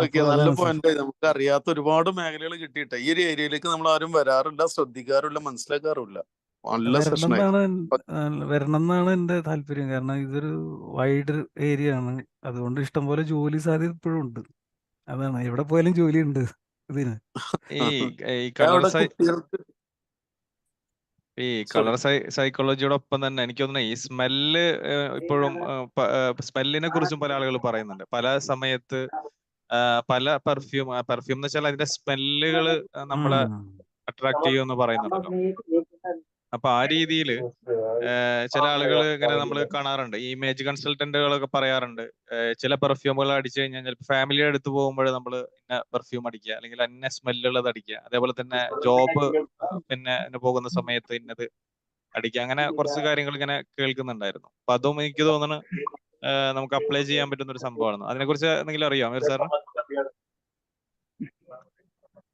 ഓക്കെ, നല്ല പോയിന്റ്. നമുക്ക് അറിയാത്ത ഒരുപാട് മേഖലകൾ കിട്ടിയിട്ട് ഈ ഒരു ഏരിയയിലേക്ക് നമ്മൾ ആരും വരാറില്ല, ശ്രദ്ധിക്കാറില്ല, മനസ്സിലാക്കാറില്ല. നല്ല വരണം എന്നാണ് എന്റെ താല്പര്യം. കാരണം ഇതൊരു വൈഡ് ഏരിയ ആണ്, അതുകൊണ്ട് ഇഷ്ടംപോലെ ജോലി സാധ്യത ഇപ്പോഴും ഉണ്ട്. അതാണ്, എവിടെ പോയാലും ജോലി ഉണ്ട് ഇതിന്. ഈ കളർ സൈക്കോളജിയോടൊപ്പം തന്നെ എനിക്ക് തോന്നുന്നു ഈ സ്മെല്ല് ഇപ്പോഴും സ്മെല്ലിനെ കുറിച്ചും പല ആളുകൾ പറയുന്നുണ്ട്. പല സമയത്ത് പല പെർഫ്യൂം എന്ന് വെച്ചാൽ അതിന്റെ സ്മെല്ലുകൾ നമ്മളെ അട്രാക്ട് ചെയ്യുമെന്ന് പറയുന്നുണ്ടല്ലോ. അപ്പൊ ആ രീതിയിൽ ചില ആളുകൾ ഇങ്ങനെ നമ്മൾ കാണാറുണ്ട്, ഈ ഇമേജ് കൺസൾട്ടന്റുകളൊക്കെ പറയാറുണ്ട്, ചില പെർഫ്യൂമുകൾ അടിച്ചു കഴിഞ്ഞാൽ ചിലപ്പോൾ ഫാമിലിയുടെ അടുത്ത് പോകുമ്പോൾ നമ്മൾ ഇന്ന പെർഫ്യൂം അടിക്കുക, അല്ലെങ്കിൽ ഇന്ന സ്മെല്ലുള്ളത് അടിക്കുക. അതേപോലെ തന്നെ ജോബ് പിന്നെ പോകുന്ന സമയത്ത് ഇന്നത് അടിക്കുക. അങ്ങനെ കുറച്ച് കാര്യങ്ങൾ ഇങ്ങനെ കേൾക്കുന്നുണ്ടായിരുന്നു. അപ്പൊ അതും എനിക്ക് തോന്നുന്നു നമുക്ക് അപ്ലൈ ചെയ്യാൻ പറ്റുന്ന ഒരു സംഭവമാണ്. അതിനെ കുറിച്ച് എന്തെങ്കിലും അറിയോ അമീർ സാറിന്?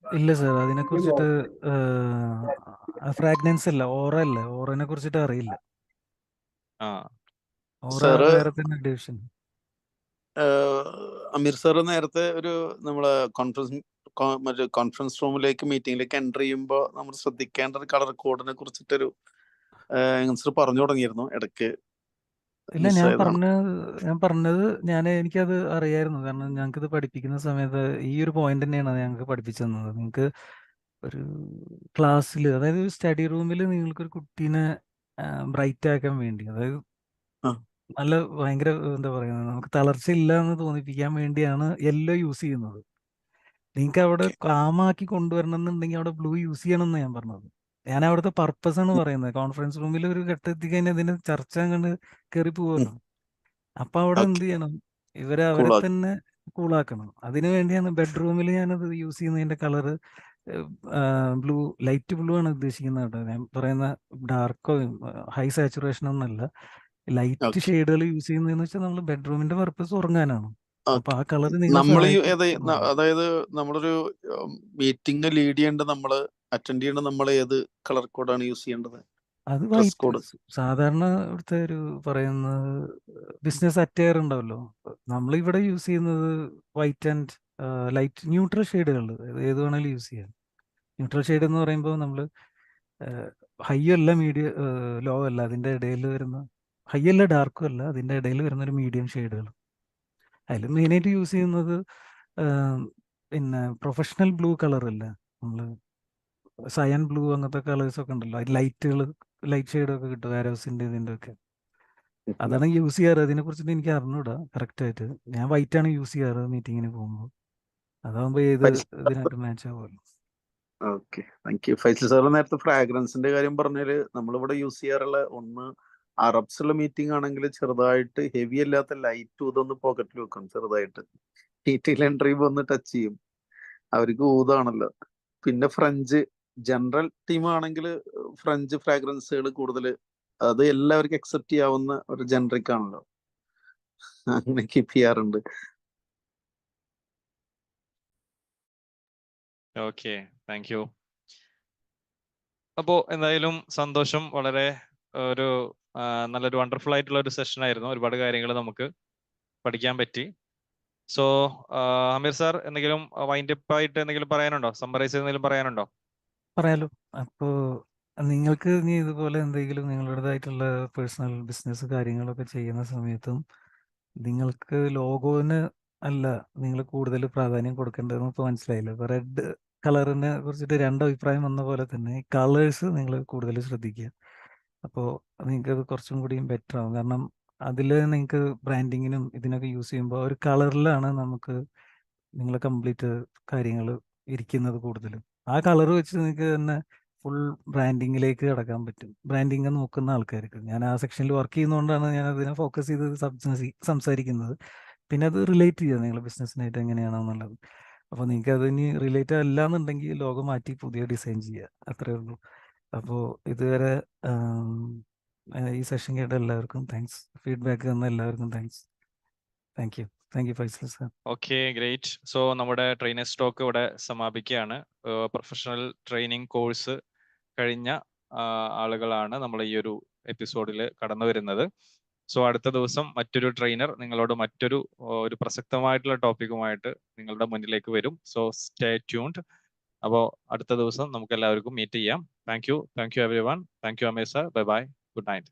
ഇല്ല സാർ, അതിനെ കുറിച്ചിട്ട് ഫ്രാഗ്രൻസ് അല്ല, ഓറനെ കുറിച്ചിട്ട് അറിയില്ല. ഓറ വേറെ തന്നെ ഡിവിഷൻ. അമീർ സാർ നേരത്തെ ഒരു നമ്മളെ കോൺഫറൻസ് റൂമിലേക്ക് മീറ്റിംഗിലേക്ക് എൻ്റർ ചെയ്യുമ്പോൾ നമ്മൾ ശ്രദ്ധിക്കേണ്ട ഒരു കളർ കോഡിനെ കുറിച്ചിട്ടൊരു ആൻസർ പറഞ്ഞു തുടങ്ങിയിരുന്നു ഇടയ്ക്ക്. ഇല്ല, ഞാൻ പറഞ്ഞത് എനിക്കത് അറിയായിരുന്നു. കാരണം ഞങ്ങൾക്കിത് പഠിപ്പിക്കുന്ന സമയത്ത് ഈ ഒരു പോയിന്റ് തന്നെയാണ് ഞങ്ങൾക്ക് പഠിപ്പിച്ചു തന്നത്. നിങ്ങൾക്ക് ഒരു ക്ലാസ്സിൽ, അതായത് സ്റ്റഡി റൂമിൽ നിങ്ങൾക്കൊരു കുട്ടീനെ ബ്രൈറ്റ് ആക്കാൻ വേണ്ടി, അതായത് നല്ല ഭയങ്കര എന്താ പറയുന്നത്, നമുക്ക് തളർച്ച ഇല്ല എന്ന് തോന്നിപ്പിക്കാൻ വേണ്ടിയാണ് യെല്ലോ യൂസ് ചെയ്യുന്നത്. നിങ്ങൾക്ക് അവിടെ കാമാക്കി കൊണ്ടുവരണം എന്നുണ്ടെങ്കിൽ അവിടെ ബ്ലൂ യൂസ് ചെയ്യണം എന്ന് ഞാൻ പറഞ്ഞത്. ഞാൻ അവിടുത്തെ പർപ്പസ് ആണ് പറയുന്നത്. കോൺഫറൻസ് റൂമിൽ ഒരു ഘട്ടത്തിൽ കഴിഞ്ഞാൽ ഇതിന് ചർച്ച അങ്ങോട്ട് കയറി പോവല്ലോ. അപ്പൊ അവിടെ എന്ത് ചെയ്യണം, അവരെ തന്നെ കൂളാക്കണം. അതിനു വേണ്ടിയാണ് ബെഡ്റൂമിൽ ഞാനത് യൂസ് ചെയ്യുന്നതിന്റെ കളറ് ബ്ലൂ, ലൈറ്റ് ബ്ലൂ ആണ് ഉദ്ദേശിക്കുന്നത് കേട്ടോ. ഞാൻ പറയുന്ന ഡാർക്കോ ഹൈ സാച്ചുറേഷൻ ഒന്നല്ല, ലൈറ്റ് ഷെയ്ഡുകൾ യൂസ് ചെയ്യുന്നതെന്ന് വെച്ചാൽ നമ്മൾ ബെഡ്റൂമിന്റെ പർപ്പസ് ഉറങ്ങാനാണ്. അപ്പൊ ആ കളർ നമ്മൾ അതായത് നമ്മളൊരു മീറ്റിംഗ് ലീഡ് ചെയ്യേണ്ട, നമ്മൾ അറ്റൻഡ് ചെയ്യേണ്ട, നമ്മൾ ഏത് കളർ കോഡാണ് യൂസ് ചെയ്യേണ്ടത്? അത് വൈറ്റ്. സാധാരണ ഇവിടുത്തെ ഒരു പറയുന്നത് ബിസിനസ് അറ്റയർ ഉണ്ടാവല്ലോ, നമ്മൾ ഇവിടെ യൂസ് ചെയ്യുന്നത് വൈറ്റ് ആൻഡ് ലൈറ്റ് ന്യൂട്രൽ ഷെയ്ഡുകൾ ഏത് വേണമെങ്കിലും യൂസ് ചെയ്യാം. ന്യൂട്രൽ ഷെയ്ഡ് എന്ന് പറയുമ്പോൾ നമ്മൾ ഹൈ അല്ല, ലോ അല്ല, അതിന്റെ ഇടയിൽ വരുന്ന ഹൈ അല്ല ഡാർക്കും അല്ല, അതിൻ്റെ ഇടയിൽ വരുന്നൊരു മീഡിയം ഷെയ്ഡുകൾ. അതിൽ മെയിനായിട്ട് യൂസ് ചെയ്യുന്നത് പിന്നെ പ്രൊഫഷണൽ ബ്ലൂ കളറല്ല, നമ്മൾ സയൻ ബ്ലൂ അങ്ങനത്തെ കളേഴ്സൊക്കെ ഉണ്ടല്ലോ, ലൈറ്റുകൾ, ലൈറ്റ് ഷെയ്ഡൊക്കെ കിട്ടും ആരോസിൻ്റെ ഇതിൻ്റെ ഒക്കെ. അതാണ് യൂസ് ചെയ്യാറ്. അതിനെ കുറിച്ചിട്ട് എനിക്ക് അറിഞ്ഞൂടാ കറക്റ്റായിട്ട്. ഞാൻ വൈറ്റ് ആണ് യൂസ് ചെയ്യാറ് മീറ്റിങ്ങിന് പോകുമ്പോൾ. അതാകുമ്പോൾ ഏത് ഇതിനായിട്ട് മാച്ച് ആവുമല്ലോ. Okay, thank you. Faisal sir നേരത്തെ ഫ്രാഗ്രൻസിന്റെ കാര്യം പറഞ്ഞാല് നമ്മളിവിടെ യൂസ് ചെയ്യാറുള്ള ഒന്ന്, അറബ്സുള്ള മീറ്റിംഗ് ആണെങ്കിൽ ചെറുതായിട്ട് ഹെവി അല്ലാത്ത ലൈറ്റ് ഊതൊന്ന് പോക്കറ്റിൽ വെക്കും, ചെറുതായിട്ട് ഹീറ്റിൽ എൻട്രി ഒന്ന് ടച്ച് ചെയ്യും, അവർക്ക് ഊതാണല്ലോ. പിന്നെ ഫ്രഞ്ച് ജനറൽ ടീം ആണെങ്കിൽ ഫ്രഞ്ച് ഫ്രാഗ്രൻസുകൾ കൂടുതൽ, അത് എല്ലാവർക്കും അക്സെപ്റ്റ് ചെയ്യാവുന്ന ഒരു ജനറിക് ആണല്ലോ, അങ്ങനെ കീപ്പ് ചെയ്യാറുണ്ട്. Okay, thank U. അപ്പോൾ എന്തായാലും സന്തോഷം. വളരെ ഒരു നല്ലൊരു വണ്ടർഫുൾ ആയിട്ടുള്ള ഒരു സെഷൻ ആയിരുന്നു. ഒരുപാട് കാര്യങ്ങൾ നമുക്ക് പഠിക്കാൻ പറ്റി. സോ അമീർ സാർ, എന്തെങ്കിലും വൈൻഡ് അപ്പ് ആയിട്ട് എന്തെങ്കിലും പറയാനുണ്ടോ? സമ്മറൈസ് എന്തെങ്കിലും പറയാനുണ്ടോ? പറയാലോ. അപ്പോൾ നിങ്ങൾക്ക് ഇനി ഇതുപോലെ എന്തെങ്കിലും നിങ്ങളുടേതായിട്ടുള്ള പേഴ്സണൽ ബിസിനസ് കാര്യങ്ങളൊക്കെ ചെയ്യുന്ന സമയത്തും നിങ്ങൾക്ക് ലോഗോന് അല്ല നിങ്ങൾ കൂടുതൽ പ്രാധാന്യം കൊടുക്കേണ്ടതെന്ന് ഇപ്പോൾ മനസ്സിലായില്ല. ഇപ്പോൾ റെഡ് കളറിനെ കുറിച്ചിട്ട് രണ്ട് അഭിപ്രായം വന്ന പോലെ തന്നെ കളേഴ്സ് നിങ്ങൾ കൂടുതൽ ശ്രദ്ധിക്കുക. അപ്പോൾ നിങ്ങൾക്ക് അത് കുറച്ചും കൂടിയും ബെറ്റർ ആവും. കാരണം അതിൽ നിങ്ങൾക്ക് ബ്രാൻഡിങ്ങിനും ഇതിനൊക്കെ യൂസ് ചെയ്യുമ്പോൾ ഒരു കളറിലാണ് നമുക്ക് നിങ്ങൾ കംപ്ലീറ്റ് കാര്യങ്ങൾ ഇരിക്കുന്നത് കൂടുതലും. ആ കളർ വെച്ച് നിങ്ങൾക്ക് തന്നെ ഫുൾ ബ്രാൻഡിങ്ങിലേക്ക് കടക്കാൻ പറ്റും. ബ്രാൻഡിങ് നോക്കുന്ന ആൾക്കാർക്ക്, ഞാൻ ആ സെക്ഷനിൽ വർക്ക് ചെയ്യുന്നതുകൊണ്ടാണ് ഞാൻ അതിനെ ഫോക്കസ് ചെയ്ത് സംസാരിക്കുന്നത്. പിന്നെ അത് റിലേറ്റ് ചെയ്യുക നിങ്ങൾ ബിസിനസ്സിനായിട്ട് എങ്ങനെയാണെന്നുള്ളത്. അപ്പോൾ നിങ്ങൾക്ക് അത് ഇനി റിലേറ്റ് അല്ല എന്നുണ്ടെങ്കിൽ ലോഗോ മാറ്റി പുതിയ ഡിസൈൻ ചെയ്യുക, അത്രേ ഉള്ളൂ. അപ്പോൾ ഇതുവരെ ഈ സെഷൻ കേട്ട എല്ലാവർക്കും താങ്ക്സ്. ഫീഡ്ബാക്ക് തന്ന എല്ലാവർക്കും thanks. Thank you Faisal sir. Okay, great. So നമ്മുടെ ട്രെയിനേഴ്സ് ടോക്ക് ഇവിടെ സമാപിക്കുകയാണ്. പ്രൊഫഷണൽ ട്രെയിനിങ് കോഴ്സ് കഴിഞ്ഞ ആളുകളാണ് നമ്മൾ ഈ ഒരു എപ്പിസോഡിൽ കടന്നു വരുന്നത്. സോ അടുത്ത ദിവസം മറ്റൊരു ട്രെയിനർ നിങ്ങളോട് മറ്റൊരു പ്രസക്തമായിട്ടുള്ള ടോപ്പിക്കുമായിട്ട് നിങ്ങളുടെ മുന്നിലേക്ക് വരും. So stay tuned. അപ്പോൾ അടുത്ത ദിവസം നമുക്ക് എല്ലാവർക്കും മീറ്റ് ചെയ്യാം. Thank you everyone. Thank you Ameer sir. Bye bye. Good night.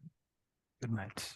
Good night.